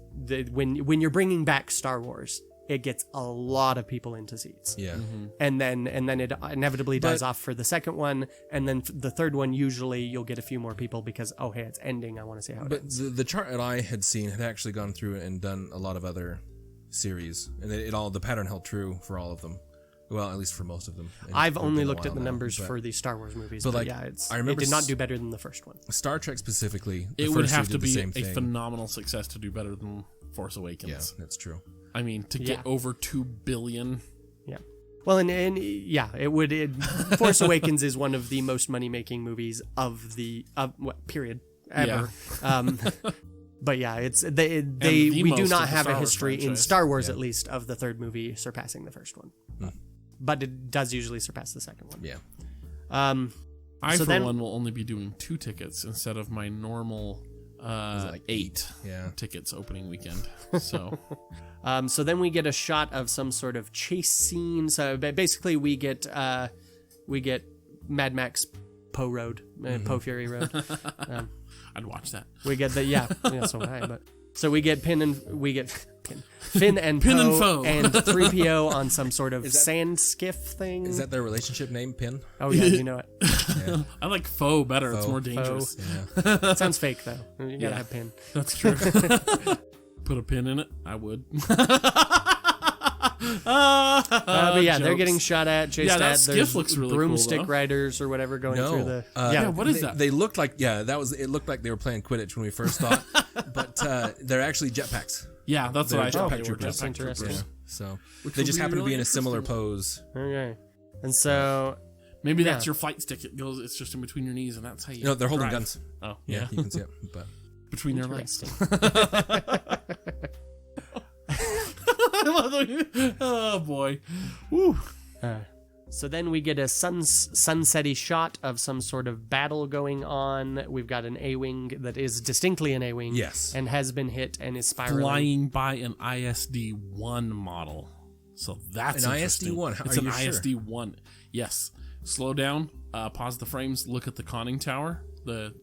When you're bringing back Star Wars, it gets a lot of people into seats. Yeah. Mm-hmm. And then it inevitably dies off for the second one, and then the third one usually you'll get a few more people because hey, it's ending. I want to see how it But ends. the chart that I had seen had actually gone through and done a lot of other series, and the pattern held true for all of them. Well, at least for most of them. And I've it's only been a looked at while the now, numbers but for the Star Wars movies, but, but like, yeah, I remember it did not do better than the first one. Star Trek specifically. The It would first two have to did the be same a thing. phenomenal success to do better than Force Yeah, Awakens. that's true. I mean, to get over 2 billion. Yeah. Well, and yeah, it would. Force Awakens is one of the most money-making movies period ever. Yeah. But yeah, it's the we do most not of the have Star a Wars history in franchise. Star Wars, at least, of the third movie surpassing the first one. But it does usually surpass the second one. Yeah. I, So for then- one, will only be doing 2 tickets instead of my normal 8 Yeah. tickets opening weekend. So, So then we get a shot of some sort of chase scene. So basically, we get Mad Max Poe Road, Poe Fury Road. I'd watch that. We get so would I. But so we get Finn and Pin and Poe Foe. and 3PO on some sort of sand skiff thing. Is that their relationship name, Pin? Oh yeah, you know it. Yeah. I like foe better. It's Foe. more dangerous. Yeah. It sounds fake though. You gotta have Pin. That's true. Put a pin in it. I would. But yeah, they're jokes. getting shot at, chased Yeah, that at. skiff There's looks really cool, broomstick though. riders or whatever going through the. Yeah, what is that? They looked like it looked like they were playing Quidditch when we first thought, but they're actually jetpacks. Yeah, that's what I They're thought. jetpack They were troopers. jetpack Interesting. troopers. Yeah. So Which they would just be happen to be really in a similar interesting. pose. Okay. And so Maybe Yeah. that's your flight stick. It goes. It's just in between your knees, and that's how you. No, they're holding drive. guns. Oh, Yeah, yeah. you can see it. But Between their legs. Oh boy. Woo. So then we get a sunsetty shot of some sort of battle going on. We've got an A-wing that is distinctly an A-wing. Yes. And has been hit and is spiraling. Flying by an ISD-1 model. So that's An interesting. ISD-1? It's Are an you sure? ISD-1. Yes. Slow down. Pause the frames. Look at the conning tower. The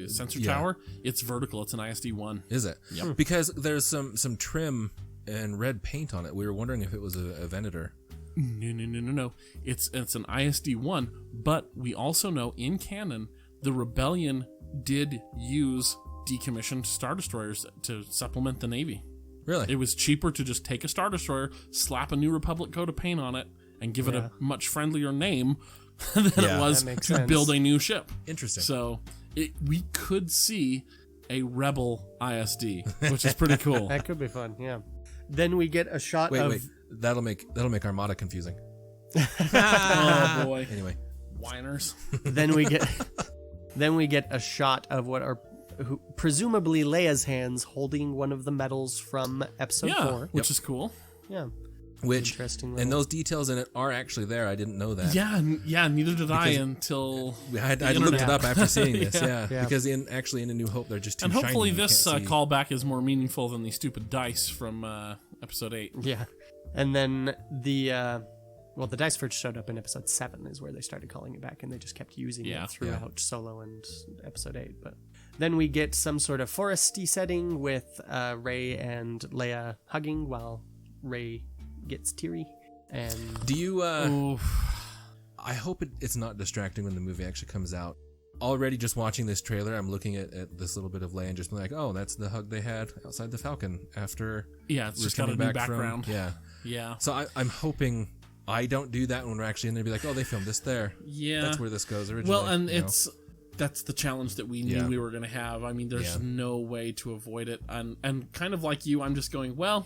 sensor Yeah. tower. It's vertical. It's an ISD-1. is it? Yep. Because there's some trim and red paint on it. We were wondering if it was a Venator. No. It's an ISD-1, but we also know in canon the Rebellion did use decommissioned Star Destroyers to supplement the Navy. Really? It was cheaper to just take a Star Destroyer, slap a New Republic coat of paint on it, and give it a much friendlier name than it was to build a new ship. Interesting. So we could see a Rebel ISD, which is pretty cool. That could be fun, yeah. Then we get a shot of... Wait. That'll make Armada confusing. Oh, boy. Anyway. Whiners. Then we get a shot of what are presumably Leia's hands holding one of the medals from Episode 4. Which is cool. Yeah. Which, interesting and those details in it are actually there. I didn't know that. Yeah, neither did I until I looked it up after seeing this. Yeah. Because in A New Hope, they're just too shiny. And hopefully shiny, this callback is more meaningful than the stupid dice from Episode 8. Yeah. And then the dice first showed up in Episode 7 is where they started calling it back, and they just kept using it throughout Solo and Episode 8. But then we get some sort of foresty setting with Rey and Leia hugging while Rey gets teary. And do you I hope it's not distracting when the movie actually comes out. Already just watching this trailer, I'm looking at this little bit of Leia and just being like, oh, that's the hug they had outside the Falcon after it's just got a new background. Yeah. So I'm hoping I don't do that when we're actually in there, be like, oh, they filmed this there. Yeah. That's where this goes originally. Well, and that's the challenge that we knew we were going to have. I mean, there's no way to avoid it. And kind of like you, I'm just going, well,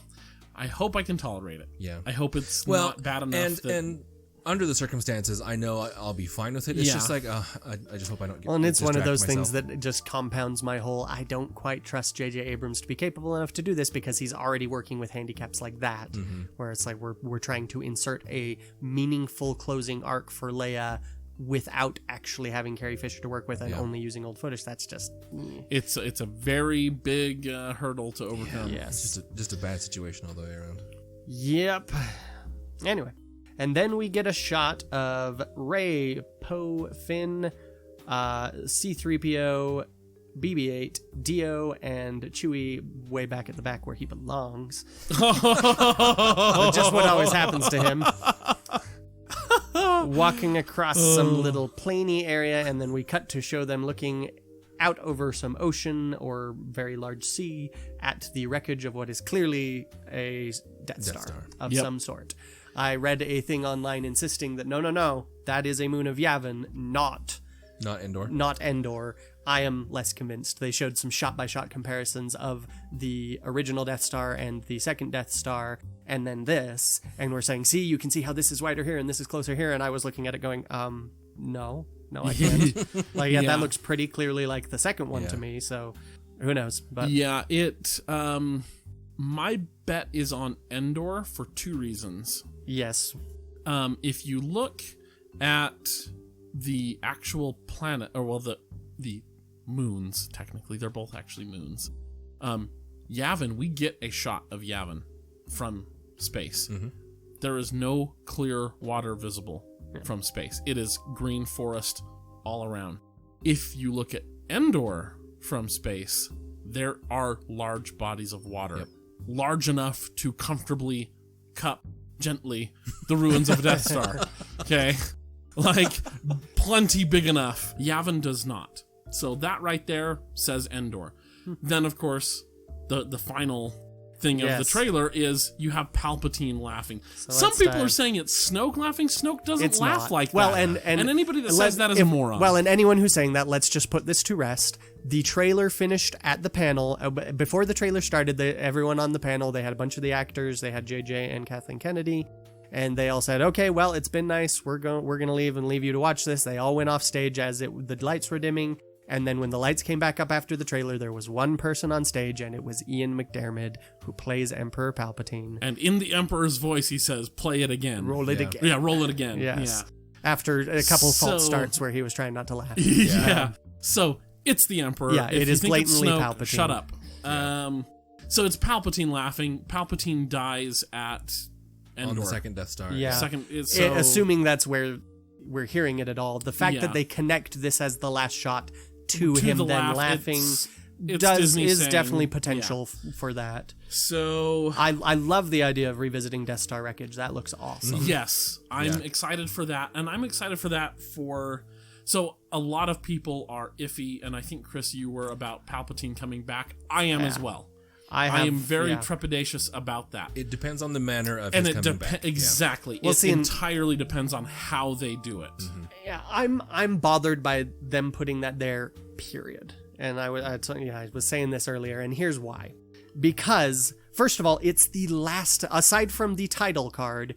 I hope I can tolerate it. Yeah. I hope it's not bad enough. And under the circumstances, I know I'll be fine with it. It's just like, I just hope I don't get. Well, and it's one of those things that just compounds my whole, I don't quite trust J.J. Abrams to be capable enough to do this, because he's already working with handicaps like that, where it's like we're trying to insert a meaningful closing arc for Leia without actually having Carrie Fisher to work with and only using old footage. That's just... It's a very big hurdle to overcome. Yes. It's just a bad situation all the way around. Yep. Anyway. And then we get a shot of Rey, Poe, Finn, C-3PO, BB-8, Dio, and Chewie way back at the back where he belongs. Just what always happens to him. Walking across some little plainy area, and then we cut to show them looking out over some ocean or very large sea at the wreckage of what is clearly a Death Star of some sort. I read a thing online insisting that no, that is a moon of Yavin, not Endor. Not Endor. I am less convinced. They showed some shot-by-shot comparisons of the original Death Star and the second Death Star, and then this, and we're saying, see, you can see how this is wider here and this is closer here, and I was looking at it going, no, I can't. That looks pretty clearly like the second one to me, so who knows? But my bet is on Endor for two reasons. Yes. If you look at the actual planet, or the moons, technically, they're both actually moons. Yavin, we get a shot of Yavin from space. Mm-hmm. There is no clear water visible from space. It is green forest all around. If you look at Endor from space, there are large bodies of water, large enough to comfortably cup gently the ruins of a Death Star. Okay? Like, plenty big enough. Yavin does not. So that right there says Endor. Then, of course, the final thing of the trailer is you have Palpatine laughing. So some people are saying it's Snoke laughing. Snoke doesn't laugh like that. And anybody that says that is a moron. Well, and anyone who's saying that, let's just put this to rest. The trailer finished at the panel. Before the trailer started, everyone on the panel, they had a bunch of the actors. They had JJ and Kathleen Kennedy. And they all said, okay, well, it's been nice. We're going to leave and leave you to watch this. They all went off stage as the lights were dimming. And then when the lights came back up after the trailer, there was one person on stage, and it was Ian McDiarmid, who plays Emperor Palpatine. And in the Emperor's voice, he says, play it again. Roll it again. Yeah, roll it again. Yes. Yeah. After a couple false starts where he was trying not to laugh. Yeah. So it's the Emperor. Yeah, it is blatantly Snoke, Palpatine. Shut up. Yeah. So it's Palpatine laughing. Palpatine dies at Endor. On the second Death Star. Yeah. Assuming that's where we're hearing it at all. The fact that they connect this as the last shot to him then laughing is definitely potential for that. So I love the idea of revisiting Death Star wreckage. That looks awesome. Yes, I'm excited for that, and I'm excited for that for. So a lot of people are iffy, and I think Chris, you were about Palpatine coming back. I am as well. I am very trepidatious about that. It depends on the manner of his coming back. Exactly. Well, it entirely depends on how they do it. Mm-hmm. Yeah, I'm bothered by them putting that there, period. And I was saying this earlier, and here's why. Because, first of all, it's the last, aside from the title card,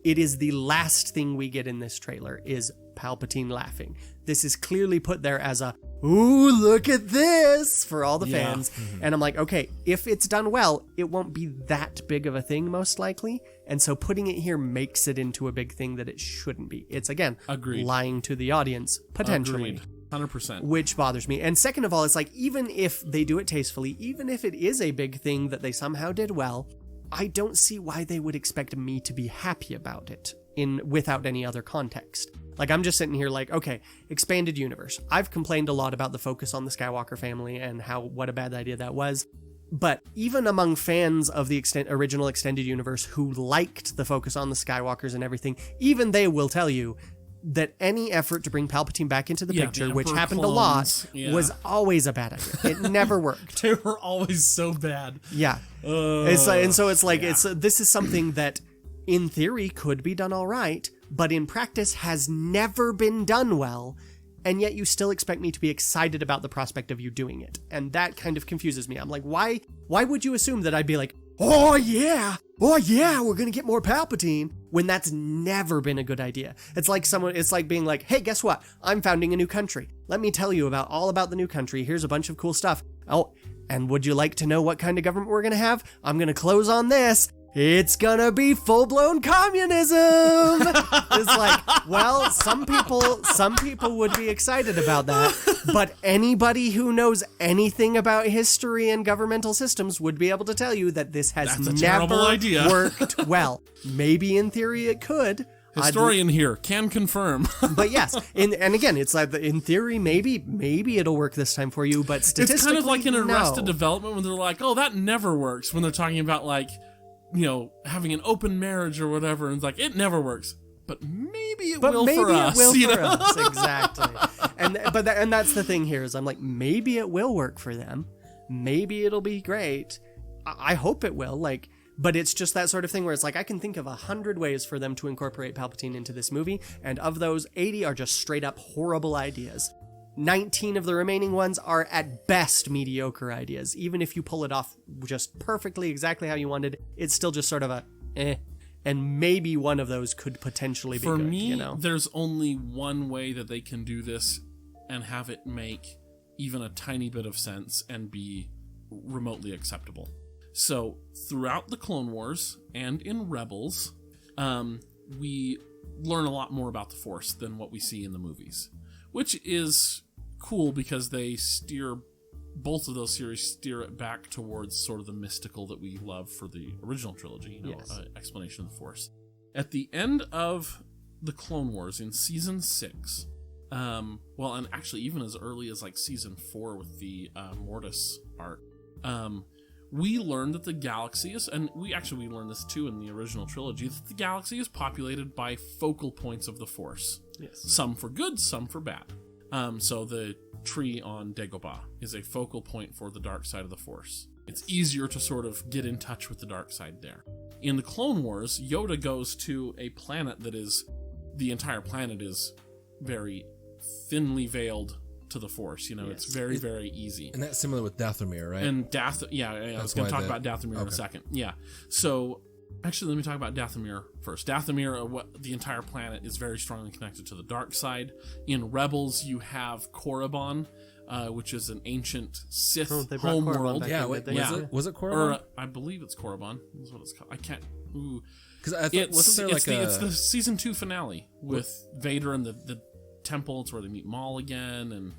it is the last thing we get in this trailer, is Palpatine laughing. This is clearly put there as a, ooh, look at this, for all the fans. Mm-hmm. And I'm like, okay, if it's done well, it won't be that big of a thing, most likely. And so putting it here makes it into a big thing that it shouldn't be. It's, again, lying to the audience, potentially. Agreed. 100%. Which bothers me. And second of all, it's like, even if they do it tastefully, even if it is a big thing that they somehow did well, I don't see why they would expect me to be happy about it without any other context. Like, I'm just sitting here like, okay, expanded universe. I've complained a lot about the focus on the Skywalker family and what a bad idea that was. But even among fans of the original extended universe who liked the focus on the Skywalkers and everything, even they will tell you that any effort to bring Palpatine back into the picture, which happened a lot, was always a bad idea. It never worked. They were always so bad. Yeah. This is something that in theory could be done all right, but in practice has never been done well, and yet you still expect me to be excited about the prospect of you doing it. And that kind of confuses me. I'm like, why would you assume that I'd be like, oh yeah, we're gonna get more Palpatine, when that's never been a good idea. It's like being like, hey, guess what? I'm founding a new country. Let me tell you all about the new country. Here's a bunch of cool stuff. Oh, and would you like to know what kind of government we're gonna have? I'm gonna close on this. It's gonna be full-blown communism. It's like, well, some people would be excited about that, but anybody who knows anything about history and governmental systems would be able to tell you that this has never worked well. Maybe in theory it could. Historian here can confirm. But yes, and again, it's like in theory, maybe it'll work this time for you, but statistically, it's kind of like in Arrested Development when they're like, oh, that never works, when they're talking about like, you know, having an open marriage or whatever, and it's like, it never works. But maybe it will for us. Exactly. And that's the thing here is I'm like, maybe it will work for them. Maybe it'll be great. I hope it will. Like, but it's just that sort of thing where it's like, I can think of 100 ways for them to incorporate Palpatine into this movie, and of those, 80 are just straight up horrible ideas. 19 of the remaining ones are at best mediocre ideas. Even if you pull it off just perfectly, exactly how you wanted, it's still just sort of a eh. And maybe one of those could potentially be good. For me, you know? There's only one way that they can do this and have it make even a tiny bit of sense and be remotely acceptable. So throughout the Clone Wars and in Rebels, we learn a lot more about the Force than what we see in the movies, which is cool because both of those series steer it back towards sort of the mystical that we love for the original trilogy, explanation of the Force. At the end of the Clone Wars in season 6, and actually even as early as like season 4 with the Mortis arc, we learned that the galaxy is, and we learned this too in the original trilogy, that the galaxy is populated by focal points of the Force. Yes. Some for good, some for bad. So the tree on Dagobah is a focal point for the dark side of the Force. It's easier to sort of get in touch with the dark side there. In the Clone Wars, Yoda goes to a planet the entire planet is very thinly veiled to the Force. You know, It's very, very easy. And that's similar with Dathomir, right? And I was going to talk about Dathomir in a second. Yeah. So actually, let me talk about Dathomir first. Dathomir, the entire planet is very strongly connected to the dark side. In Rebels, you have Korriban, which is an ancient Sith homeworld. Was it Korriban? I believe it's Korriban. That's what it's called. I can't. Ooh. Because it's the season 2 finale with Vader and the temple. It's where they meet Maul again, and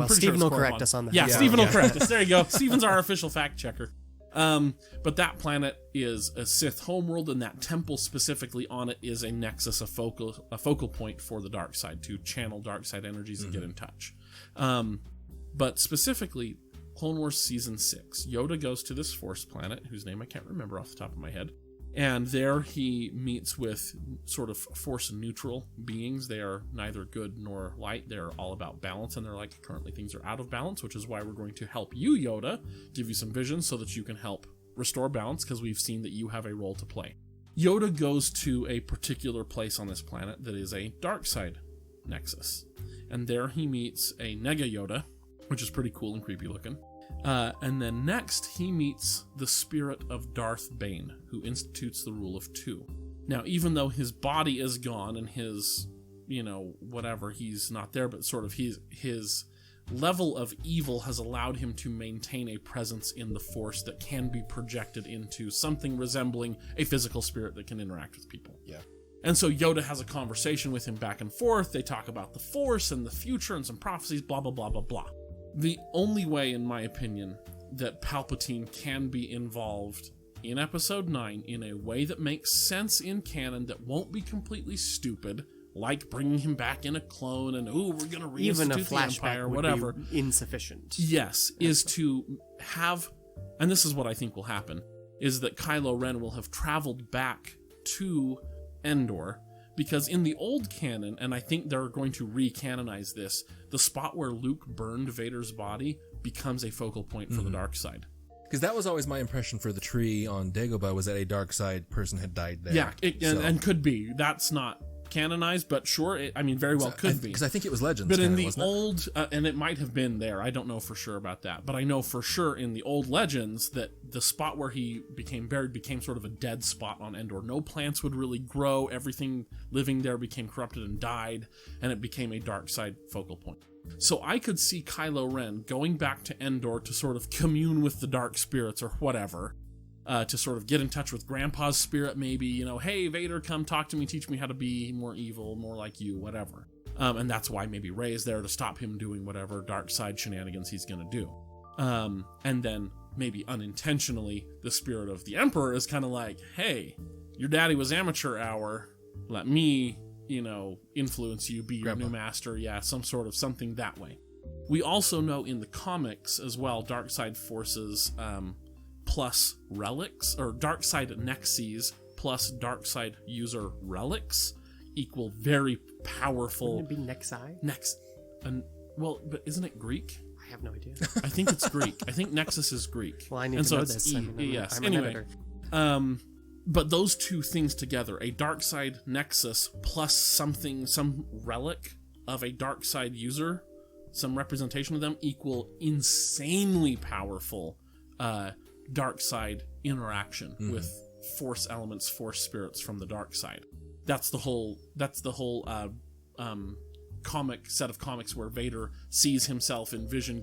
Stephen will correct us on that. Yeah, Stephen will correct us. There you go. Stephen's our official fact checker. But that planet is a Sith homeworld, and that temple specifically on it is a nexus, a focal point for the dark side to channel dark side energies and get in touch. But specifically, Clone Wars Season 6, Yoda goes to this Force planet, whose name I can't remember off the top of my head, And there he meets with sort of force neutral beings. They are neither good nor light. They're all about balance, and they're like, currently things are out of balance, which is why we're going to help you, Yoda, give you some vision so that you can help restore balance, because we've seen that you have a role to play. Yoda goes to a particular place on this planet that is a dark side nexus. And there he meets a Nega Yoda, which is pretty cool and creepy looking. And then next, he meets the spirit of Darth Bane, who institutes the rule of 2. Now, even though his body is gone and his, whatever, he's not there, but sort of his level of evil has allowed him to maintain a presence in the Force that can be projected into something resembling a physical spirit that can interact with people. Yeah. And so Yoda has a conversation with him back and forth. They talk about the Force and the future and some prophecies, blah, blah, blah, blah, blah. The only way, in my opinion, that Palpatine can be involved in Episode 9 in a way that makes sense in canon that won't be completely stupid, like bringing him back in a clone and, we're going to reinstitute the Empire, whatever. Be insufficient. Yes, is to have, and this is what I think will happen, is that Kylo Ren will have traveled back to Endor, because in the old canon, and I think they're going to re-canonize this, the spot where Luke burned Vader's body becomes a focal point for the dark side. Because that was always my impression for the tree on Dagobah, was that a dark side person had died there. Yeah, and could be. That's not canonized, but sure, very well could be. Because I think it was Legends. But canon, in the wasn't old, and it might have been there, I don't know for sure about that, but I know for sure in the old Legends that the spot where he became buried became sort of a dead spot on Endor. No plants would really grow, everything living there became corrupted and died, and it became a dark side focal point. So I could see Kylo Ren going back to Endor to sort of commune with the dark spirits or whatever, to sort of get in touch with Grandpa's spirit, maybe, hey, Vader, come talk to me, teach me how to be more evil, more like you, whatever. And that's why maybe Rey is there to stop him doing whatever dark side shenanigans he's going to do. And then maybe unintentionally, the spirit of the Emperor is kind of like, hey, your daddy was amateur hour, let me, influence you, be your new master, some sort of something that way. We also know in the comics as well, dark side forces, plus relics, or dark side nexes plus dark side user relics equal very powerful. Wouldn't it be Nexi? But isn't it Greek? I have no idea. I think it's Greek. I think Nexus is Greek. Well, I need to know this. Yes. I'm Anyway, an editor. but those two things together, a dark side nexus plus some relic of a dark side user, some representation of them, equal insanely powerful dark side interaction with force elements, force spirits from the dark side. That's the whole comic set of comics where Vader sees himself in vision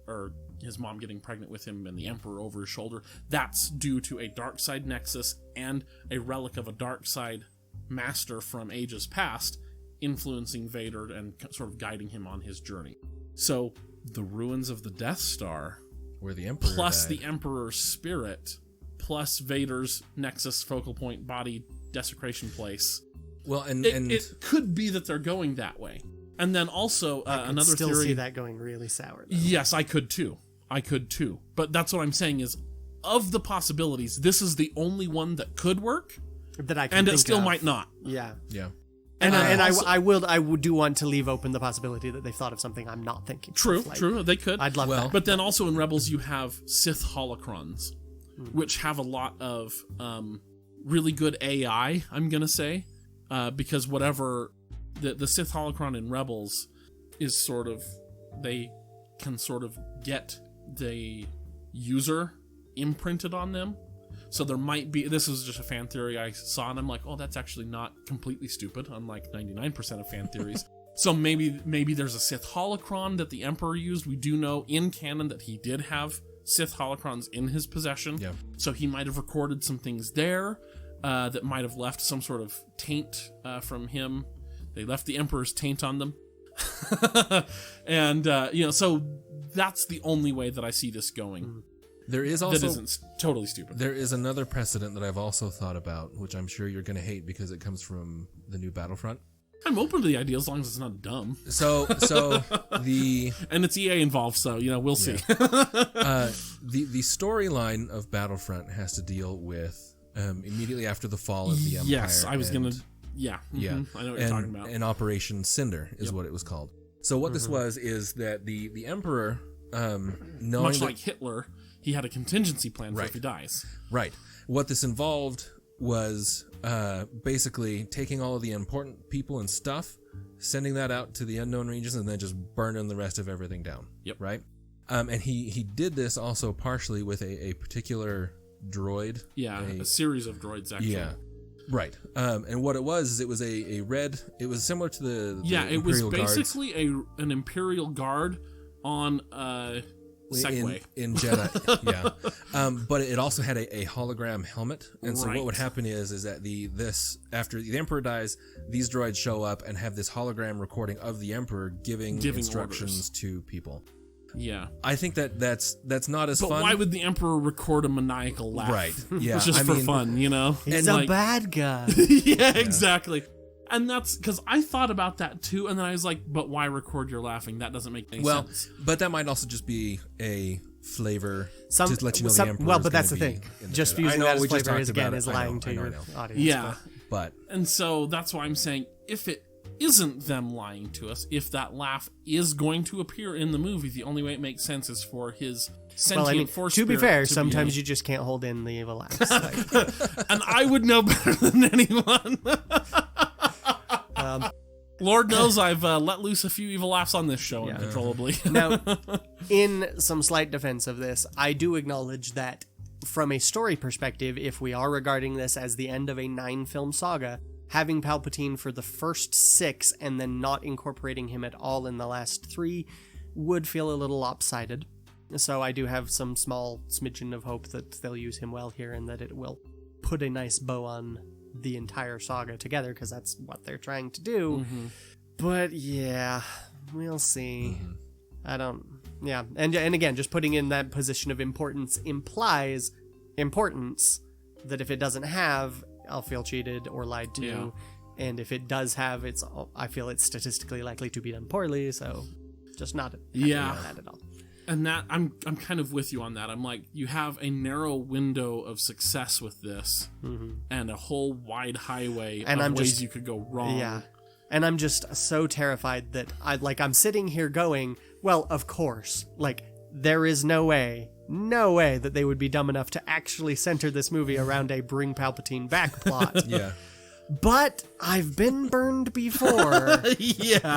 or his mom getting pregnant with him and the Emperor over his shoulder. That's due to a dark side nexus and a relic of a dark side master from ages past influencing Vader and sort of guiding him on his journey. So the ruins of the Death Star, where the Emperor plus died. the Emperor's spirit, plus Vader's nexus focal point body desecration place. Well, it could be that they're going that way. And then also another still theory. See that going really sour, though. Yes, I could too. But that's what I'm saying is, of the possibilities, this is the only one that could work, that I can and think it still of. might not. Yeah. And I do want to leave open the possibility that they've thought of something I'm not thinking. True, they could. I'd love that. But then also in Rebels you have Sith holocrons, which have a lot of really good AI, I'm going to say, because whatever the Sith holocron in Rebels is sort of, they can sort of get the user imprinted on them. So there might be, this is just a fan theory I saw, and I'm like, oh, that's actually not completely stupid, unlike 99% of fan theories. So maybe there's a Sith holocron that the Emperor used. We do know in canon that he did have Sith holocrons in his possession. Yeah. So he might have recorded some things there that might have left some sort of taint from him. They left the Emperor's taint on them. And, so that's the only way that I see this going. There is also, that isn't totally stupid. There is another precedent that I've also thought about, which I'm sure you're going to hate because it comes from the new Battlefront. I'm open to the idea as long as it's not dumb. So the and it's EA involved, so we'll see. The storyline of Battlefront has to deal with immediately after the fall of the Empire. Yes, I was going to... Yeah. Yeah. I know what you're talking about. And Operation Cinder is what it was called. So what this was is that the Emperor... much like Hitler, he had a contingency plan for if he dies. Right. What this involved was basically taking all of the important people and stuff, sending that out to the unknown regions, and then just burning the rest of everything down. Yep. Right? And he did this also partially with a particular droid. Yeah, a series of droids, actually. Yeah. Right. And what it was is it was a red... It was similar to the it was Imperial basically an Imperial Guard on a Segway. In Jedi, yeah. But it also had a hologram helmet, and so what would happen is that after the Emperor dies, these droids show up and have this hologram recording of the Emperor giving instructions orders to people. Yeah, I think that's not as fun. But why would the Emperor record a maniacal laugh? Right. Yeah, it's just for fun, you know. He's a bad guy. Yeah, exactly. And that's because I thought about that too, and then I was like, but why record your laughing? That doesn't make any sense. But that might also just be a flavor to let you know the Emperor. Well, but that's the thing. Just using that as flavor is lying to your audience. Yeah. But and so that's why I'm saying if it isn't them lying to us, if that laugh is going to appear in the movie, the only way it makes sense is for his sentient force to be spirit fair, sometimes you just can't hold in the evil laughs. And I would know better than anyone. Lord knows I've let loose a few evil laughs on this show uncontrollably. Now, in some slight defense of this, I do acknowledge that from a story perspective, if we are regarding this as the end of a 9-film saga, having Palpatine for the first 6 and then not incorporating him at all in the last 3 would feel a little lopsided. So I do have some small smidgen of hope that they'll use him well here and that it will put a nice bow on the entire saga together, because that's what they're trying to do. But yeah, we'll see. And again, just putting in that position of importance implies importance that if it doesn't have, I'll feel cheated or lied to. And if it does have, I feel it's statistically likely to be done poorly, so just not that at all. And that I'm kind of with you on that. I'm like, you have a narrow window of success with this, and a whole wide highway of ways you could go wrong. Yeah, and I'm just so terrified that I'm sitting here going, well, of course, there is no way that they would be dumb enough to actually center this movie around a bring Palpatine back plot. Yeah. But I've been burned before.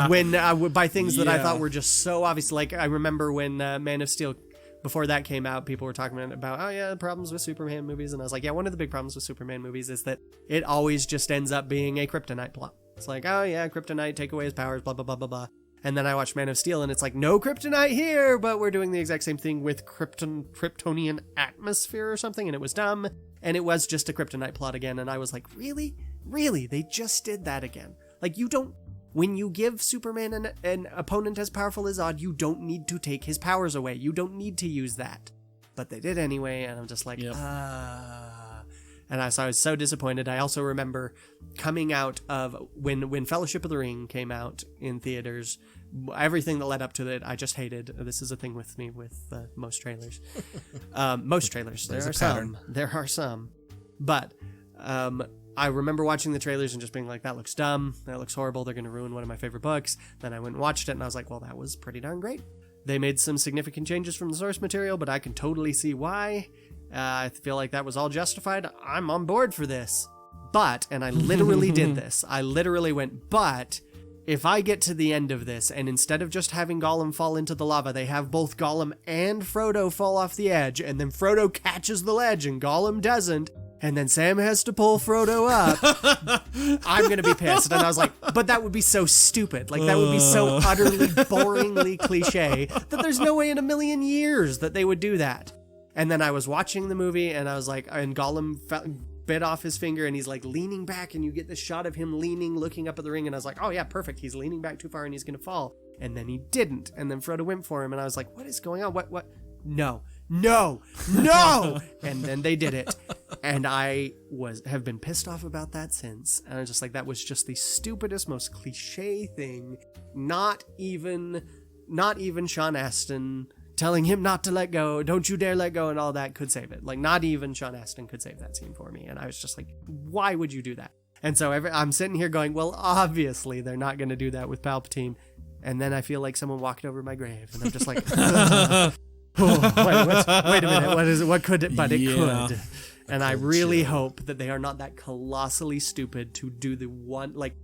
When by things that I thought were just so obvious. Like, I remember when Man of Steel, before that came out, people were talking about, problems with Superman movies. And I was like, one of the big problems with Superman movies is that it always just ends up being a kryptonite plot. It's like, kryptonite, take away his powers, blah, blah, blah, blah, blah. And then I watched Man of Steel, and it's like, no kryptonite here, but we're doing the exact same thing with Kryptonian atmosphere or something, and it was dumb. And it was just a kryptonite plot again, and I was like, really? Really? They just did that again? Like, you don't... When you give Superman an opponent as powerful as Zod, you don't need to take his powers away. You don't need to use that. But they did anyway, and I'm just like, And I was so disappointed. I also remember coming out of... When Fellowship of the Ring came out in theaters, everything that led up to it, I just hated. This is a thing with me with most trailers. Most trailers. There are some. But I remember watching the trailers and just being like, that looks dumb. That looks horrible. They're going to ruin one of my favorite books. Then I went and watched it, and I was like, well, that was pretty darn great. They made some significant changes from the source material, but I can totally see why. I feel like that was all justified. I'm on board for this. But, and I literally did this. I literally went, but if I get to the end of this, and instead of just having Gollum fall into the lava, they have both Gollum and Frodo fall off the edge, and then Frodo catches the ledge and Gollum doesn't, and then Sam has to pull Frodo up, I'm going to be pissed. And I was like, but that would be so stupid. Like, that would be so utterly boringly cliche that there's no way in a million years that they would do that. And then I was watching the movie, and I was like, and Gollum bit off his finger, and he's like leaning back, and you get this shot of him leaning, looking up at the ring, and I was like, oh yeah, perfect. He's leaning back too far, and he's going to fall. And then he didn't. And then Frodo went for him, and I was like, what is going on? What? No. And then they did it. And I have been pissed off about that since. And I was just like, that was just the stupidest, most cliche thing. Not even Sean Astin telling him not to let go, don't you dare let go, and all that could save it. Like, not even Sean Astin could save that scene for me. And I was just like, why would you do that? And so I'm sitting here going, well, obviously they're not going to do that with Palpatine. And then I feel like someone walked over my grave, and I'm just like, wait a minute, what is it? What could it? But it could. And I really hope that they are not that colossally stupid to do the one, like,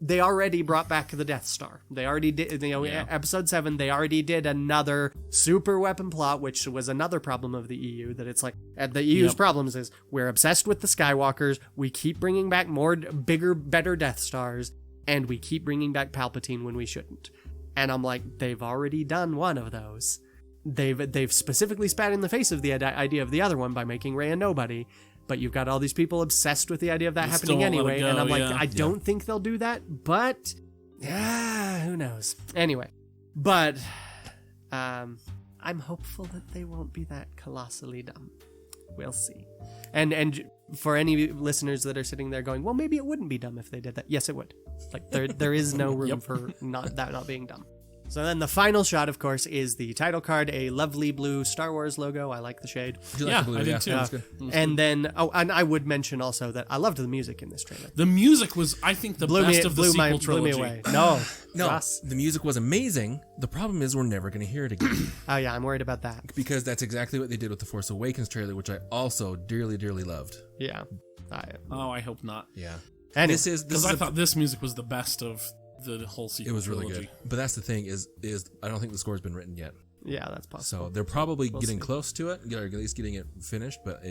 they already brought back the Death Star. They already did, Episode 7, they already did another super weapon plot, which was another problem of the EU, that it's like, the EU's problems is, we're obsessed with the Skywalkers, we keep bringing back more, bigger, better Death Stars, and we keep bringing back Palpatine when we shouldn't. And I'm like, they've already done one of those. They've specifically spat in the face of the idea of the other one by making Rey a nobody. But you've got all these people obsessed with the idea of that happening anyway. And I'm like, I don't think they'll do that, but who knows? Anyway, but I'm hopeful that they won't be that colossally dumb. We'll see. And for any listeners that are sitting there going, well, maybe it wouldn't be dumb if they did that. Yes, it would. Like, there is no room for not being dumb. So then the final shot, of course, is the title card, a lovely blue Star Wars logo. I like the shade. Yeah, I did too. And then, and I would mention also that I loved the music in this trailer. The music was, I think, the best of the sequel trilogy. Blew me away. No, Ross. The music was amazing. The problem is we're never going to hear it again. Oh yeah, I'm worried about that. Because that's exactly what they did with the Force Awakens trailer, which I also dearly, dearly loved. Yeah. I hope not. Yeah. And because I thought this music was the best of the whole sequel. It was trilogy. really good. But that's the thing is I don't think the score's been written yet. Yeah, that's possible. So they're probably getting close to it, or at least getting it finished. But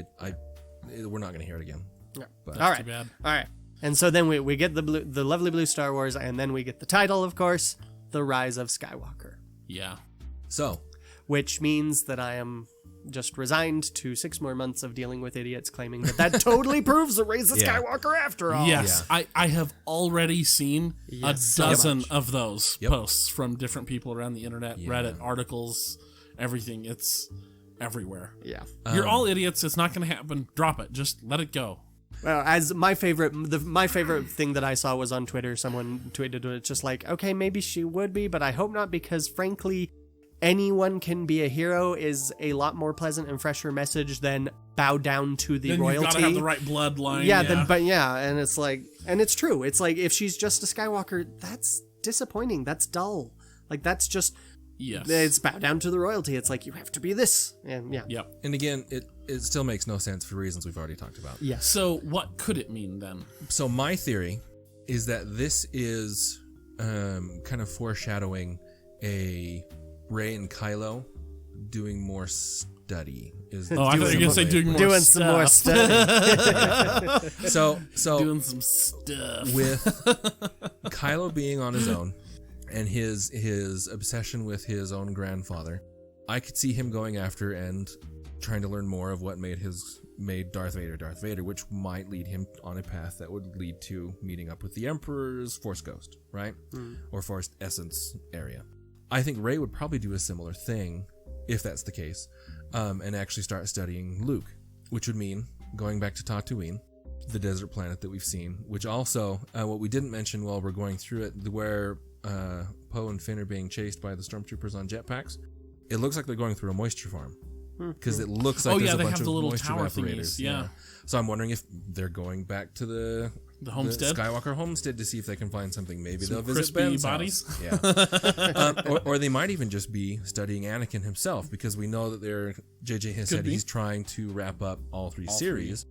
we're not going to hear it again. Yeah. But All right. Too bad. All right. And so then we get the lovely blue Star Wars, and then we get the title, of course, The Rise of Skywalker. Yeah. So, which means that I am just resigned to 6 more months of dealing with idiots claiming that totally proves the Rise of Skywalker after all. Yes, yeah. I have already seen a dozen of those posts from different people around the internet, Reddit, articles, everything. It's everywhere. Yeah. You're all idiots. It's not going to happen. Drop it. Just let it go. Well, as my favorite thing that I saw was on Twitter. Someone tweeted it just like, okay, maybe she would be, but I hope not, because frankly, anyone can be a hero is a lot more pleasant and fresher message than bow down to the royalty. You've got to have the right bloodline. And it's like, and it's true. It's like, if she's just a Skywalker, that's disappointing. That's dull. Like, that's just, it's bow down to the royalty. It's like, you have to be this. And And again, it still makes no sense for reasons we've already talked about. Yes. So what could it mean then? So my theory is that this is kind of foreshadowing a Rey and Kylo doing more study. I thought you were going to say doing some more study. So doing some stuff. With Kylo being on his own and his obsession with his own grandfather, I could see him going after and trying to learn more of what made Darth Vader, which might lead him on a path that would lead to meeting up with the Emperor's Force Ghost, right? Or Force Essence area. I think Rey would probably do a similar thing, if that's the case, and actually start studying Luke, which would mean going back to Tatooine, the desert planet that we've seen, which also, what we didn't mention while we're going through it, where Poe and Finn are being chased by the stormtroopers on jetpacks, it looks like they're going through a moisture farm. Because it looks like there's a bunch of moisture evaporators. Yeah. So I'm wondering if they're going back to the homestead, the Skywalker homestead, to see if they can find something. Maybe they'll visit crispy Ben's bodies. House. Yeah. Or they might even just be studying Anakin himself, because we know that JJ has said he's trying to wrap up all three series.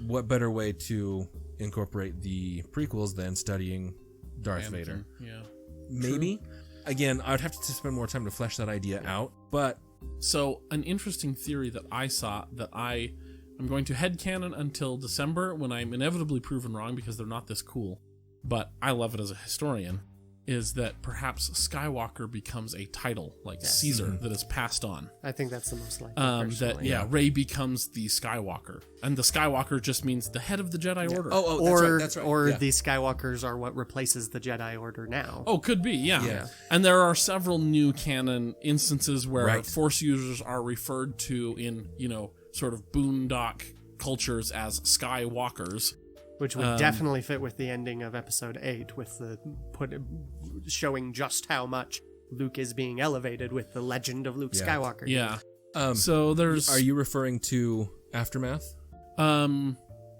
What better way to incorporate the prequels than studying Darth Vader? Yeah. Maybe. True. Again, I would have to spend more time to flesh that idea out, but. So, an interesting theory that I saw that I'm going to headcanon until December, when I'm inevitably proven wrong because they're not this cool, but I love it as a historian, is that perhaps Skywalker becomes a title, like Caesar, that is passed on. I think that's the most likely. Rey becomes the Skywalker. And the Skywalker just means the head of the Jedi Order. That's right. Or the Skywalkers are what replaces the Jedi Order now. Oh, could be, yeah. And there are several new canon instances where Force users are referred to in, sort of boondock cultures as Skywalkers. Which would definitely fit with the ending of Episode 8, with showing just how much Luke is being elevated with the legend of Luke Skywalker. Yeah. So there's... Are you referring to Aftermath?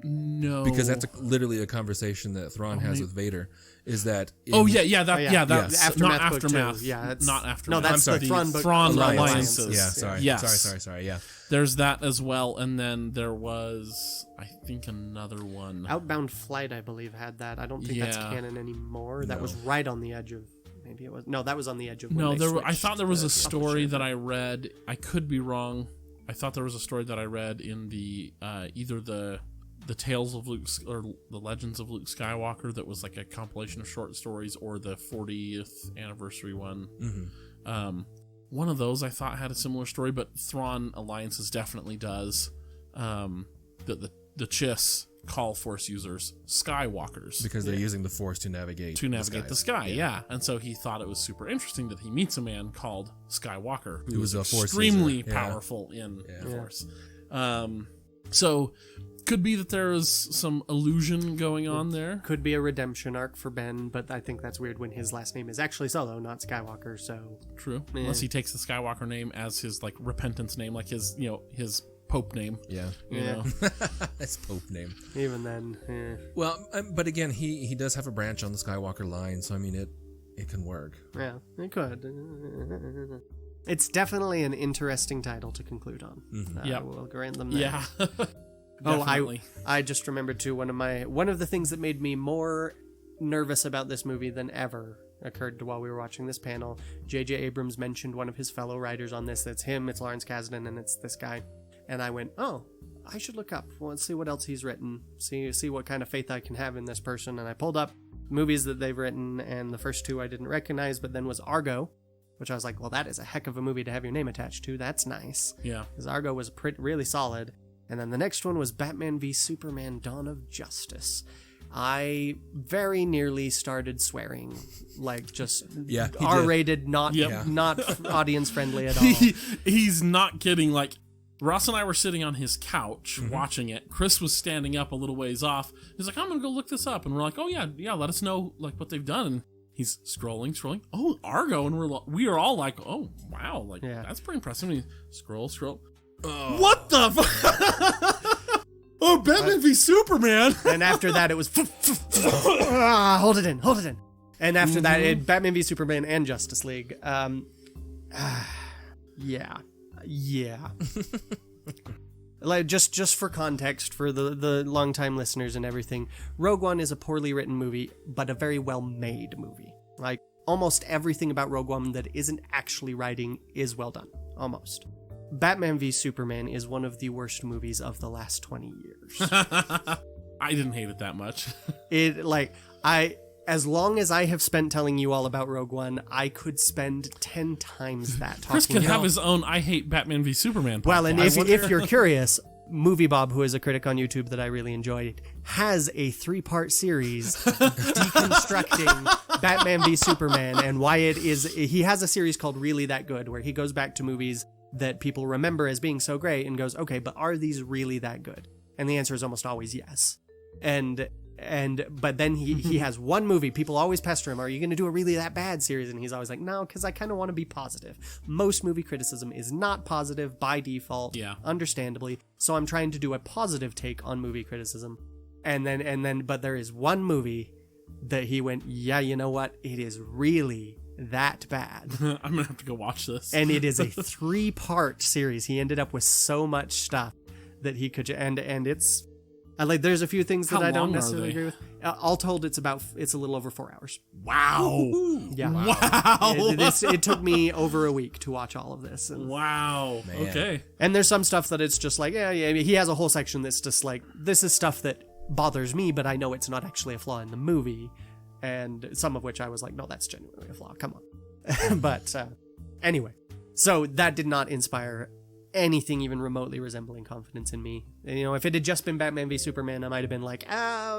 No. Because that's literally a conversation that Thrawn has with Vader. Is that... That's not Aftermath. Yeah, it's not Aftermath. No, that's I'm sorry. the Thrawn book. Thrawn Alliances. Yeah, sorry. Yes. Sorry, yeah. There's that as well, and then there was, I think, another one. Outbound Flight, I believe, had that. I don't think that's canon anymore. That was right on the edge of... Maybe it was... No, that was on the edge of... No, I thought there was a story that I read. I could be wrong. I thought there was a story that I read in the either the Tales of Luke or the Legends of Luke Skywalker that was like a compilation of short stories, or the 40th anniversary one. Mm-hmm. One of those I thought had a similar story, but Thrawn Alliances definitely does. The Chiss call Force users Skywalkers because they're using the Force to navigate the sky. Yeah, and so he thought it was super interesting that he meets a man called Skywalker who was a Force extremely user. powerful in the Force. So could be that there is some illusion going on there. Could be a redemption arc for Ben, but I think that's weird when his last name is actually Solo, not Skywalker. So true, unless he takes the Skywalker name as his like repentance name, like his his Pope name. Yeah. You know? That's Pope name. Even then. Well, but again, he does have a branch on the Skywalker line, so I mean it can work. Yeah, it could. It's definitely an interesting title to conclude on. Mm-hmm. Yeah, we'll grant them that. Yeah. I just remembered too, one of the things that made me more nervous about this movie than ever occurred while we were watching this panel. J.J. Abrams mentioned one of his fellow writers on this. That's him, it's Lawrence Kasdan, and it's this guy. And I went, oh, I should look up. Well, let's see what else he's written. See what kind of faith I can have in this person. And I pulled up movies that they've written, and the first two I didn't recognize, but then was Argo, which I was like, well, that is a heck of a movie to have your name attached to. That's nice. Yeah. Because Argo was really solid. And then the next one was Batman v Superman: Dawn of Justice. I very nearly started swearing, like just R-rated, not audience friendly at all. He's not kidding. Like, Ross and I were sitting on his couch watching it. Chris was standing up a little ways off. He's like, I'm gonna go look this up, and we're like, oh yeah, let us know like what they've done. And he's scrolling. Oh, Argo, and we are all like, oh wow, like that's pretty impressive. And he scroll. Oh. What the fuck? Oh, Batman v Superman. And after that, it was hold it in. And after that, Batman v Superman and Justice League. Yeah. Like just for context, for the longtime listeners and everything, Rogue One is a poorly written movie, but a very well made movie. Like almost everything about Rogue One that isn't actually writing is well done. Almost. Batman v Superman is one of the worst movies of the last 20 years. I didn't hate it that much. As long as I have spent telling you all about Rogue One, I could spend 10 times that talking. Chris could have his own I Hate Batman v Superman podcast. Well, and if you're curious, Movie Bob, who is a critic on YouTube that I really enjoyed, has a 3-part series deconstructing Batman v Superman and why it is. He has a series called Really That Good, where he goes back to movies that people remember as being so great and goes, okay, but are these really that good? And the answer is almost always yes. But then he has one movie. People always pester him, are you going to do a Really That Bad series? And he's always like, no, because I kind of want to be positive. Most movie criticism is not positive by default, understandably. So I'm trying to do a positive take on movie criticism. But there is one movie that he went, yeah, you know what? It is really that bad. I'm gonna have to go watch this. And it is a 3-part series. He ended up with so much stuff that he could, and it's like there's a few things that I don't necessarily agree with. All told, it's a little over 4 hours. Wow. Yeah. Wow. It took me over a week to watch all of this. And, wow. Man. Okay. And there's some stuff that it's just like, yeah. He has a whole section that's just like, this is stuff that bothers me, but I know it's not actually a flaw in the movie. And some of which I was like, no, that's genuinely a flaw. Come on. But anyway, so that did not inspire anything even remotely resembling confidence in me. You know, if it had just been Batman v Superman, I might have been like,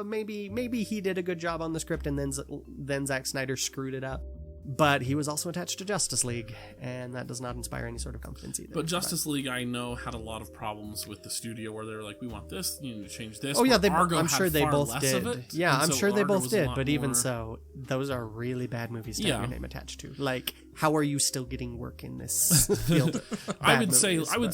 maybe he did a good job on the script and then Zack Snyder screwed it up. But he was also attached to Justice League, and that does not inspire any sort of confidence either. But Justice League, I know, had a lot of problems with the studio where they were like, we want this, you need to change this. Oh yeah, Argo I'm sure they both did. Yeah, I'm sure they both did. But even more... so, those are really bad movies to have your name attached to. Like, how are you still getting work in this field? I would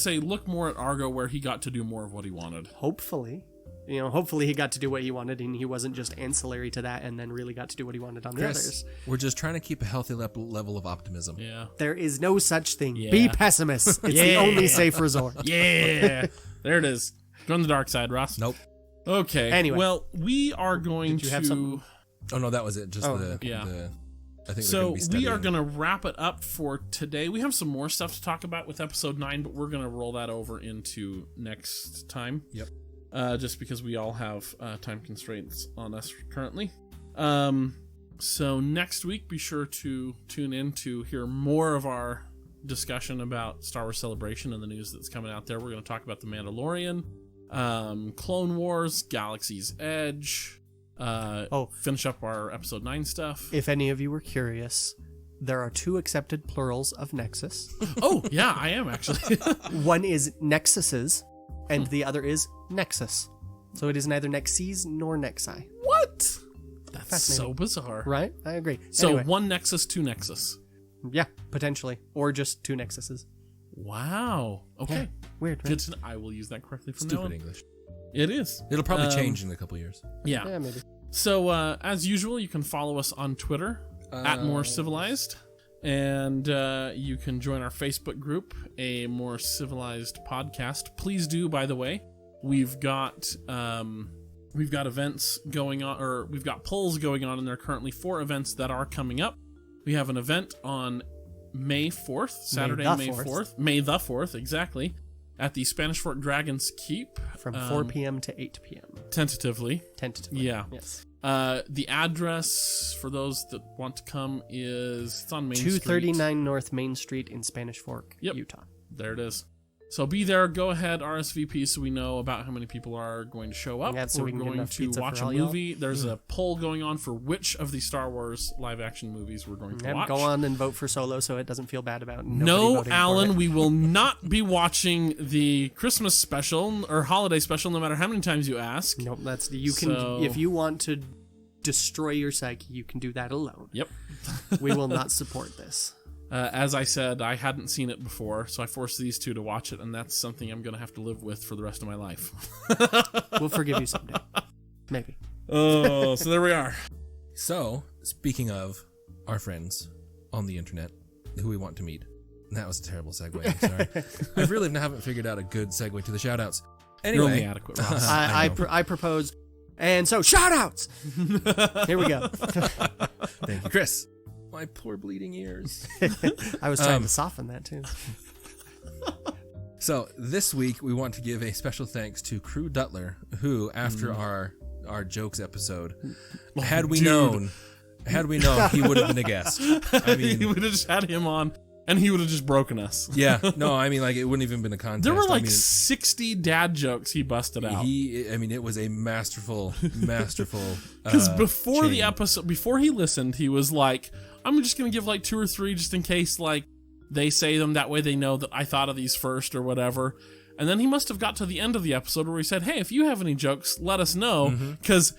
say look more at Argo, where he got to do more of what he wanted. Hopefully. Hopefully he got to do what he wanted and he wasn't just ancillary to that and then really got to do what he wanted on the others. We're just trying to keep a healthy level of optimism. Yeah. There is no such thing. Yeah. Be pessimists. It's the only safe resort. Yeah. There it is. Go on the dark side, Ross. Nope. Okay. Anyway. Well, we are going to... have something? Oh, no, that was it. Just I think so we are going to wrap it up for today. We have some more stuff to talk about with episode 9, but we're going to roll that over into next time. Yep. Just because we all have time constraints on us currently. So next week, be sure to tune in to hear more of our discussion about Star Wars Celebration and the news that's coming out there. We're going to talk about The Mandalorian, Clone Wars, Galaxy's Edge, finish up our episode 9 stuff. If any of you were curious, there are 2 accepted plurals of Nexus. Oh, yeah, I am actually. One is Nexuses, and the other is Nexus. So it is neither Nexes nor Nexi. What? That's so bizarre. Right? I agree. So anyway. 1 Nexus, 2 Nexus. Yeah, potentially. Or just 2 Nexuses. Wow. Okay. Yeah. Weird, right? Good to know. I will use that correctly from now on. Stupid English. It is. It'll probably change in a couple years. Yeah. Yeah, maybe. So, as usual, you can follow us on Twitter, at More Civilized. And you can join our Facebook group, A More Civilized Podcast. Please do, by the way. We've got events going on, or we've got polls going on, and there are currently 4 events that are coming up. We have an event on May 4th, Saturday, May 4th. May the 4th, exactly, at the Spanish Fort Dragon's Keep. From 4 p.m. to 8 p.m. Tentatively. Yeah. Yes. The address for those that want to come is it's on Main Street. 239 North Main Street in Spanish Fork, Utah. There it is. So be there. Go ahead, RSVP, so we know about how many people are going to show up. Yeah, so we're going to watch a movie. There's a poll going on for which of the Star Wars live-action movies we're going to watch. Go on and vote for Solo, so it doesn't feel bad about No, Alan, we will not be watching the Christmas special or holiday special, no matter how many times you ask. Nope, if you want to destroy your psyche, you can do that alone. Yep. We will not support this. As I said, I hadn't seen it before, so I forced these 2 to watch it, and that's something I'm going to have to live with for the rest of my life. We'll forgive you someday. Maybe. Oh, so there we are. So, speaking of our friends on the internet who we want to meet, that was a terrible segue, I'm sorry. I really haven't figured out a good segue to the shoutouts. Anyway. You're only adequate, Ross. I propose, and so shoutouts! Here we go. Thank you, Chris. My poor bleeding ears. I was trying to soften that too. So this week we want to give a special thanks to Crew Dutler, who after our jokes episode, had we known he would have been a guest. I mean, we would have just had him on, and he would have just broken us. Yeah, no, I mean, like, it wouldn't even been a contest. There were like 60 dad jokes he busted out. It was a masterful. Because before the episode, before he listened, he was like, I'm just going to give like 2 or 3 just in case like they say them. That way they know that I thought of these first or whatever. And then he must have got to the end of the episode where he said, hey, if you have any jokes, let us know. Because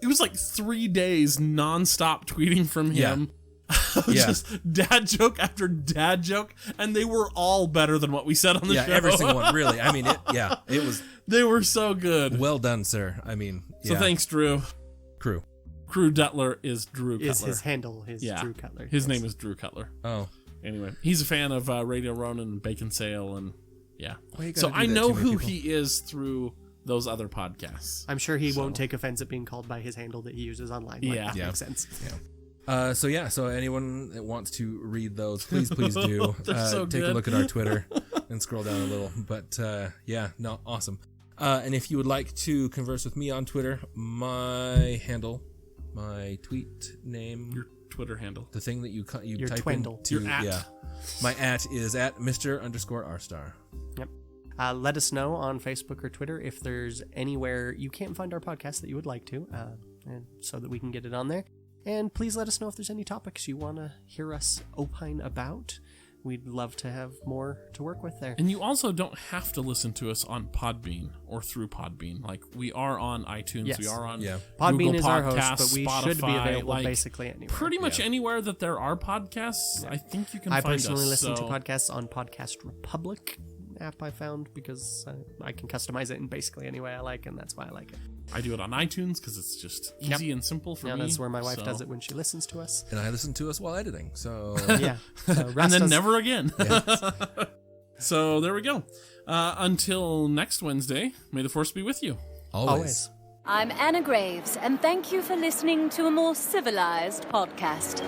it was like 3 days nonstop tweeting from him. Just dad joke after dad joke. And they were all better than what we said on the show. Yeah, every single one, really. I mean, it was... They were so good. Well done, sir. I mean, So thanks, Drew. Crew Dutler is Drew Cutler. Is his handle, Drew Cutler. His name is Drew Cutler. Oh. Anyway, he's a fan of Radio Ronin and Bacon Sale, and so I know who he is through those other podcasts. I'm sure he won't take offense at being called by his handle that he uses online. That makes sense. Yeah. So anyone that wants to read those, please do. So take a look at our Twitter and scroll down a little. But awesome. And if you would like to converse with me on Twitter, my handle, my tweet name, your Twitter handle, the thing that you type twindle. into, your at. My at is at Mr_R*. Yep. Let us know on Facebook or Twitter if there's anywhere you can't find our podcast that you would like to, and so that we can get it on there. And please let us know if there's any topics you want to hear us opine about. We'd love to have more to work with there. And you also don't have to listen to us on Podbean or through Podbean. Like, we are on iTunes. Yes. We are on Podbean Google is Podcasts, our host, but we Spotify, should be available like, basically anywhere. pretty much anywhere that there are podcasts. I think you can find us. I personally listen to podcasts on Podcast Republic app I found because I can customize it in basically any way I like, and that's why I like it. I do it on iTunes because it's just easy and simple for me. That's where my wife does it when she listens to us. And I listen to us while editing, so... Yeah. And then never again. So there we go. Until next Wednesday, may the Force be with you. Always. I'm Anna Graves, and thank you for listening to a more civilized podcast.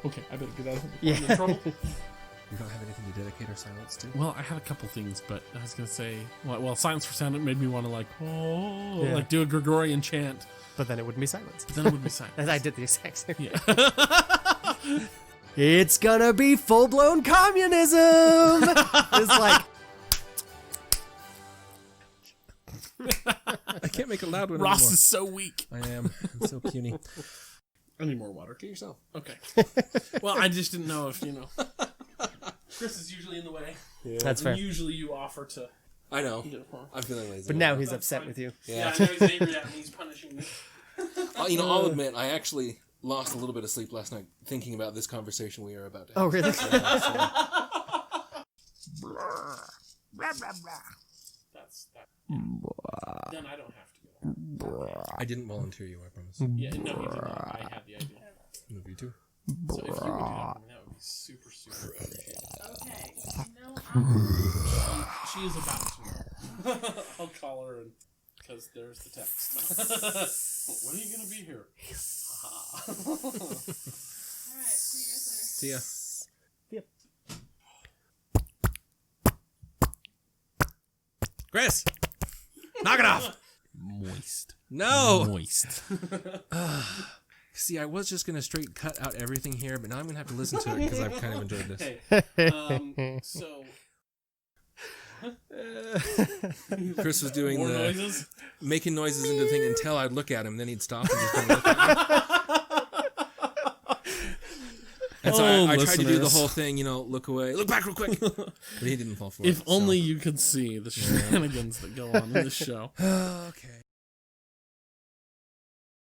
Okay, I better get out of here. Yeah. I'm in trouble. We don't have anything to dedicate our silence to? Well, I had a couple things, but I was going to say, well, Silence for Sound, it made me want to like do a Gregorian chant. But then it wouldn't be silence. Then it would be silence. I did the exact same thing. Yeah. It's gonna be full-blown communism! It's like... I can't make a loud one Ross anymore. is so weak. I am. I'm so puny. I need more water. Get yourself. Okay. Well, I just didn't know if, Chris is usually in the way. Yeah. That's fair. And usually you offer to... I know. I'm feeling lazy. But now he's upset with you. Yeah, I know he's angry at me. He's punishing me. I'll admit, I actually lost a little bit of sleep last night thinking about this conversation we are about to have. Oh, really? That's that. Then I don't have to go. I didn't volunteer you, I promise. Yeah, no, you did not. I had the idea. Move you too. So if you would do that, that would be super, super appreciated. Okay. She is about to know. I'll call her because there's the text. When are you going to be here? Alright, see you guys See ya. Yep. Chris! Knock it off! Moist. No! Moist. See, I was just going to straight cut out everything here, but now I'm going to have to listen to it because I've kind of enjoyed this. Hey, so... Chris was doing More the... noises? Making noises into the thing until I'd look at him, then he'd stop and just kind of look at me. And so I tried to do the whole thing, look away, look back real quick. But he didn't fall for it. If only you could see the shenanigans that go on in this show. Okay.